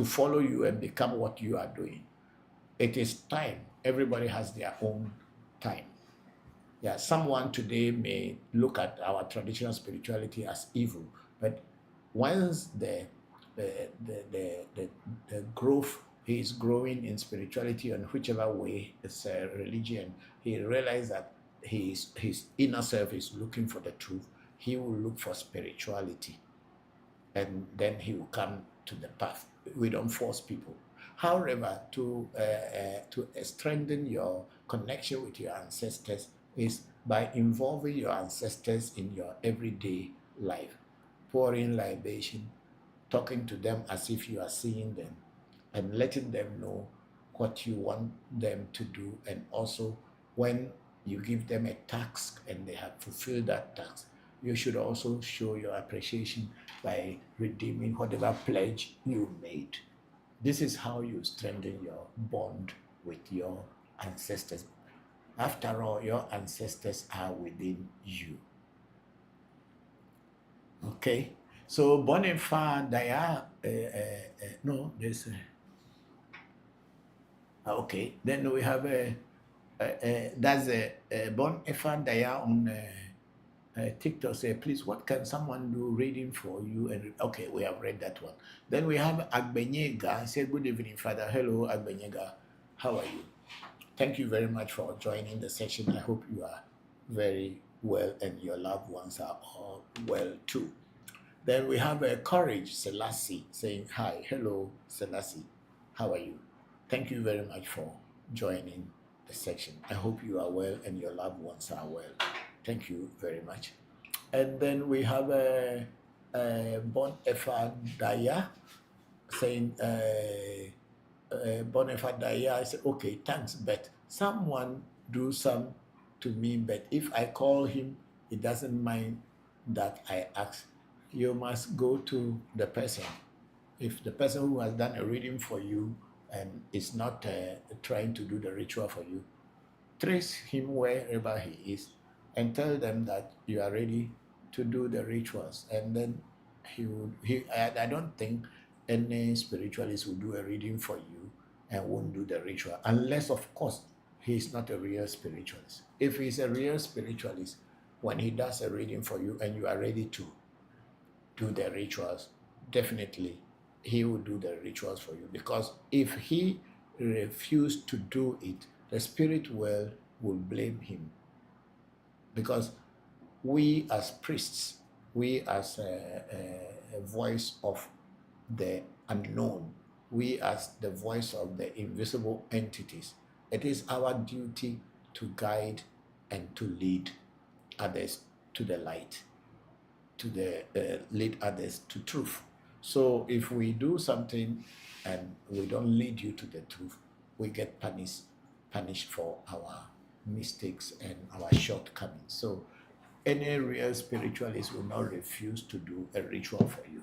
follow you and become what you are doing. It is time. Everybody has their own time. Yeah, someone today may look at our traditional spirituality as evil, but once the growth, he is growing in spirituality, and whichever way it's a religion, he realized that his inner self is looking for the truth. He will look for spirituality, and then he will come to the path. We don't force people. However, to strengthen your connection with your ancestors is by involving your ancestors in your everyday life, pouring libation, talking to them as if you are seeing them, and letting them know what you want them to do. And also, when you give them a task and they have fulfilled that task, you should also show your appreciation by redeeming whatever pledge you made. This is how you strengthen your bond with your ancestors. After all, your ancestors are within you. Okay? So, Bonifa Daya, no, there's okay. Then we have that's Bonifa Daya on TikTok. Say, please, what can someone do reading for you? And okay, we have read that one. Then we have Agbenyega. Say, good evening, Father. Hello, Agbenyega. How are you? Thank you very much for joining the session. I hope you are very well and your loved ones are all well too. Then we have Courage Selassie saying, hi, hello, Selassie. How are you? Thank you very much for joining the section. I hope you are well and your loved ones are well. Thank you very much. And then we have Bon Efa Daya saying, Bon Efa Daya, I said, okay, thanks, but someone do some to me, but if I call him, he doesn't mind that I ask. You must go to the person. If the person who has done a reading for you and is not trying to do the ritual for you, trace him wherever he is and tell them that you are ready to do the rituals. And then I don't think any spiritualist will do a reading for you and won't do the ritual, unless, of course, he is not a real spiritualist. If he's a real spiritualist, when he does a reading for you and you are ready to do the rituals, definitely he will do the rituals for you. Because if he refused to do it, the spirit world will blame him. Because we as priests, we as a voice of the unknown, we as the voice of the invisible entities, it is our duty to guide and to lead others to the light, to lead others to truth. So if we do something and we don't lead you to the truth, we get punished for our mistakes and our shortcomings. So any real spiritualist will not refuse to do a ritual for you.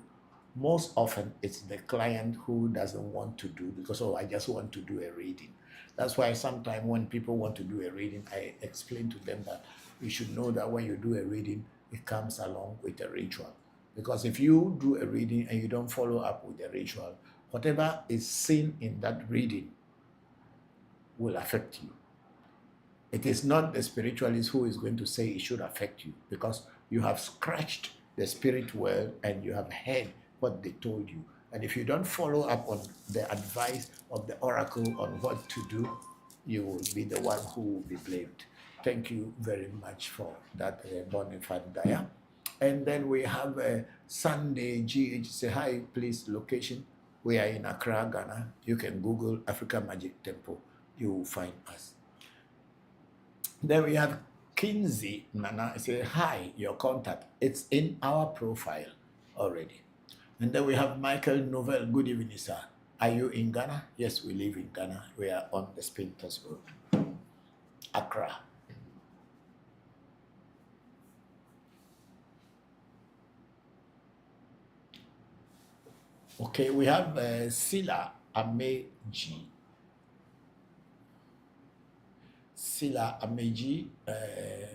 Most often it's the client who doesn't want to do, because, oh, I just want to do a reading. That's why sometimes when people want to do a reading, I explain to them that you should know that when you do a reading, it comes along with a ritual. Because if you do a reading and you don't follow up with the ritual, whatever is seen in that reading will affect you. It is not the spiritualist who is going to say it should affect you, because you have scratched the spirit world and you have heard what they told you. And if you don't follow up on the advice of the oracle on what to do, you will be the one who will be blamed. Thank you very much for that, Bonifat Daya. And then we have Sunday GH. Say hi, please, location. We are in Accra, Ghana. You can Google Africa Magic Temple. You will find us. Then we have Kinsey Nana. Say hi, your contact. It's in our profile already. And then we have Michael Novell. Good evening, sir. Are you in Ghana? Yes, we live in Ghana. We are on the Spintex Road, Accra. Okay, we have Sila Ameji. Sila Ameji,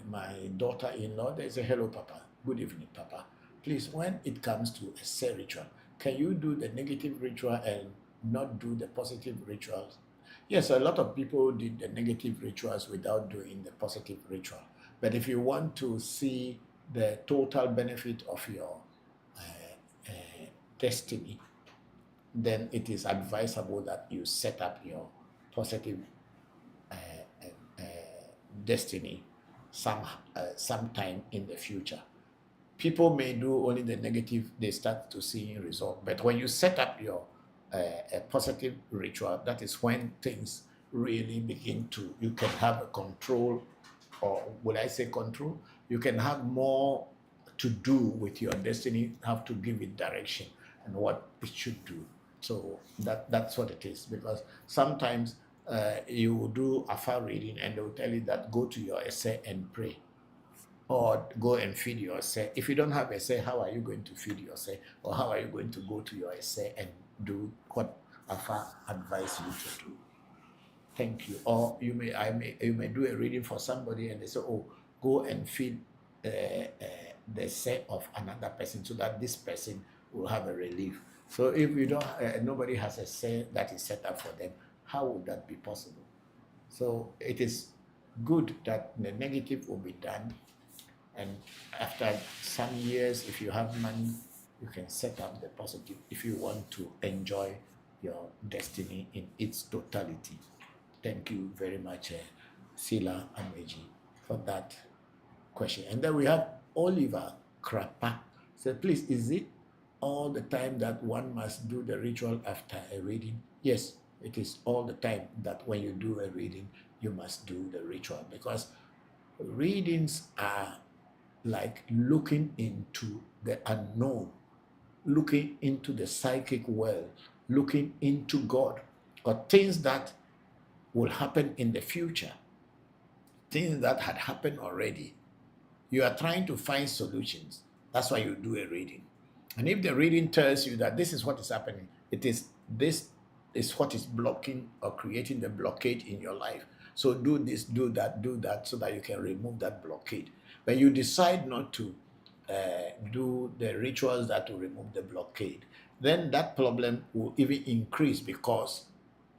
my daughter-in-law. They say, hello, Papa. Good evening, Papa. Please, when it comes to a say ritual, can you do the negative ritual and not do the positive rituals? Yes, a lot of people did the negative rituals without doing the positive ritual. But if you want to see the total benefit of your destiny, then it is advisable that you set up your positive destiny sometime in the future. People may do only the negative, they start to see result. But when you set up your a positive ritual, that is when things really begin to, you can have a control, or would I say control? You can have more to do with your destiny, have to give it direction and what it should do. So that's what it is, because sometimes you will do a far reading and they will tell you that go to your essay and pray, or go and feed your essay. If you don't have essay, how are you going to feed your essay? Or how are you going to go to your essay and do what Afa advised you to do? Thank you. Or you may do a reading for somebody and they say, oh, go and feed the essay of another person so that this person will have a relief. So if you don't, nobody has a say that is set up for them, how would that be possible? So it is good that the negative will be done, and after some years, if you have money, you can set up the positive if you want to enjoy your destiny in its totality. Thank you very much, Sila Ameji, for that question. And then we have Oliver Krapa. So please, is it all the time that one must do the ritual after a reading? Yes, it is all the time that when you do a reading, you must do the ritual, because readings are like looking into the unknown, looking into the psychic world, looking into God, or things that will happen in the future, things that had happened already. You are trying to find solutions. That's why you do a reading. And if the reading tells you that this is what is happening, this is what is blocking or creating the blockade in your life. So do this, do that, so that you can remove that blockade. When you decide not to do the rituals that will remove the blockade, then that problem will even increase, because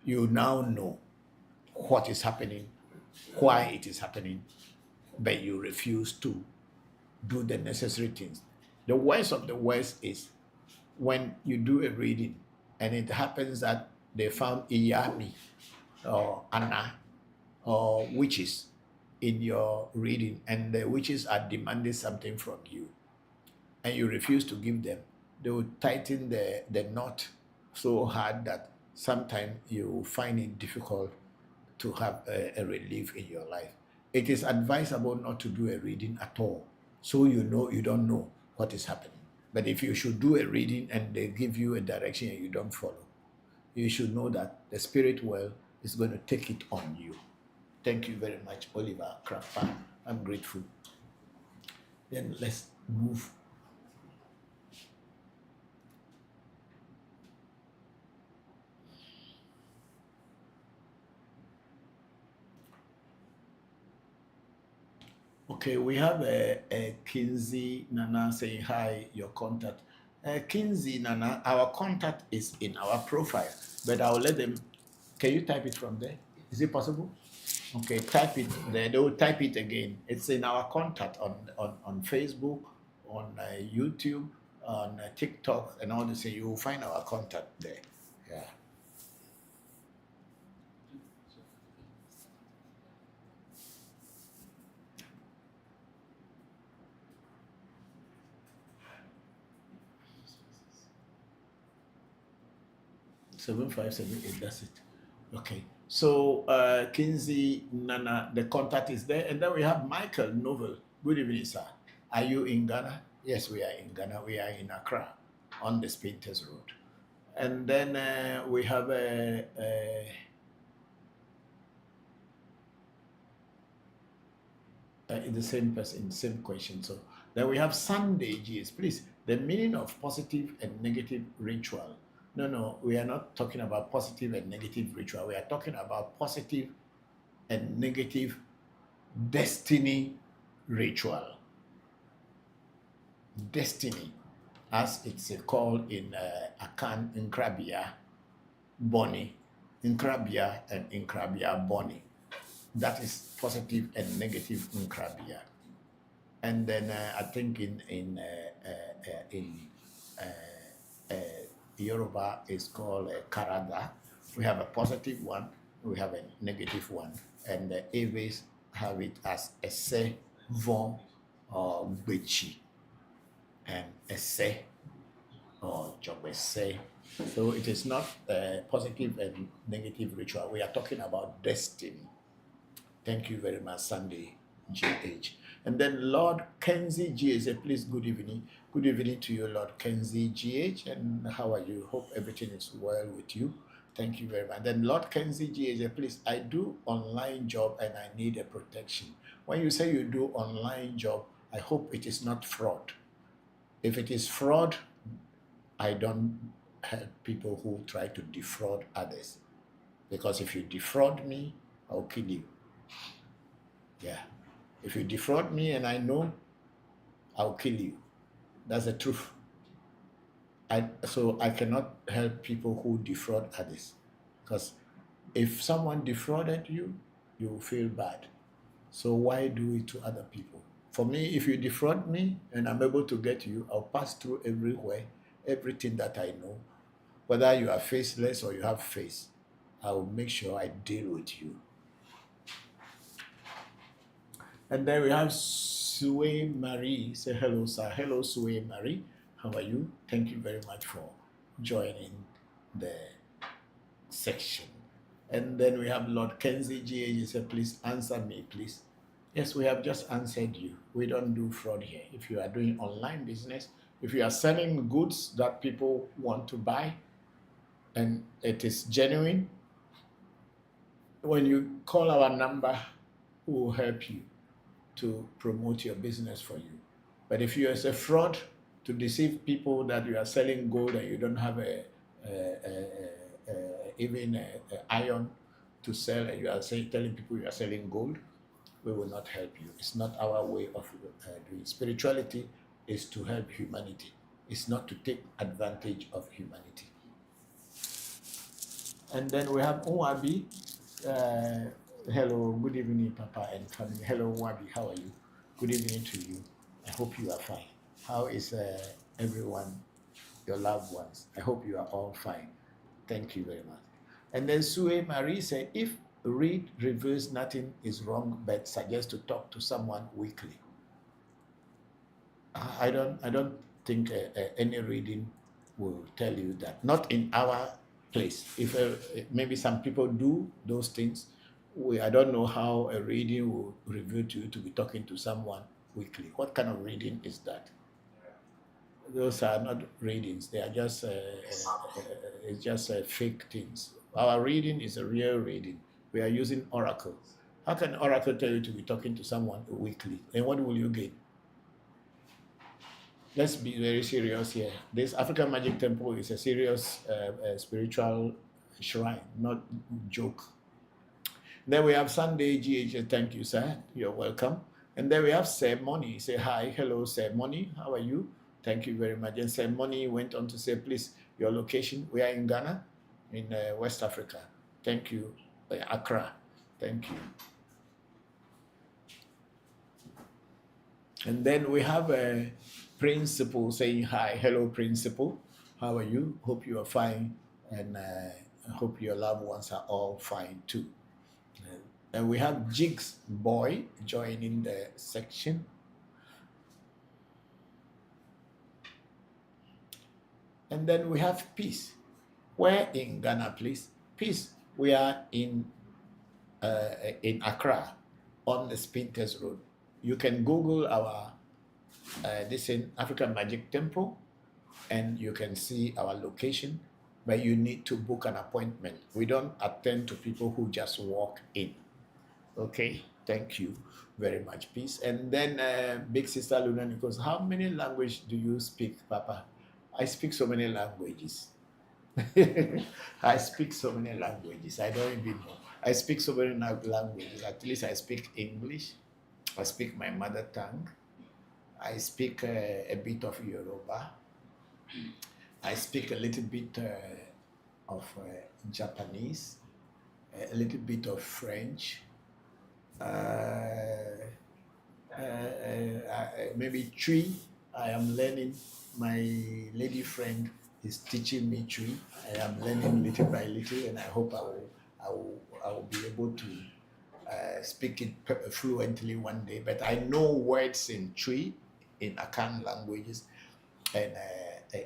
you now know what is happening, why it is happening, but you refuse to do the necessary things. The worst of the worst is when you do a reading and it happens that they found Iyami or Anna or witches in your reading, and the witches are demanding something from you and you refuse to give them. They will tighten the knot so hard that sometimes you find it difficult to have a relief in your life. It is advisable not to do a reading at all, so you don't know what is happening. But if you should do a reading and they give you a direction and you don't follow, you should know that the spirit world is going to take it on you. Thank you very much, Oliver Krapa. I'm grateful. Then let's move. Okay, we have a Kinsey Nana saying, hi, your contact. Kinsey Nana, our contact is in our profile, but I'll let them, can you type it from there? Is it possible? Okay, type it there. They will type it again. It's in our contact on Facebook, on YouTube, on TikTok, and all this. You will find our contact there. Yeah. Seven, 5, 7, 8, that's it. Okay. So Kinsey Nana, the contact is there. And then we have Michael Novel. Good evening, sir. Are you in Ghana? Yes, we are in Ghana. We are in Accra on the Spinters Road. And then we have the same person, same question. So then we have Sunday GS. Please, the meaning of positive and negative ritual. No, we are not talking about positive and negative ritual. We are talking about positive and negative destiny ritual. Destiny, as it's called in Akan, Nkrabia, Boni, Nkrabia and Nkrabia Boni. That is positive and negative Nkrabia. And then I think in Yoruba is called Karada. We have a positive one, we have a negative one, and the Eves have it as Ese, Von, or Bechi, and Ese or Jobese. So it is not a positive and negative ritual. We are talking about destiny. Thank you very much, Sunday GH. And then Lord Kenzie GH said, please, good evening. Good evening to you, Lord Kenzie GH. And how are you? Hope everything is well with you. Thank you very much. Then Lord Kenzie GH said, please, I do online job and I need a protection. When you say you do online job, I hope it is not fraud. If it is fraud, I don't help people who try to defraud others. Because if you defraud me, I'll kill you. Yeah. If you defraud me and I know, I'll kill you. That's the truth. So I cannot help people who defraud others. Because if someone defrauded you, you will feel bad. So why do it to other people? For me, if you defraud me and I'm able to get you, I'll pass through everywhere, everything that I know. Whether you are faceless or you have face, I will make sure I deal with you. And then we have Sue Marie. Say hello, sir. Hello, Sue Marie. How are you? Thank you very much for joining the section. And then we have Lord Kenzie G. He said, please answer me, please. Yes, we have just answered you. We don't do fraud here. If you are doing online business, if you are selling goods that people want to buy and it is genuine, when you call our number, we will help you to promote your business for you. But if you are a fraud to deceive people that you are selling gold and you don't have even iron to sell and you are telling people you are selling gold, we will not help you. It's not our way of doing. Spirituality is to help humanity. It's not to take advantage of humanity. And then we have Unwabi. Hello, good evening, Papa and family. Hello, Unwabi, how are you? Good evening to you. I hope you are fine. How is everyone, your loved ones? I hope you are all fine. Thank you very much. And then Sue Marie said, if read, reverse, nothing is wrong, but suggest to talk to someone weekly. I don't think any reading will tell you that. Not in our place. If maybe some people do those things, I don't know how a reading will reveal to you to be talking to someone weekly. What kind of reading is that? Those are not readings. They are just it's just fake things. Our reading is a real reading. We are using oracle. How can oracle tell you to be talking to someone weekly? And what will you gain? Let's be very serious here. This African Magic Temple is a serious spiritual shrine, not joke. Then we have Sunday GH. Thank you, sir. You're welcome. And then we have Ceremony. Say hi. Hello, Ceremony. How are you? Thank you very much. And Ceremony went on to say, please, your location. We are in Ghana, in West Africa. Thank you. Accra. Thank you. And then we have a Principal saying hi. Hello, Principal. How are you? Hope you are fine. And I hope your loved ones are all fine too. And we have Jigs Boy joining the section. And then we have Peace. Where in Ghana, please? Peace. We are in Accra on the Spinters Road. You can Google our this in African Magic Temple and you can see our location, but you need to book an appointment. We don't attend to people who just walk in. Okay, thank you very much. Peace. And then Big Sister Luna Nichols, how many languages do you speak, Papa? I speak so many languages. I speak so many languages. I don't even know. I speak so many languages. At least I speak English, I speak my mother tongue. I speak a bit of Yoruba. I speak a little bit of Japanese, a little bit of French, maybe Twi. I am learning. My lady friend is teaching me Twi. I am learning little by little, and I hope I will be able to speak it fluently one day. But I know words in Twi, in Akan languages, and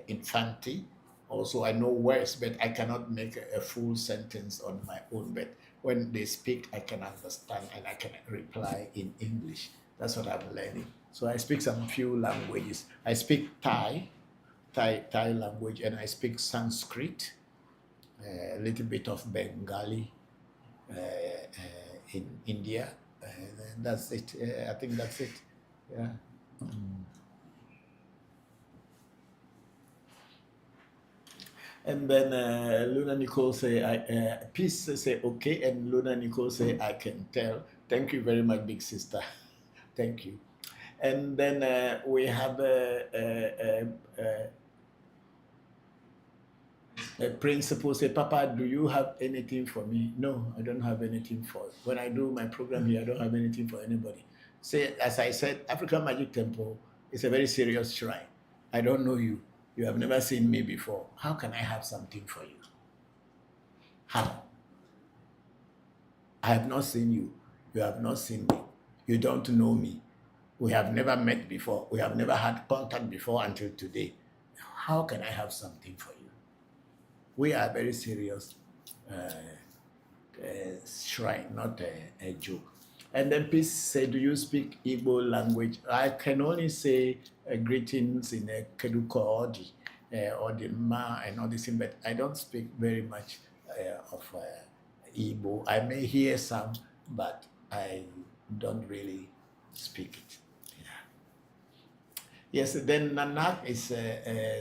in Fanti. Also, I know words, but I cannot make a full sentence on my own. But when they speak, I can understand and I can reply in English. That's what I'm learning. So I speak some few languages. I speak Thai language, and I speak Sanskrit, a little bit of Bengali in India. That's it. I think that's it. Yeah. And then Luna Nicole say, Peace say, okay. And Luna Nicole say, I can tell. Thank you very much, big sister. Thank you. And then we have a principal say, Papa, do you have anything for me? No, I don't have anything for. When I do my program here, I don't have anything for anybody. Say, as I said, African Magic Temple is a very serious shrine. I don't know you. You have never seen me before. How can I have something for you? How? I have not seen you. You have not seen me. You don't know me. We have never met before. We have never had contact before until today. How can I have something for you? We are very serious shrine, not a joke. And then Peace say, do you speak Igbo language? I can only say greetings in a Keduko or the Ma and all this thing, but I don't speak very much of Igbo. I may hear some, but I don't really speak it. Yeah. Yes, then Nanak is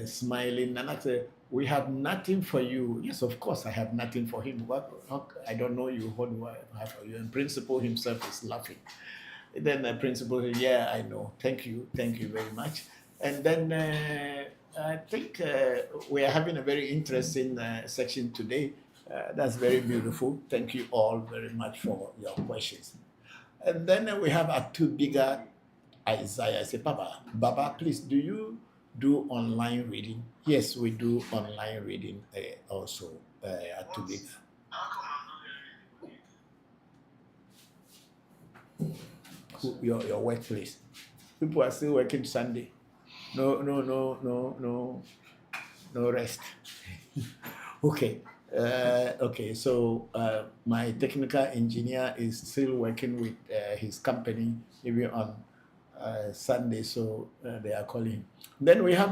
smiling. Nanak said, we have nothing for you. Yes, of course, I have nothing for him. I don't know you. What do I have for you? And Principal himself is laughing. Then the Principal said, yeah, I know. Thank you. Thank you very much. And then I think we are having a very interesting section today. That's very beautiful. Thank you all very much for your questions. And then we have a two bigger Isaiah. I say, Baba, please, do you do online reading? Yes, we do online reading also at Tubiga. Your workplace. People are still working Sunday. No rest. Okay. Okay, so my technical engineer is still working with his company maybe on Sunday, so they are calling. Then we have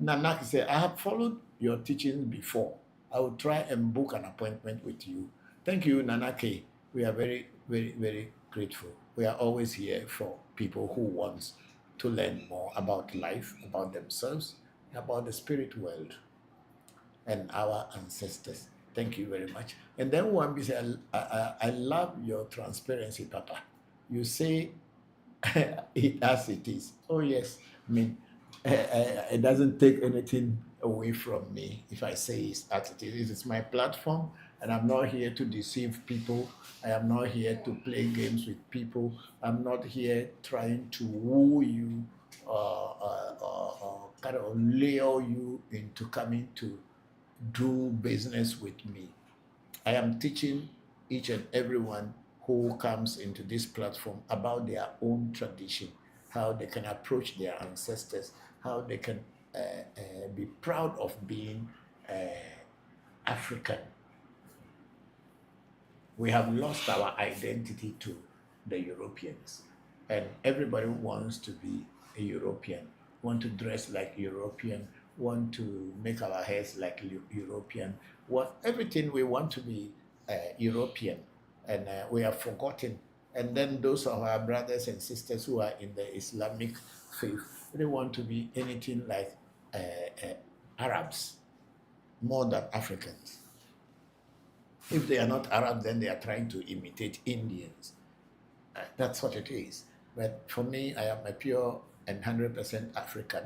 Nanak say, I have followed your teachings before. I will try and book an appointment with you. Thank you, Nanake. We are very, very, very grateful. We are always here for people who want to learn more about life, about themselves, about the spirit world and our ancestors. Thank you very much. And then one said, I love your transparency, Papa. You say it as it is. Oh yes, I mean, it doesn't take anything away from me if I say it's as it is. It's my platform, and I'm not here to deceive people. I am not here to play games with people. I'm not here trying to woo you or kind of lure you into coming to do business with me. I am teaching each and everyone who comes into this platform about their own tradition, how they can approach their ancestors, how they can be proud of being African. We have lost our identity to the Europeans, and everybody wants to be a European, want to dress like European, want to make our hairs like European, everything we want to be European, and we have forgotten. And then those of our brothers and sisters who are in the Islamic faith, they want to be anything like Arabs more than Africans. If they are not Arab, then they are trying to imitate Indians. That's what it is. But for me, I am a pure and 100% African.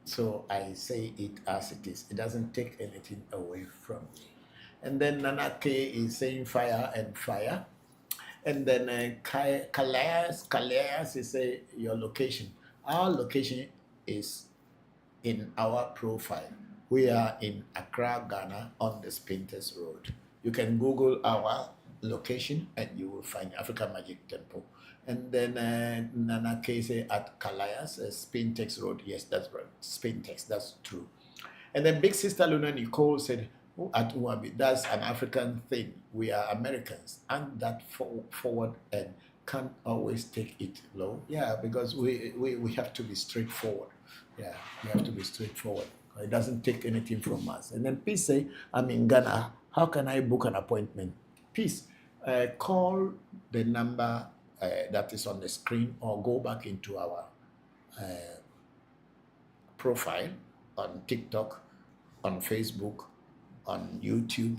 So I say it as it is. It doesn't take anything away from me. And then Nana K is saying fire and fire. And then Kaleas is say your location. Our location is in our profile. We are in Accra, Ghana on the Spintex Road. You can Google our location and you will find African Magic Temple. And then Nana K say at Kaleas, Spintex Road. Yes, that's right. Spintex, that's true. And then Big Sister Luna Nicole said, at Uwabi, that's an African thing. We are Americans, and that forward and can't always take it low. Yeah, because we have to be straightforward. Yeah, we have to be straightforward. It doesn't take anything from us. And then Peace say, I'm in Ghana. How can I book an appointment? Peace, call the number that is on the screen or go back into our profile on TikTok, on Facebook, on YouTube.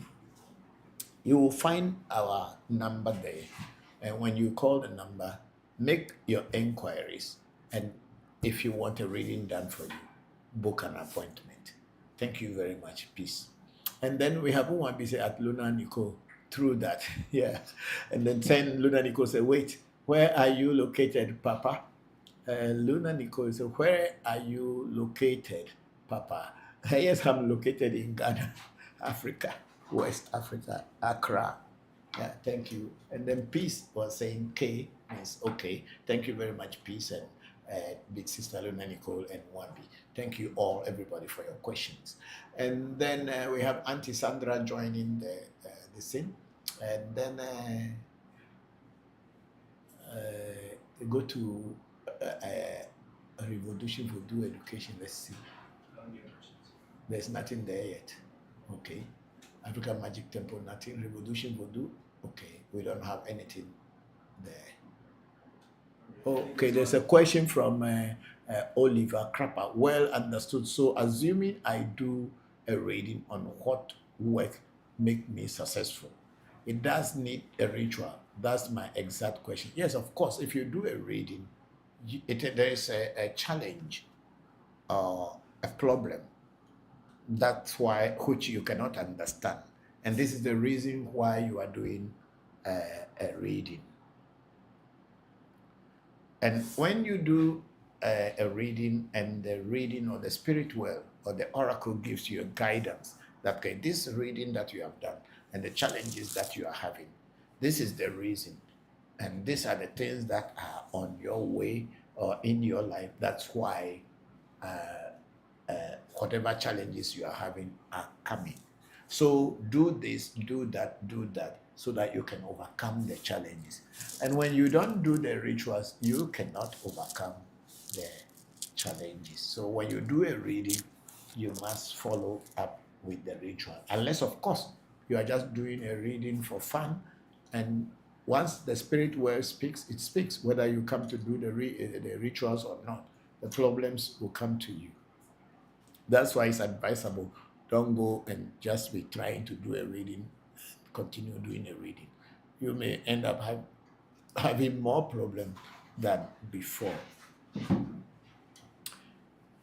You will find our number there. And when you call the number, make your inquiries. And if you want a reading done for you, book an appointment. Thank you very much. Peace. And then we have one busy at Luna Nicole through that. Yeah. And then Luna Nicole say, wait, where are you located, Papa? Luna Nicole said, where are you located, Papa? Yes, I'm located in Ghana, Africa, West Africa, Accra. Yeah, thank you. And then Peace was saying K means okay. Thank you very much, Peace, and Big Sister Luna Nicole and Wambi. Thank you all, everybody, for your questions. And then we have Auntie Sandra joining the scene. And then go to ReVodution Voodoo Education. Let's see. There's nothing there yet. Okay. African Magic Temple, nothing. ReVodution Voodoo. Okay. We don't have anything there. Okay. There's a question from Oliver Crapper. Well understood. So assuming I do a reading on what work make me successful, it does need a ritual. That's my exact question. Yes, of course. If you do a reading, there is a challenge or a problem. That's why which you cannot understand. And this is the reason why you are doing a reading. And when you do a reading and the reading or the spirit well or the oracle gives you a guidance that okay, this reading that you have done and the challenges that you are having, this is the reason. And these are the things that are on your way or in your life. That's why whatever challenges you are having are coming. So do this, do that, so that you can overcome the challenges. And when you don't do the rituals, you cannot overcome the challenges. So when you do a reading, you must follow up with the ritual. Unless, of course, you are just doing a reading for fun, and once the spirit world speaks, it speaks, whether you come to do the rituals or not. The problems will come to you. That's why it's advisable. Don't go and just be trying to do a reading, continue doing a reading. You may end up having more problems than before.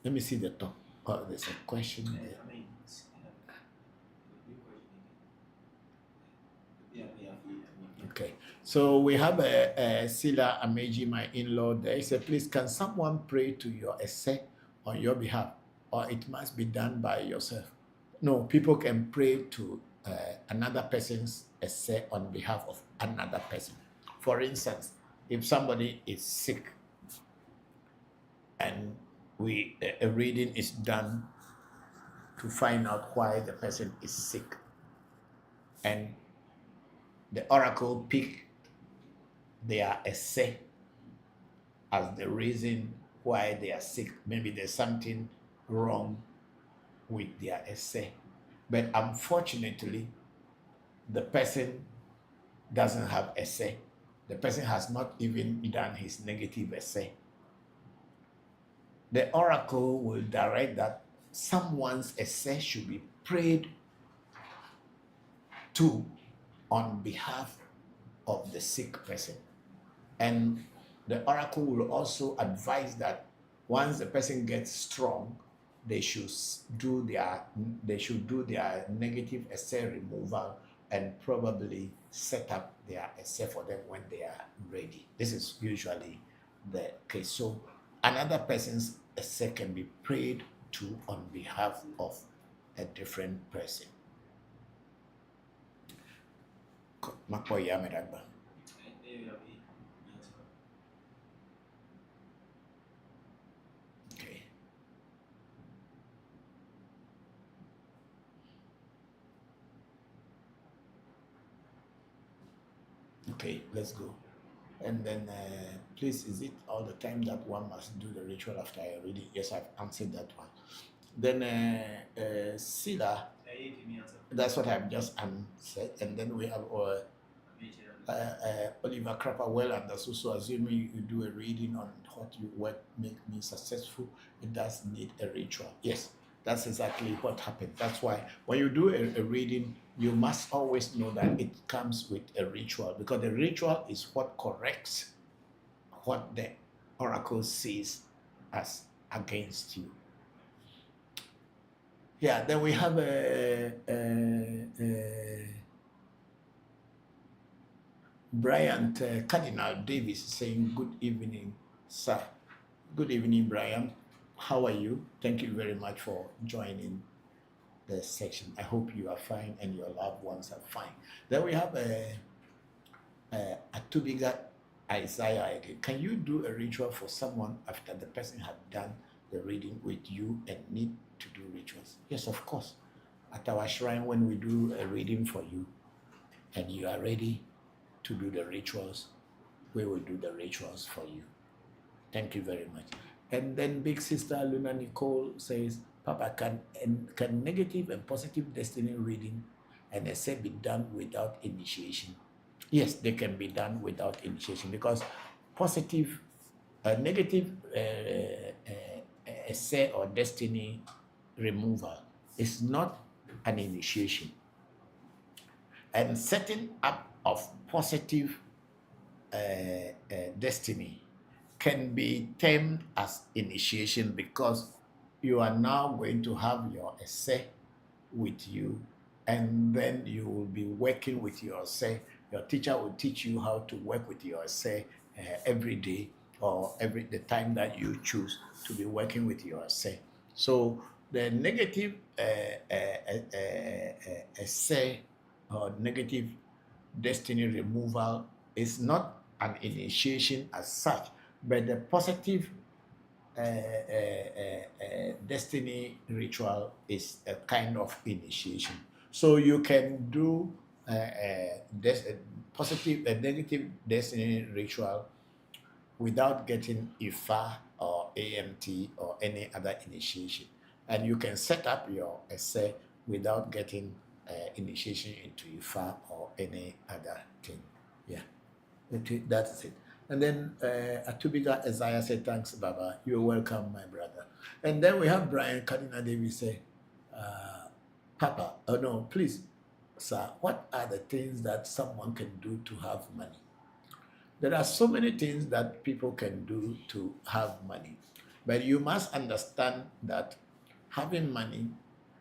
Let me see the top. Oh, there's a question there. Okay, so we have a Sila Ameji, my in-law there. He said, please, can someone pray to your essay on your behalf? Or it must be done by yourself? No, people can pray to another person's essay on behalf of another person. For instance, if somebody is sick and a reading is done to find out why the person is sick, and the oracle picked their essay as the reason why they are sick. Maybe there's something wrong with their essay. But unfortunately, the person doesn't have essay. The person has not even done his negative essay. The oracle will direct that someone's essay should be prayed to on behalf of the sick person. And the oracle will also advise that once the person gets strong, they should do their negative essay removal and probably set up their essay for them when they are ready. This is usually the case. So another person's essay can be prayed to on behalf of a different person. Okay. Okay, let's go. And then, please, is it all the time that one must do the ritual after I read it? Yes, I've answered that one. Then, Sila, that's what I've just said. And then we have Oliver Crapper well understood. So assuming you do a reading on what make me successful, it does need a ritual. Yes, that's exactly what happened. That's why when you do a reading, you must always know that it comes with a ritual, because the ritual is what corrects what the oracle says as against you. Yeah, then we have Bryant Cardinal Davis saying, "Good evening, sir." Good evening, Brian. How are you? Thank you very much for joining the section. I hope you are fine and your loved ones are fine. Then we have Atubiga Isaiah again. Can you do a ritual for someone after the person had done the reading with you and need to do rituals? Yes, of course. At our shrine, when we do a reading for you and you are ready to do the rituals, we will do the rituals for you. Thank you very much. And then Big Sister Luna Nicole says, "Papa, can negative and positive destiny reading and essay be done without initiation?" Yes, they can be done without initiation, because positive, negative essay or destiny removal is not an initiation. And setting up of positive destiny can be termed as initiation, because you are now going to have your essay with you, and then you will be working with your essay. Your teacher will teach you how to work with your essay every day, or the time that you choose to be working with your essay. So the negative essay or negative destiny removal is not an initiation as such, but the positive destiny ritual is a kind of initiation. So you can do positive and negative destiny ritual without getting IFA or AMT or any other initiation. And you can set up your essay without getting initiation into IFA or any other thing. Yeah, that's it. And then Atubiga Isaiah said, "Thanks, Baba. You're welcome, my brother." And then we have Brian Cardinal Davis say, "Papa, oh no, please, sir, what are the things that someone can do to have money?" There are so many things that people can do to have money, but you must understand that having money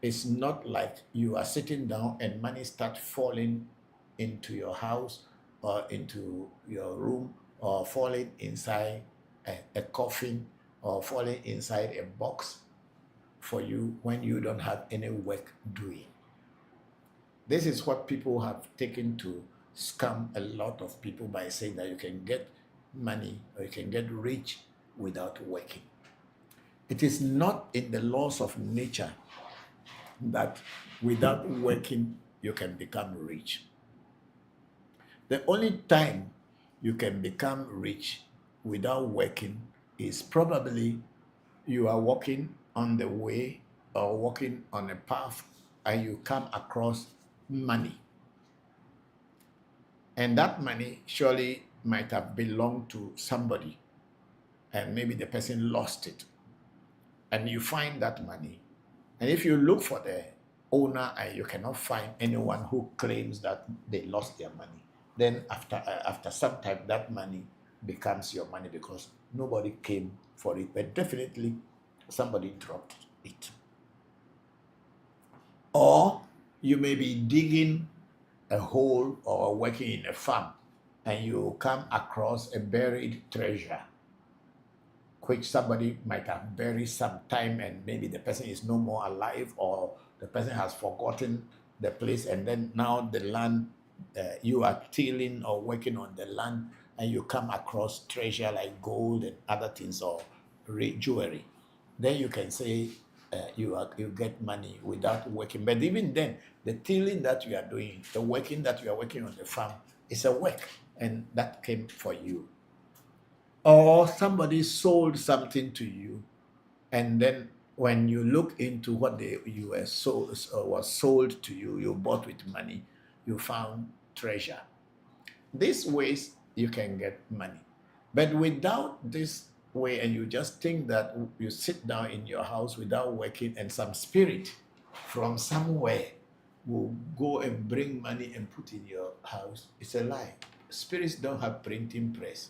is not like you are sitting down and money starts falling into your house or into your room, or falling inside a coffin, or falling inside a box for you when you don't have any work doing. This is what people have taken to scam a lot of people by saying that you can get money or you can get rich without working. It is not in the laws of nature that without working you can become rich. The only time you can become rich without working is probably you are walking on the way or walking on a path and you come across money. And that money surely might have belonged to somebody, and maybe the person lost it. And you find that money. And if you look for the owner and you cannot find anyone who claims that they lost their money, then after some time that money becomes your money because nobody came for it, but definitely somebody dropped it. Or you may be digging a hole or working in a farm and you come across a buried treasure, which somebody might have buried some time and maybe the person is no more alive or the person has forgotten the place, and then now the land, you are tilling or working on the land and you come across treasure like gold and other things or jewelry. Then you can say you get money without working. But even then, the tilling that you are doing, the working that you are working on the farm is a work, and that came for you. Or somebody sold something to you, and then when you look into what you were sold or was sold to you, you bought with money, you found treasure. These ways you can get money. But without this way, and you just think that you sit down in your house without working and some spirit from somewhere will go and bring money and put in your house, it's a lie. Spirits don't have printing press.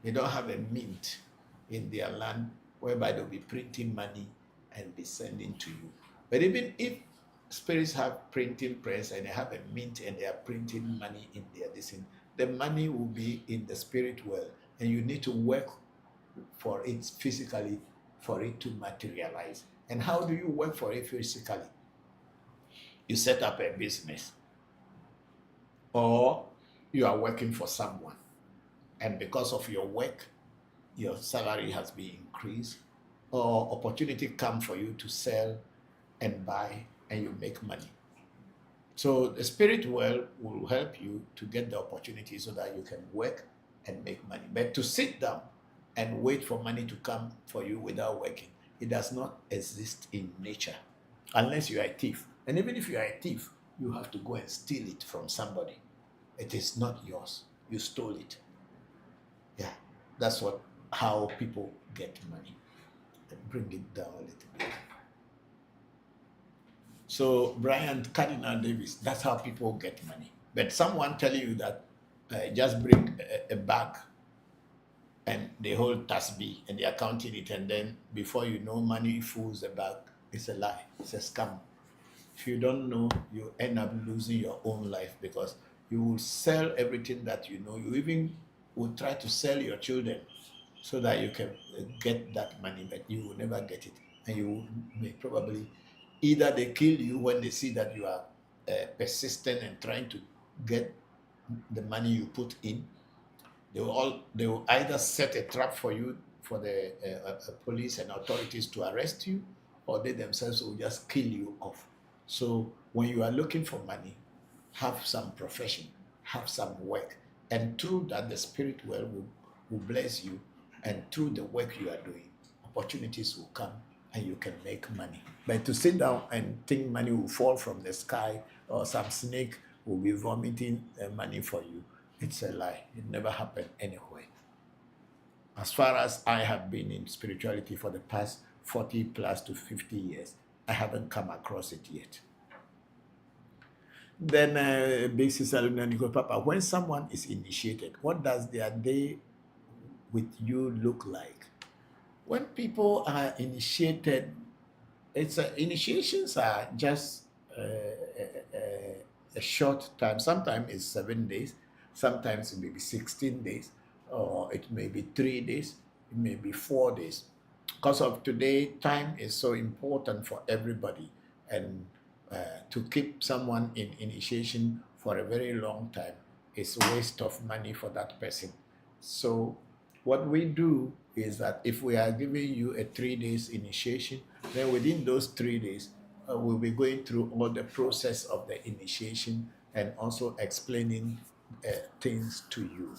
They don't have a mint in their land whereby they'll be printing money and be sending to you. But even if spirits have printing press and they have a mint and they are printing money in their destiny, the money will be in the spirit world, and you need to work for it physically for it to materialize. And how do you work for it physically? You set up a business, or you are working for someone, and because of your work, your salary has been increased, or opportunity come for you to sell and buy, and you make money. So the spirit world will help you to get the opportunity so that you can work and make money. But to sit down and wait for money to come for you without working, it does not exist in nature, unless you are a thief. And even if you are a thief, you have to go and steal it from somebody. It is not yours. You stole it. Yeah, that's how people get money. Bring it down a little bit. So Brian Cardinal Davis, that's how people get money. But someone telling you that just bring a bag and they hold tasbih and they are counting it, and then before you know, money fills the bag. It's a lie. It's a scam. If you don't know, you end up losing your own life, because you will sell everything that you know. You even will try to sell your children so that you can get that money, but you will never get it. And you may probably, either they kill you when they see that you are persistent and trying to get the money you put in. They will either set a trap for you, for the police and authorities to arrest you, or they themselves will just kill you off. So when you are looking for money, have some profession, have some work, and through that the spirit world will bless you, and through the work you are doing, opportunities will come and you can make money. But to sit down and think money will fall from the sky or some snake will be vomiting money for you, it's a lie. It never happened anywhere. As far as I have been in spirituality for the past 40 plus to 50 years, I haven't come across it yet. Then Big Sister Luna Nico Papa, when someone is initiated, what does their day with you look like? When people are initiated, initiations are just a short time. Sometimes it's 7 days, sometimes it may be 16 days, or it may be 3 days, it may be 4 days. Because of today, time is so important for everybody, and to keep someone in initiation for a very long time is a waste of money for that person. So what we do is that if we are giving you a 3 days initiation, then within those 3 days, we'll be going through all the process of the initiation and also explaining things to you.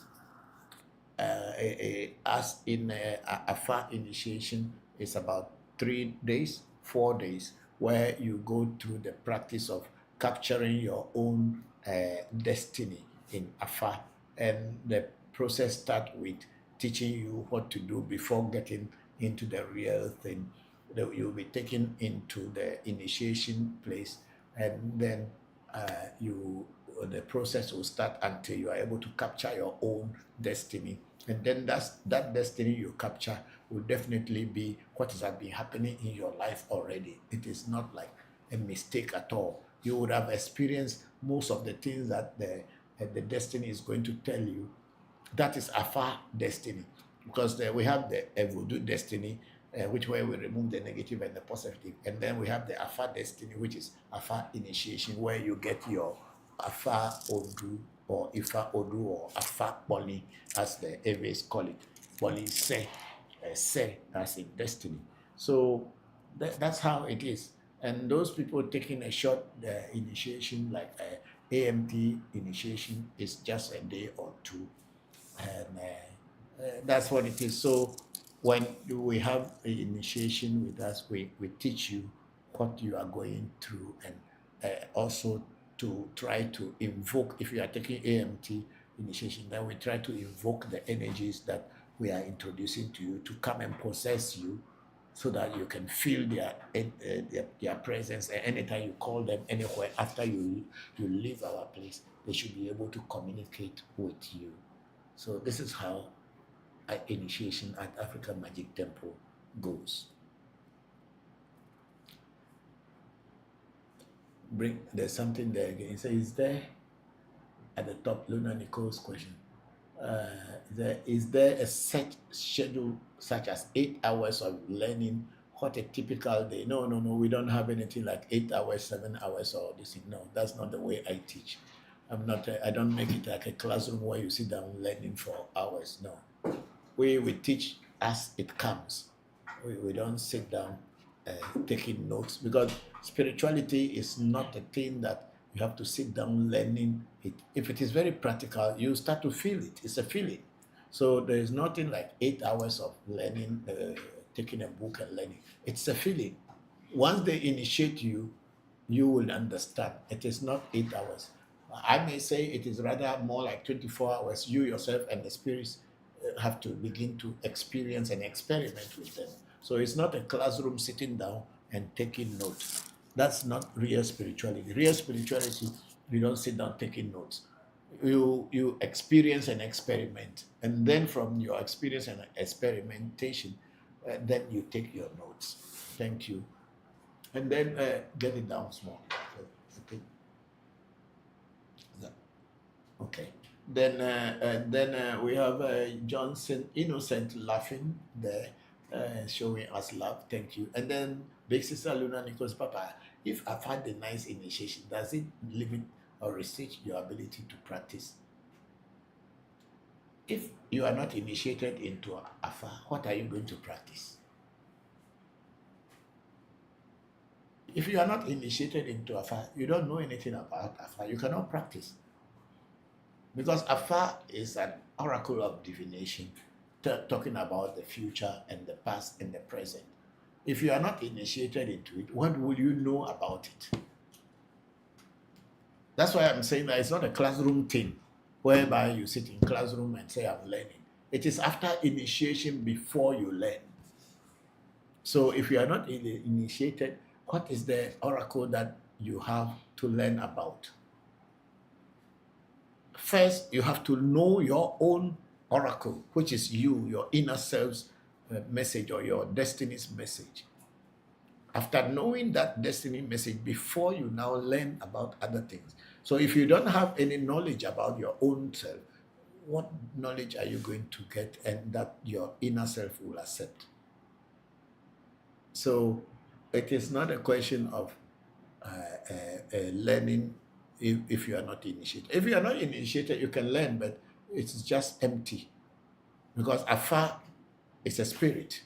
As in a far initiation, it's about 3 days, 4 days, where you go through the practice of capturing your own destiny in Afa. And the process starts with teaching you what to do before getting into the real thing. You'll be taken into the initiation place, and then you the process will start until you are able to capture your own destiny. And then that destiny you capture will definitely be what has been happening in your life already. It is not like a mistake at all. You would have experienced most of the things that the destiny is going to tell you. That is Afa destiny, because we have the Voodoo destiny, which way we remove the negative and the positive, and then we have the Afa destiny, which is Afa initiation, where you get your Afa Odu or Ifa Odu or Afa Boli, as the Ewes call it. Boli se as in destiny. So that's how it is. And those people taking a short initiation, like AMT initiation, is just a day or two. And that's what it is. So when we have an initiation with us, we teach you what you are going through, and also to try to invoke, if you are taking AMT initiation, then we try to invoke the energies that we are introducing to you to come and possess you, so that you can feel their presence. And anytime you call them anywhere after you leave our place, they should be able to communicate with you. So this is how initiation at African Magic Temple goes. There's something there again. So is there at the top, Luna Nicole's question? Is there a set schedule such as 8 hours of learning? What a typical day? No, we don't have anything like 8 hours, 7 hours, or this thing. No, that's not the way I teach. I don't make it like a classroom where you sit down learning for hours. No, we teach as it comes. We don't sit down taking notes, because spirituality is not a thing that you have to sit down learning it. If it is very practical, you start to feel it. It's a feeling. So there is nothing like 8 hours of learning, taking a book and learning. It's a feeling. Once they initiate you, you will understand. It is not 8 hours. I may say it is rather more like 24 hours. You yourself and the spirits have to begin to experience and experiment with them. So it's not a classroom sitting down and taking notes. That's not real spirituality. Real spirituality, you don't sit down taking notes. You experience and experiment. And then from your experience and experimentation, then you take your notes. Thank you. And then get it down small. Okay. Okay. Then we have Johnson Innocent laughing there, showing us love. Thank you. And then Big Sister Luna Nichols, Papa, if I've had a nice initiation, does it limit or restrict your ability to practice? If you are not initiated into Afa, what are you going to practice? If you are not initiated into Afa, you don't know anything about Afa, you cannot practice. Because Afa is an oracle of divination, talking about the future and the past and the present. If you are not initiated into it, what will you know about it? That's why I'm saying that it's not a classroom thing, whereby you sit in classroom and say, I'm learning. It is after initiation before you learn. So if you are not initiated, what is the oracle that you have to learn about? First, you have to know your own oracle, which is you, your inner self's message or your destiny's message. After knowing that destiny message, before you now learn about other things. So if you don't have any knowledge about your own self, what knowledge are you going to get and that your inner self will accept? So it is not a question of learning if you are not initiated. If you are not initiated, you can learn, but it's just empty. Because Afa is a spirit.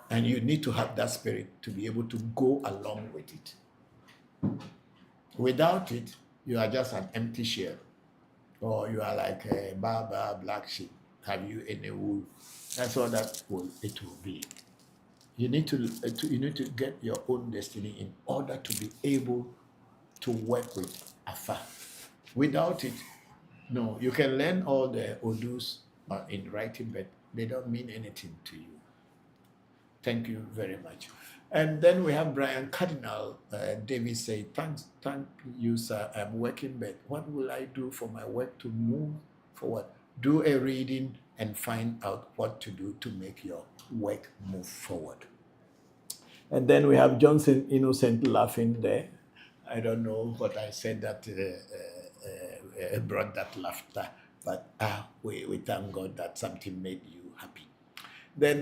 And you need to have that spirit to be able to go along with it. Without it, you are just an empty shell. Or you are like a black sheep. Have you any wool? That's all that it will be. You need to get your own destiny in order to be able to work with Afa. Without it, no, you can learn all the Odus in writing, but they don't mean anything to you. Thank you very much. And then we have Brian Cardinal. David say, thank you, sir. I'm working, but what will I do for my work to move forward? Do a reading and find out what to do to make your work move forward. And then we have Johnson Innocent laughing there. I don't know what I said that brought that laughter, but we thank God that something made you happy. Then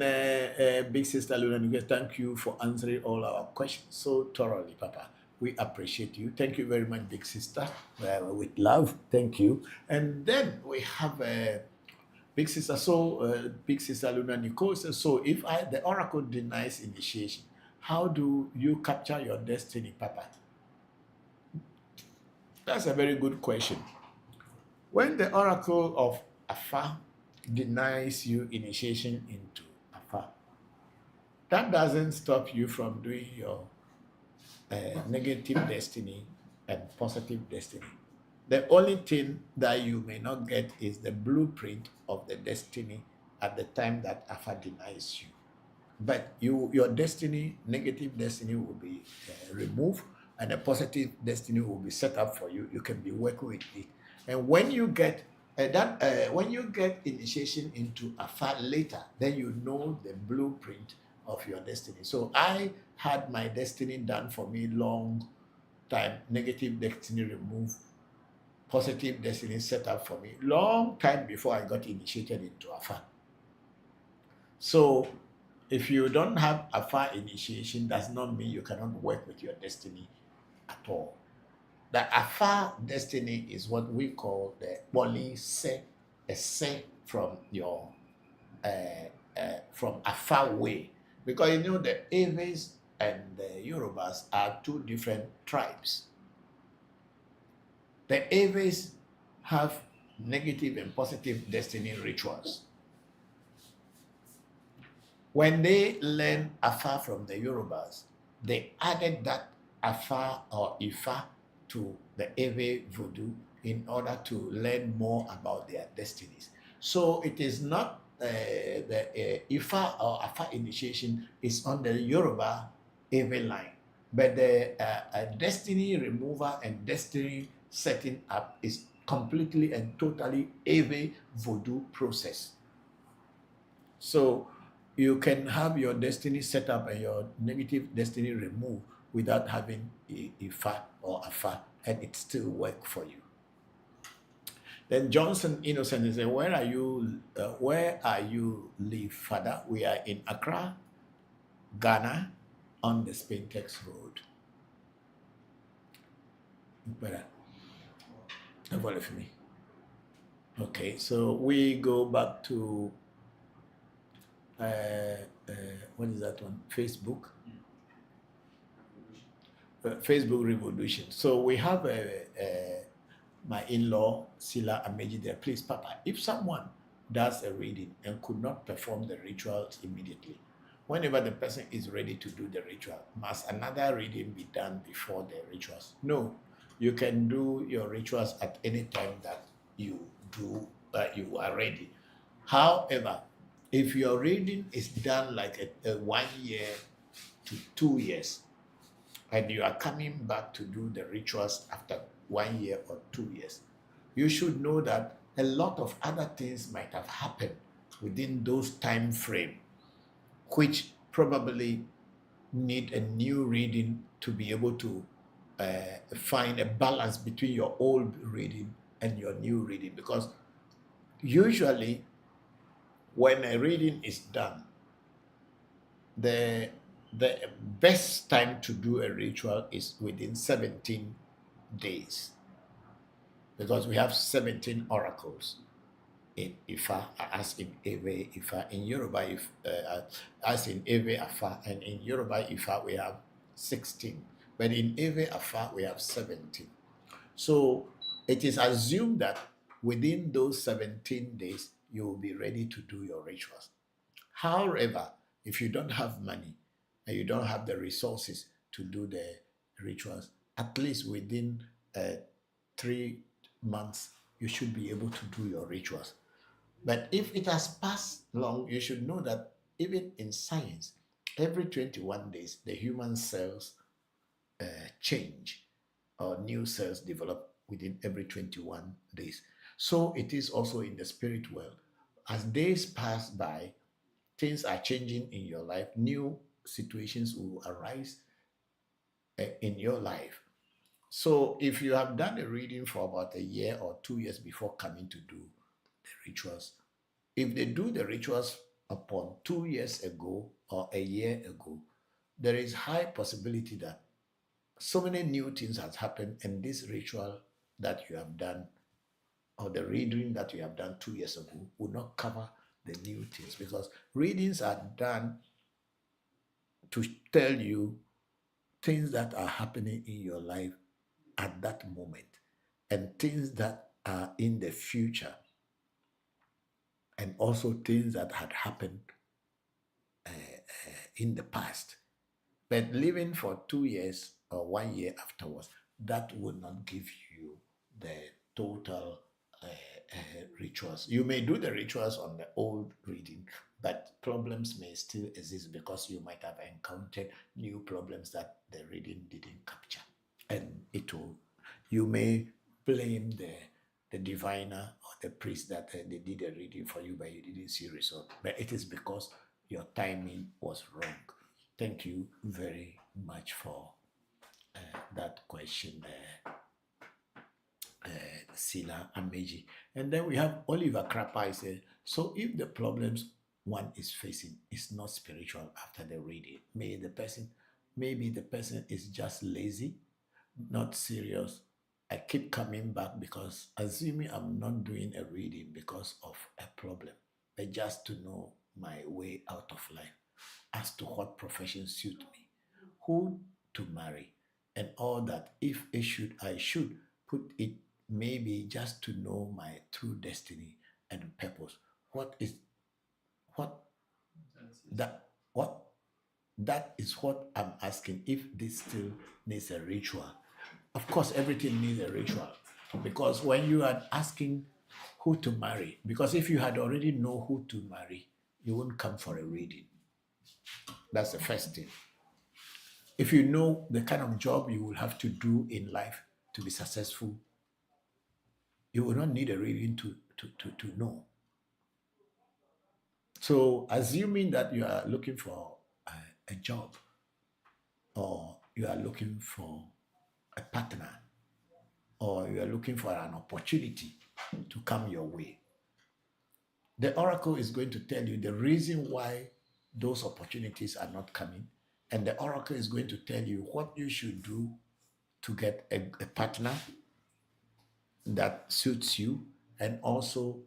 Big Sister Luna, thank you for answering all our questions so thoroughly, Papa. We appreciate you. Thank you very much, Big Sister. With love, thank you. And then we have Big Sister. So Big Sister Luna Nicole says, so if the oracle denies initiation, how do you capture your destiny, Papa? That's a very good question. When the oracle of Afar denies you initiation into Afar, that doesn't stop you from doing your negative destiny and positive destiny. The only thing that you may not get is the blueprint of the destiny at the time that Afar denies you. But your destiny, negative destiny, will be removed, and a positive destiny will be set up for you. You can be working with it. And when you get when you get initiation into Afar later, then you know the blueprint of your destiny. So I had my destiny done for me long time. Negative destiny removed, positive destiny set up for me long time before I got initiated into Afar. So if you don't have Afar initiation, does not mean you cannot work with your destiny at all. The Afar destiny is what we call the Boli Se, a Se from your from Afar way. Because you know the Eves and the Yorubas are two different tribes. The Eves have negative and positive destiny rituals. When they learn Afar from the Yorubas, they added that Afar or Ifa to the Ewe Vodu in order to learn more about their destinies. So it is not the Ifa or Afar initiation is on the Yoruba Ewe line, but the destiny remover and destiny setting up is completely and totally Ewe Vodu process. So you can have your destiny set up and your negative destiny removed without having Ifa or Afar, and it still work for you. Then Johnson Innocent is saying, where are you live, Father? We are in Accra, Ghana, on the Spintex Road. Follow me. Okay, so we go back to what is that one? Facebook. Facebook ReVodution. So we have my in-law Sila Ameji there. Please, Papa, if someone does a reading and could not perform the rituals immediately, whenever the person is ready to do the ritual, must another reading be done before the rituals? No, you can do your rituals at any time that you you are ready. However, if your reading is done like a 1 year to 2 years, and you are coming back to do the rituals after 1 year or 2 years, you should know that a lot of other things might have happened within those time frame, which probably need a new reading to be able to find a balance between your old reading and your new reading. Because usually when a reading is done, the best time to do a ritual is within 17 days, because we have 17 oracles in Ifa, as in Ewe Ifa, in Yoruba as in Ewe Afa, and in Yoruba Ifa we have 16, but in Ewe Afa we have 17. So it is assumed that within those 17 days you will be ready to do your rituals. However, if you don't have money and you don't have the resources to do the rituals, at least within 3 months, you should be able to do your rituals. But if it has passed long, you should know that even in science, Every 21 days, the human cells change, or new cells develop within every 21 days. So it is also in the spirit world. As days pass by, things are changing in your life. New situations will arise in your life. So if you have done a reading for about a year or 2 years before coming to do the rituals, if they do the rituals upon 2 years ago or a year ago, there is high possibility that so many new things has happened, and this ritual that you have done or the reading that you have done 2 years ago will not cover the new things, because readings are done to tell you things that are happening in your life at that moment and things that are in the future, and also things that had happened in the past. But living for 2 years or 1 year afterwards, that will not give you the total rituals. You may do the rituals on the old reading, but problems may still exist because you might have encountered new problems that the reading didn't capture. And you may blame the diviner or the priest that they did a reading for you, but you didn't see result. But it is because your timing was wrong. Thank you very much for that question, Sila Ameji. And then we have Oliver Krapa. He said, so if the problems one is facing is not spiritual after the reading, maybe the person is just lazy, not serious. I keep coming back because assuming I'm not doing a reading because of a problem, but just to know my way out of life, as to what profession suit me, who to marry, and all that. If I should put it maybe just to know my true destiny and purpose. That is what I'm asking, if this still needs a ritual. Of course, everything needs a ritual, because when you are asking who to marry, because if you had already know who to marry, you won't come for a reading. That's the first thing. If you know the kind of job you will have to do in life to be successful, you will not need a reading to know. So assuming that you are looking for a job, or you are looking for a partner, or you are looking for an opportunity to come your way, the oracle is going to tell you the reason why those opportunities are not coming, and the oracle is going to tell you what you should do to get a partner that suits you, and also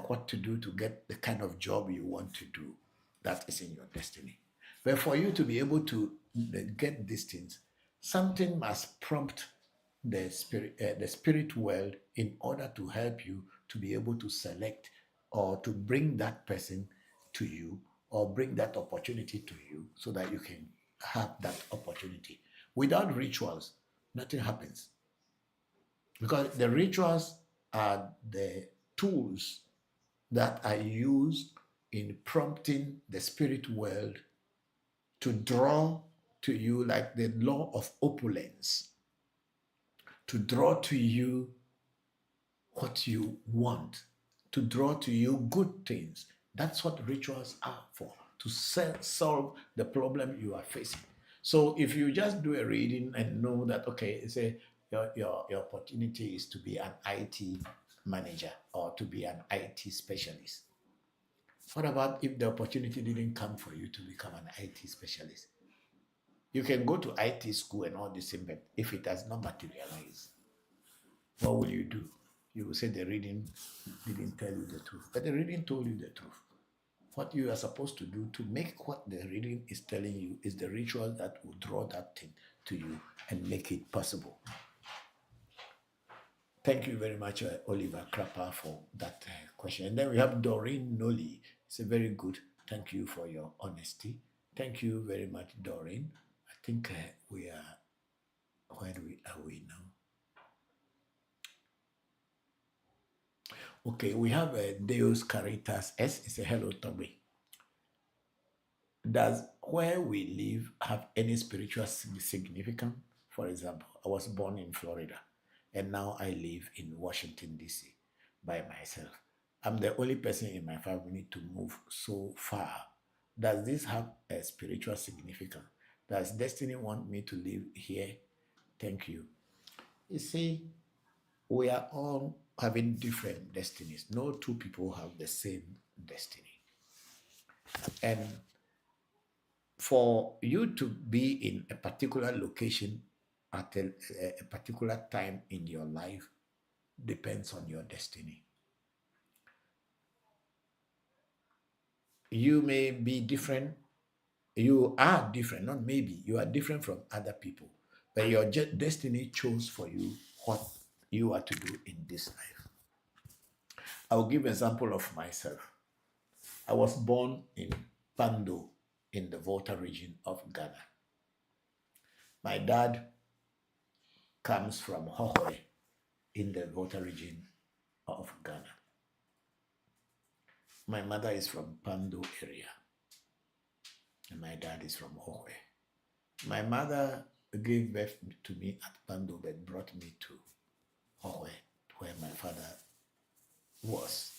what to do to get the kind of job you want to do that is in your destiny. But for you to be able to get these things, something must prompt the spirit world in order to help you to be able to select or to bring that person to you, or bring that opportunity to you, so that you can have that opportunity. Without rituals, nothing happens. Because the rituals are the tools that are used in prompting the spirit world to draw to you, like the law of opulence, to draw to you what you want, to draw to you good things. That's what rituals are for, to solve the problem you are facing. So if you just do a reading and know that, okay, say your opportunity is to be an IT manager or to be an IT specialist. What about if the opportunity didn't come for you to become an IT specialist? You can go to IT school and all this, but if it has not materialized, what will you do? You will say the reading didn't tell you the truth. But the reading told you the truth. What you are supposed to do to make what the reading is telling you is the ritual that will draw that thing to you and make it possible. Thank you very much, Oliver Krapa, for that question. And then we have Doreen Noli. It's a very good. Thank you for your honesty. Thank you very much, Doreen. I think we are, where are we now? Okay, we have Deus Caritas S. It's a hello, Toby. Does where we live have any spiritual significance? For example, I was born in Florida and now I live in Washington, D.C. by myself. I'm the only person in my family to move so far. Does this have a spiritual significance? Does destiny want me to live here? Thank you. You see, we are all having different destinies. No two people have the same destiny. And for you to be in a particular location at a particular time in your life depends on your destiny. You may be different. You are different, not maybe. You are different from other people. But your destiny chose for you what you are to do in this life. I'll give an example of myself. I was born in Pando in the Volta region of Ghana. My dad comes from Hohore in the Volta region of Ghana. My mother is from Pando area, and my dad is from Hohore. My mother gave birth to me at Pando, but brought me to Hohore, where my father was.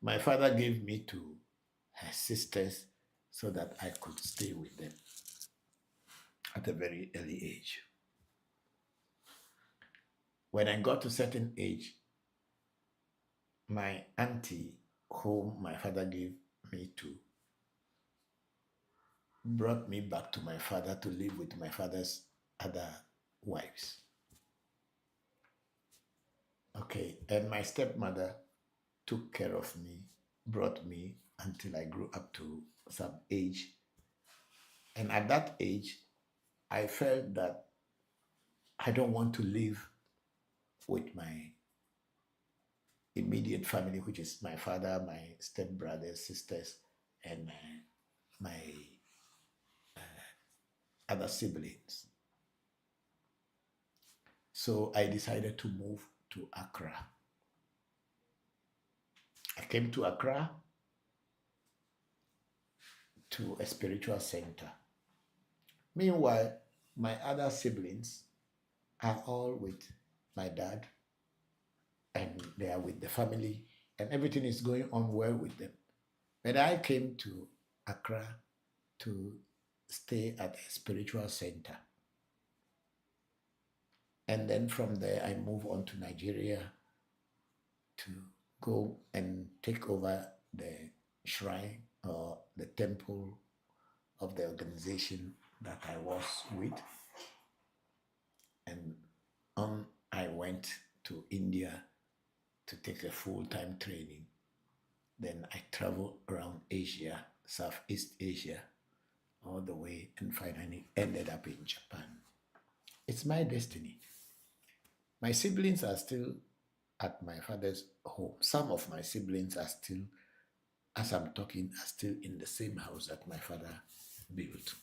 My father gave me to her sisters so that I could stay with them at a very early age. When I got to a certain age, my auntie, whom my father gave me to, brought me back to my father to live with my father's other wives. Okay, and my stepmother took care of me, brought me until I grew up to some age. And at that age, I felt that I don't want to live with my immediate family, which is my father, my stepbrothers, sisters, and my other siblings. So I decided to move to Accra. I came to Accra to a spiritual center. Meanwhile, my other siblings are all with my dad, and they are with the family, and everything is going on well with them. But I came to Accra to stay at a spiritual center. And then from there, I moved on to Nigeria to go and take over the shrine or the temple of the organization that I was with. And I went to India to take a full-time training. Then I traveled around Asia, Southeast Asia, all the way, and finally ended up in Japan. It's my destiny. My siblings are still at my father's home. Some of my siblings are still, as I'm talking, are still in the same house that my father built.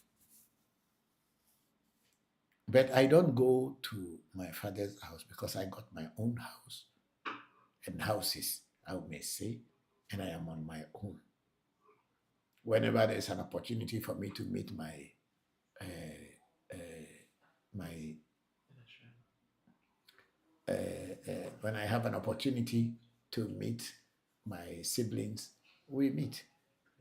But I don't go to my father's house because I got my own house and houses, I may say, and I am on my own. Whenever there's an opportunity for me to meet when I have an opportunity to meet my siblings, we meet.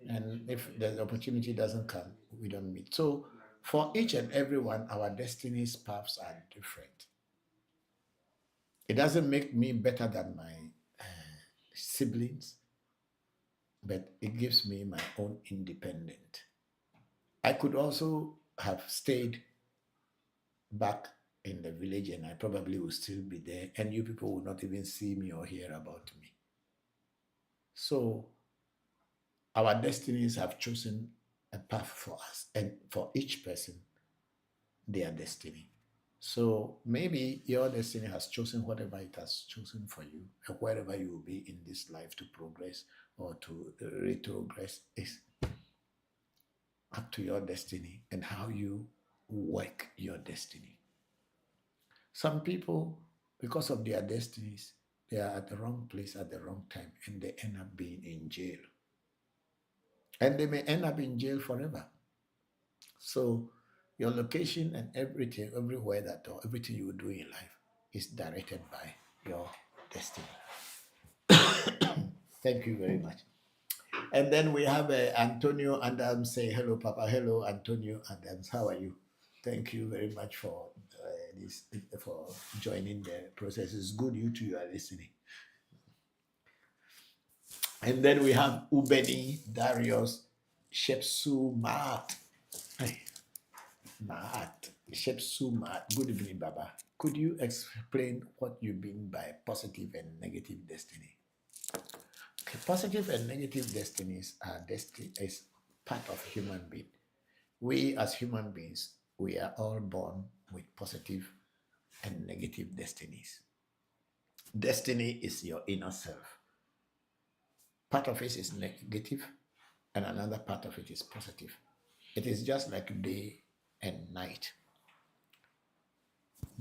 And if the opportunity doesn't come, we don't meet. So for each and every one, our destinies paths are different. It doesn't make me better than my siblings, but it gives me my own independence. I could also have stayed back in the village and I probably would still be there and you people would not even see me or hear about me. So our destinies have chosen a path for us and for each person, their destiny. So maybe your destiny has chosen whatever it has chosen for you, and wherever you will be in this life to progress or to retrogress is up to your destiny and how you work your destiny. Some people, because of their destinies, they are at the wrong place at the wrong time and they end up being in jail. and they may end up in jail forever. So your location and everything, everywhere that or everything you do in life is directed by your destiny. Thank you very much. And then we have Antonio Adams say, hello, Papa. Hello, Antonio Adams. How are you? Thank you very much for for joining the process. It's good you two are listening. And then we have Ubeni Darius Shepsu Maat. Hey, Maat. Shepsu Maat. Good evening, Baba. Could you explain what you mean by positive and negative destiny? Okay, positive and negative destinies are is part of human being. We as human beings, we are all born with positive and negative destinies. Destiny is your inner self. Part of it is negative and another part of it is positive. It is just like day and night,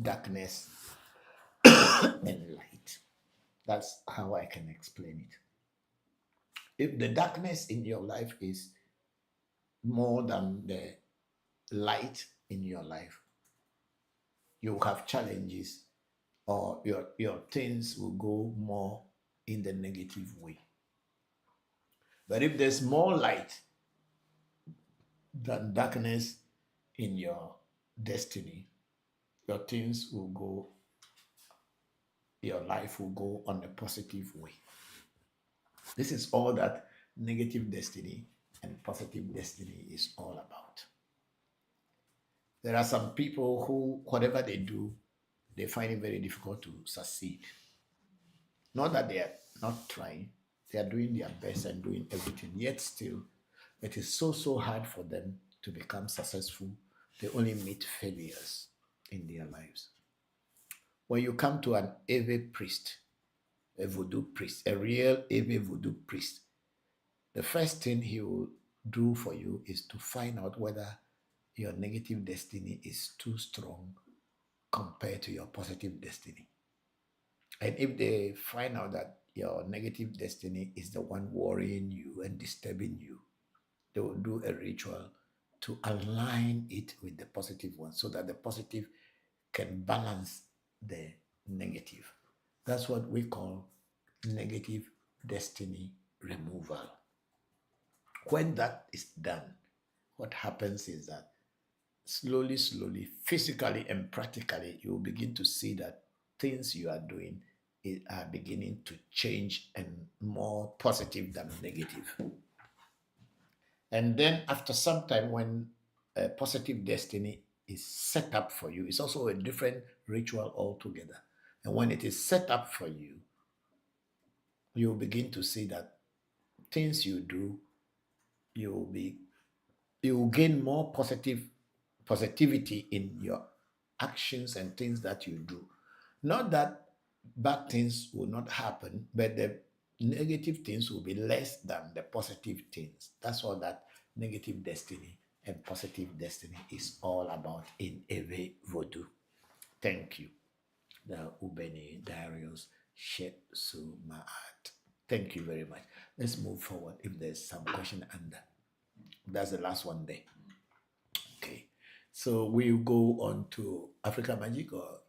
darkness and light. That's how I can explain it. If the darkness in your life is more than the light in your life, you have challenges or your things will go more in the negative way. But if there's more light than darkness in your destiny, your things will go, your life will go on a positive way. This is all that negative destiny and positive destiny is all about. There are some people who, whatever they do, they find it very difficult to succeed. Not that they are not trying, they are doing their best and doing everything, yet still, it is so hard for them to become successful. They only meet failures in their lives. When you come to an Ewe priest, a voodoo priest, a real Ewe voodoo priest, the first thing he will do for you is to find out whether your negative destiny is too strong compared to your positive destiny. And if they find out that your negative destiny is the one worrying you and disturbing you, they will do a ritual to align it with the positive one so that the positive can balance the negative. That's what we call negative destiny removal. When that is done, what happens is that slowly, physically and practically, you will begin to see that things you are doing are beginning to change and more positive than negative. And then after some time, when a positive destiny is set up for you, it's also a different ritual altogether. And when it is set up for you, you will begin to see that things you do, you will gain more positivity in your actions and things that you do. Not that bad things will not happen, but the negative things will be less than the positive things. That's all that negative destiny and positive destiny is all about in Ewe Vodu. Thank you. The Ubeni Darius Shepsumaat. Thank you very much. Let's move forward if there's some question under. That's the last one there. Okay. So we'll go on to Africa Magic or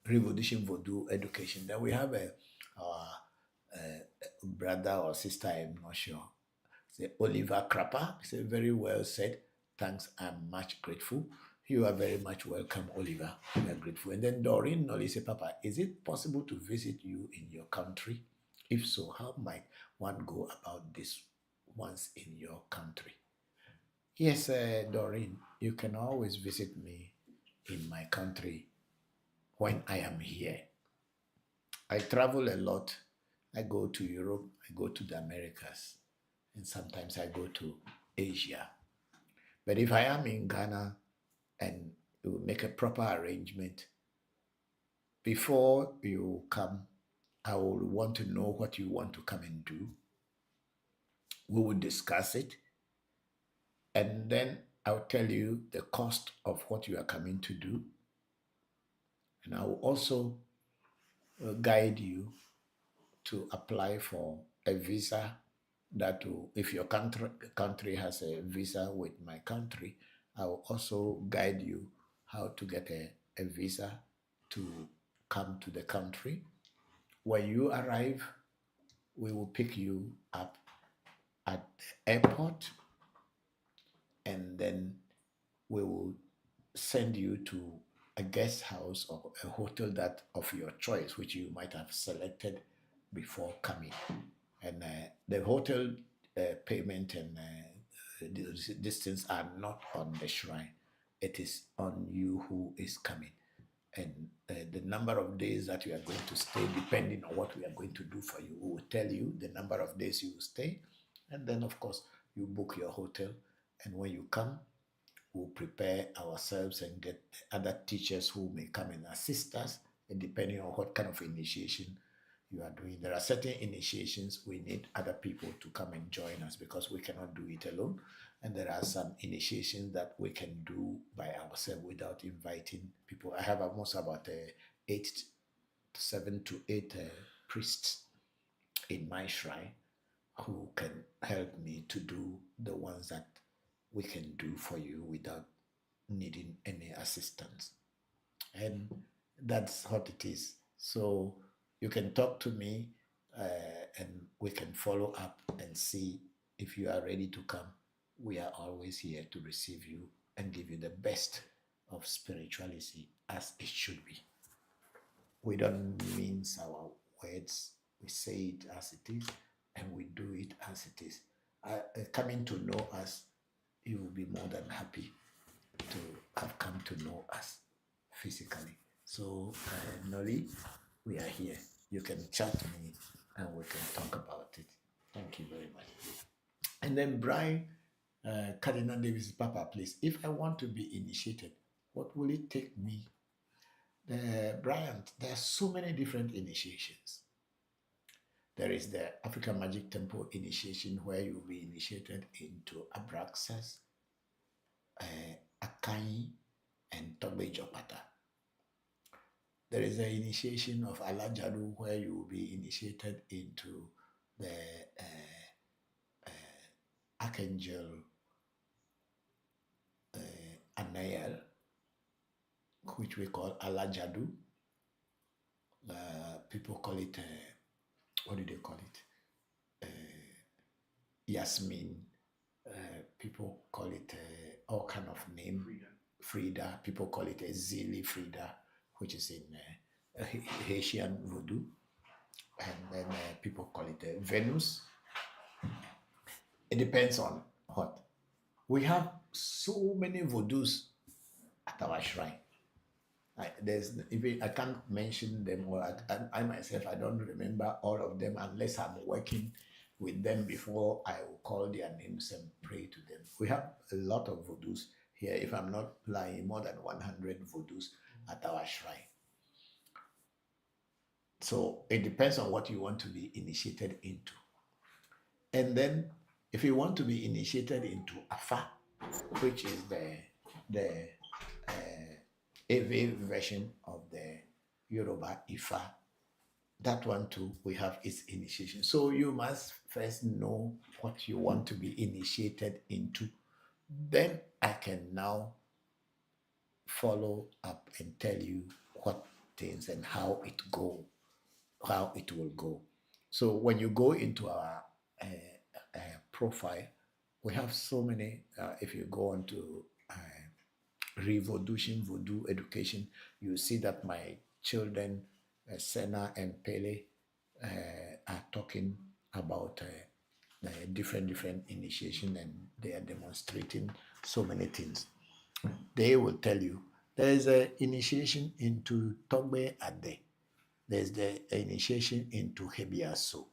ReVodution Voodoo Education. Then we have a brother or sister, I'm not sure. Say Oliver Crapper. Say very well said. Thanks, I'm much grateful. You are very much welcome, Oliver. We are grateful. And then Doreen Nolly say, Papa, is it possible to visit you in your country? If so, how might one go about this once in your country? Yes, Doreen, you can always visit me in my country when I am here. I travel a lot. I go to Europe, I go to the Americas, and sometimes I go to Asia. But if I am in Ghana and you make a proper arrangement, before you come, I will want to know what you want to come and do. We will discuss it. And then I'll tell you the cost of what you are coming to do. And I will also guide you to apply for a visa that if your country has a visa with my country, I will also guide you how to get a visa to come to the country. When you arrive, we will pick you up at the airport, and then we will send you to a guest house or a hotel that of your choice, which you might have selected before coming. And the hotel payment and these things are not on the shrine. It is on you who is coming. And the number of days that you are going to stay, depending on what we are going to do for you, we will tell you the number of days you will stay. And then, of course, you book your hotel. And when you come, we'll prepare ourselves and get other teachers who may come and assist us, and depending on what kind of initiation you are doing. There are certain initiations we need other people to come and join us because we cannot do it alone. And there are some initiations that we can do by ourselves without inviting people. I have almost about 7 to 8 priests in my shrine who can help me to do the ones that we can do for you without needing any assistance. And that's what it is. So you can talk to me and we can follow up and see if you are ready to come. We are always here to receive you and give you the best of spirituality as it should be. We don't mince our words. We say it as it is and we do it as it is. Coming to know us, you will be more than happy to have come to know us physically. So, Noli, we are here. You can chat me and we can talk about it. Thank you very much. And then Brian, Cardinal Davis, Papa, please, if I want to be initiated, what will it take me? Brian, there are so many different initiations. There is the African Magic Temple initiation where you will be initiated into Abraxas, Akanyi, and Togbe Jopata. There is the initiation of Alajadu where you will be initiated into the Archangel Anael, which we call Alajadu. People call it, what do they call it? Yasmin. People call it all kind of name. Frida. People call it a Zili Frida, which is in Haitian Voodoo. And then people call it Venus. It depends on what. We have so many Voodoos at our shrine. I can't mention them, or I myself, I don't remember all of them unless I'm working with them before I will call their names and pray to them. We have a lot of Voodoos here, if I'm not lying, more than 100 Voodoos at our shrine. So it depends on what you want to be initiated into. And then if you want to be initiated into Afa, which is the Ewe version of the Yoruba Ifa, that one too, we have its initiation. So you must first know what you want to be initiated into. Then I can now follow up and tell you what things and how it will go. So when you go into our profile, we have so many. If you go on to ReVodution, Voodoo education, you see that my children, Senna and Pele, are talking about different initiation, and they are demonstrating so many things. They will tell you there is an initiation into Togbe Ade. There's the initiation into Hebiaso.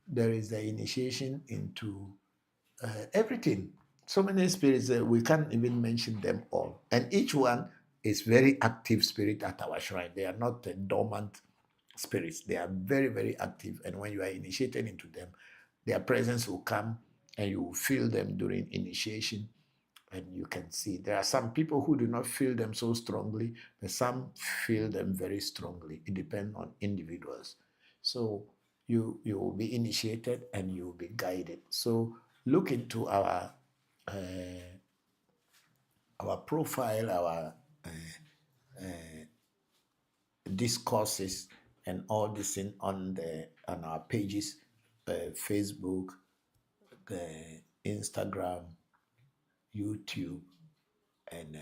There is the initiation into everything. So many spirits, we can't even mention them all. And each one is very active spirit at our shrine. They are not dormant spirits. They are very, very active. And when you are initiated into them, their presence will come and you will feel them during initiation. And you can see there are some people who do not feel them so strongly, but some feel them very strongly. It depends on individuals. So you will be initiated and you will be guided. So look into our profile, our discourses, and all this in on our pages, Facebook, Instagram, YouTube, and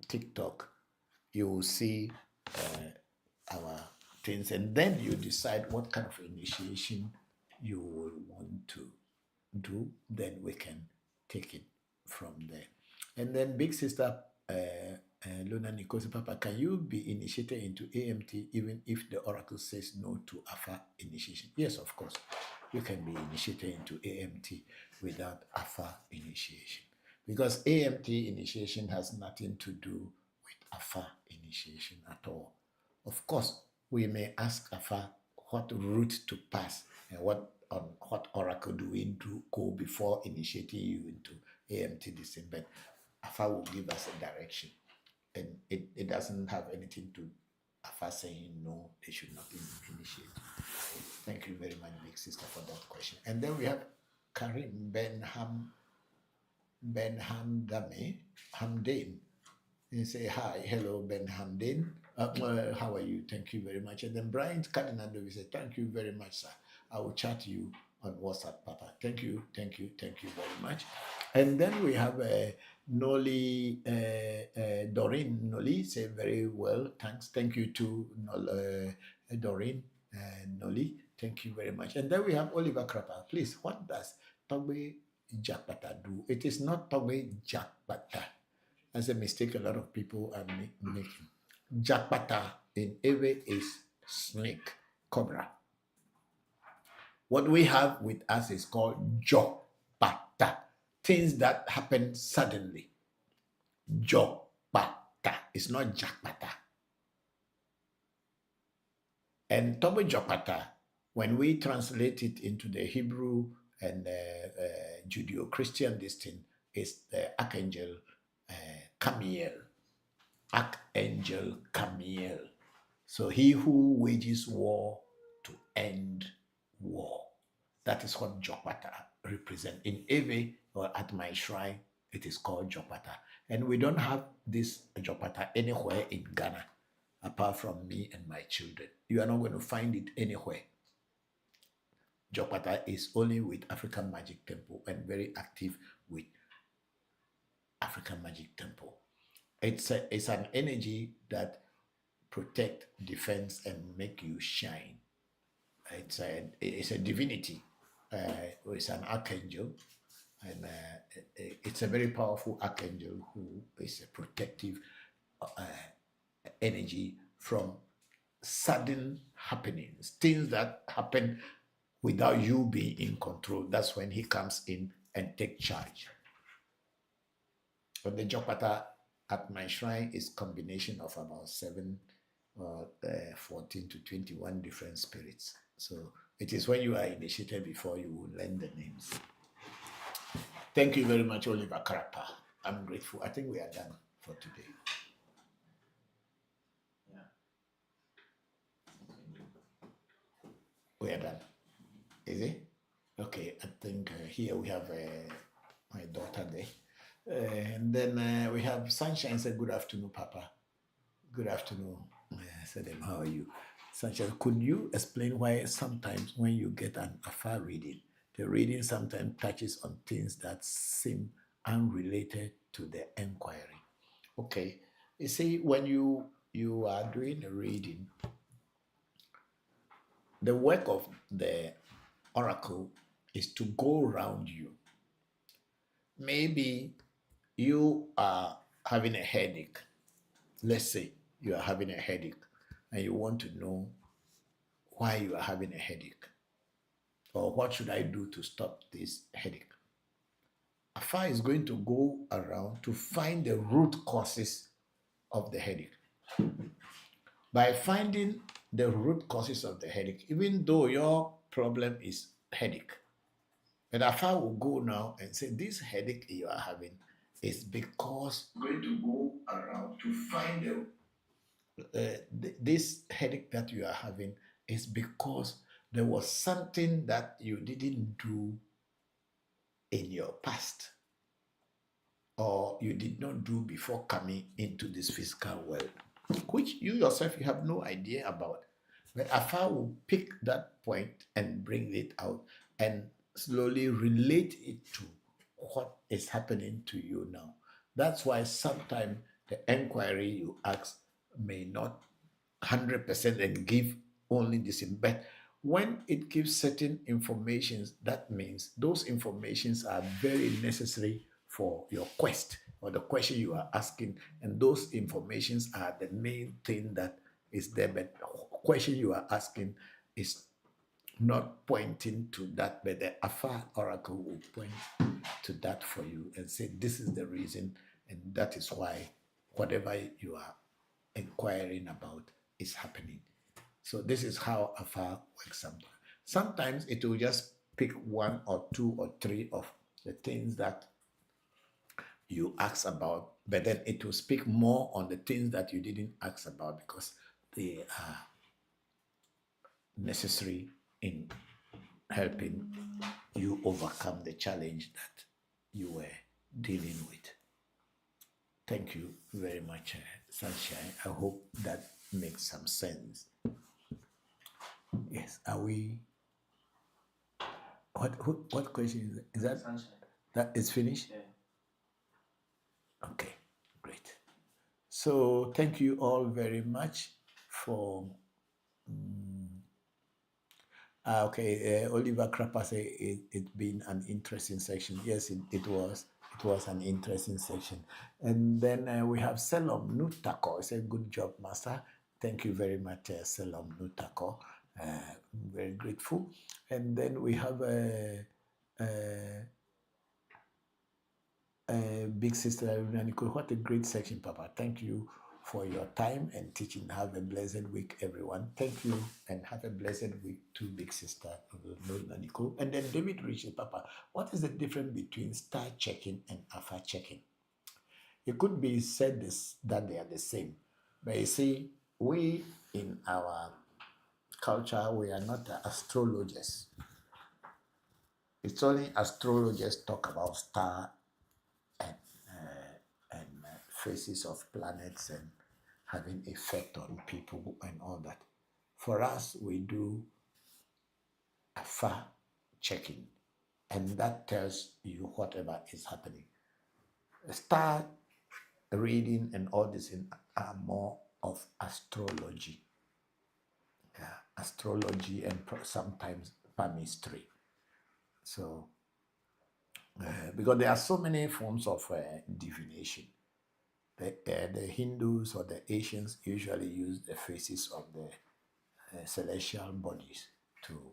TikTok. You will see our things, and then you decide what kind of initiation you will want to do. Then we can take it from there. And then big sister Luna Nikosi, Papa, can you be initiated into AMT even if the oracle says no to AFA initiation? Yes, of course. You can be initiated into AMT without AFA initiation, because AMT initiation has nothing to do with AFA initiation at all. Of course, we may ask AFA what route to pass and what oracle do we go before initiating you into AMT this thing, but AFA will give us a direction, and it doesn't have anything to AFA saying no, they should not be initiated. Thank you very much, big sister, for that question. And then we have Karim Hamdane. You say hi, hello Ben Hamdane. How are you? Thank you very much. And then Brian Cardinando, we say thank you very much, sir. I will chat to you on WhatsApp, Papa. Thank you very much. And then we have Noli, Doreen Noli, say very well, thanks. Thank you to Doreen Noli. Thank you very much. And then we have Oliver Krapper. Please, what does Togbe Jakpata do? It is not Togbe Jakpata. That's a mistake a lot of people are making. Jakpata in Ewe is snake, cobra. What we have with us is called Jopata, things that happen suddenly. Jopata. It's not Jakpata. And Tobe Jopata, when we translate it into the Hebrew and Judeo-Christian distinct, is the Archangel Camiel. Archangel Camiel. So he who wages war to end war. That is what Jopata represents. In Ewe, or at my shrine, it is called Jopata. And we don't have this Jopata anywhere in Ghana, apart from me and my children. You are not going to find it anywhere. Jopata is only with African Magic Temple and very active with African Magic Temple. It's an energy that protect, defense, and make you shine. It's a divinity. It's an archangel, and it's a very powerful archangel who is a protective energy from sudden happenings, things that happen without you being in control. That's when he comes in and take charge. But the Jopata at my shrine is combination of about 14 to 21 different spirits. So it is when you are initiated before you will learn the names. Thank you very much, Oliver Karapa. I'm grateful. I think we are done for today. Yeah. We are done. Is it? Okay, I think here we have my daughter there. And then we have Sunshine said, good afternoon, Papa. Good afternoon. Said, how are you? Sunshine, could you explain why sometimes when you get an AFA reading, the reading sometimes touches on things that seem unrelated to the inquiry? Okay. You see, when you are doing a reading, the work of the oracle is to go around you. Maybe you are having a headache. Let's say you are having a headache and you want to know why you are having a headache, or what should I do to stop this headache. AFA is going to go around to find the root causes of the headache. By finding the root causes of the headache, even though your problem is headache, but AFA will go now and say, this headache you are having is because going to go around to find this headache that you are having is because there was something that you didn't do in your past, or you did not do before coming into this physical world, which you yourself, you have no idea about. But Afa will pick that point and bring it out and slowly relate it to what is happening to you now. That's why sometimes the inquiry you ask may not 100% and give only this, but when it gives certain informations, that means those informations are very necessary for your quest or the question you are asking, and those informations are the main thing that is there. But the question you are asking is not pointing to that, but the Afa oracle will point to that for you and say, this is the reason, and that is why whatever you are inquiring about is happening. So this is how Afa works sometimes. Sometimes it will just pick one or two or three of the things that you ask about, but then it will speak more on the things that you didn't ask about because they are necessary in helping you overcome the challenge that you were dealing with. Thank you very much, Sunshine. I hope that makes some sense. Yes, are we? What question is it? Is that Sunshine? That is finished? Yeah. Okay, great. So thank you all very much for. Oliver Crapper said it's been an interesting section. Yes, it was. It was an interesting section. And then we have Selom Nutako. It's a good job, Master. Thank you very much, Selom Nutako. Very grateful. And then we have Big Sister Nicole. What a great section, Papa. Thank you for your time and teaching. Have a blessed week, everyone. Thank you, and have a blessed week to Big Sister Nicole. And then David Richard, Papa, what is the difference between star checking and Afa checking? It could be said that they are the same, but you see, we in our culture, we are not astrologers. It's only astrologers talk about star and phases of planets and having effect on people and all that. For us, we do Afa checking, and that tells you whatever is happening. Star reading and all this are more of astrology. Astrology and sometimes palmistry. So, because there are so many forms of divination. The Hindus or the Asians usually use the faces of the celestial bodies to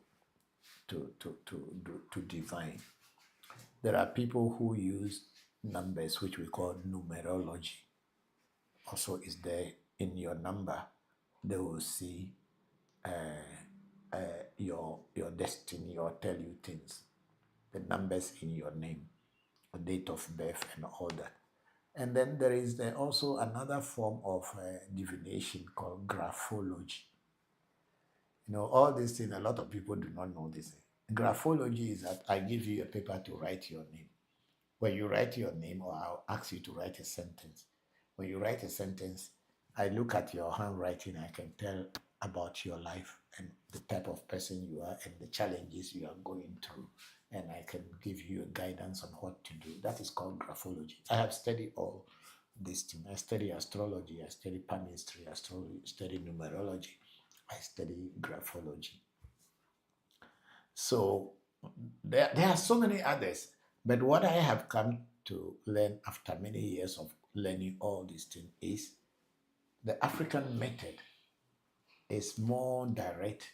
divine. There are people who use numbers, which we call numerology. Also, is there in your number, they will see your destiny or tell you things, the numbers in your name, the date of birth, and all that. And then there is also another form of divination called graphology. You know, all these things, a lot of people do not know this. Graphology is that I give you a paper to write your name. When you write your name, or I'll ask you to write a sentence. When you write a sentence, I look at your handwriting, I can tell about your life and the type of person you are and the challenges you are going through. And I can give you a guidance on what to do. That is called graphology. I have studied all these things. I study astrology, I study palmistry, I study numerology, I study graphology. So there are so many others. But what I have come to learn after many years of learning all these things is the African method is more direct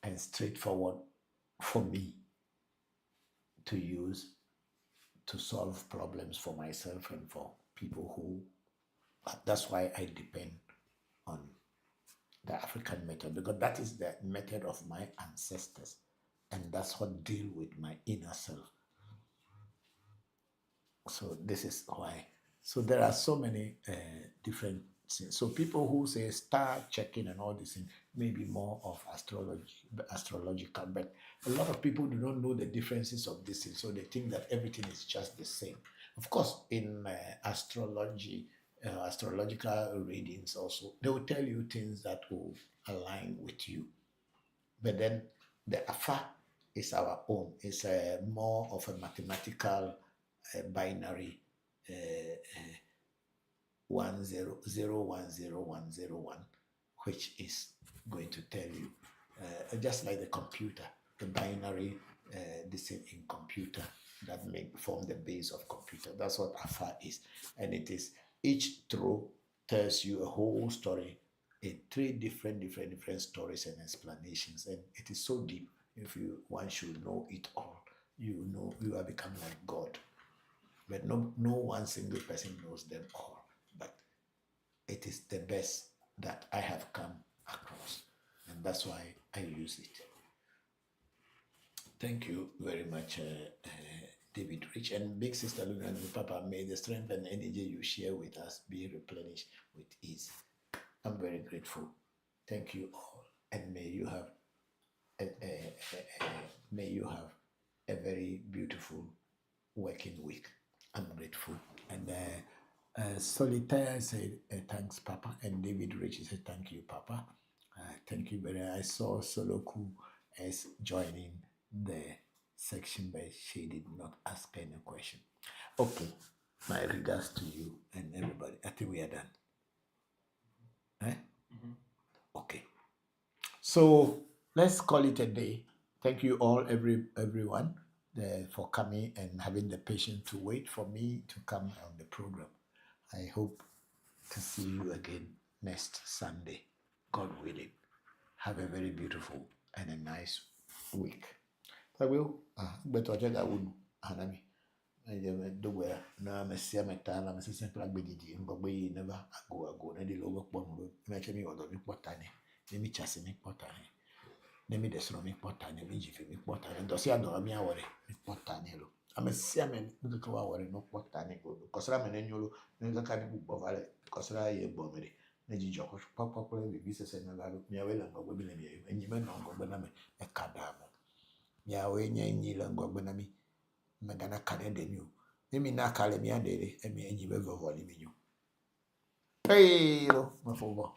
and straightforward for me to use to solve problems for myself and for people who, that's why I depend on the African method, because that is the method of my ancestors, and that's what deal with my inner self. So this is why. So there are so many different So people who say star checking and all this thing may be more of astrological, but a lot of people do not know the differences of this thing, so they think that everything is just the same. Of course, in astrological readings also, they will tell you things that will align with you. But then the Afa is our own. It's more of a mathematical binary 100100101, which is going to tell you, just like the computer, the binary this in computer that form the base of computer. That's what Afa is. And it is, each throw tells you a whole story, three different stories and explanations. And it is so deep. If one should know it all, you are becoming like God. But no one single person knows them all. But it is the best that I have come across. And that's why I use it. Thank you very much, David Rich. And Big Sister Luna and Papa, may the strength and energy you share with us be replenished with ease. I'm very grateful. Thank you all. And may you have a very beautiful working week. I'm grateful. And Solitaire said, thanks, Papa. And David Rich said, thank you, Papa. Thank you very much. I saw Soloku as joining the section, but she did not ask any question. Okay, my regards to you and everybody. I think we are done. Okay. So let's call it a day. Thank you all, everyone, for coming and having the patience to wait for me to come on the program. I hope to see you again next Sunday, God willing. Have a very beautiful and a nice week. I will. But I just would. Hanami. I do where now I'm a seametan. I'm a simple agbeji. But we never go. Na di logo pon. Me chemi odo mi potane. Me chase mi potane. Me desro mi potane. Me jifi mi potane. Dosi adoro mi awore mi potane lo. I'm a seaman. Me go awore no potane go. Kosra me nenyolo. Me go kani bu bovale. Kosra ye bomere. Me jijo. Papa we bi se na galo. Mi awela ngo bi le mi. Enyi me no ngo na me kadamo. Yawe nyanyila ngwagwana mi magana kane denyu mimi na kale mi adere emi enyi be vovoli minyo pero mafobo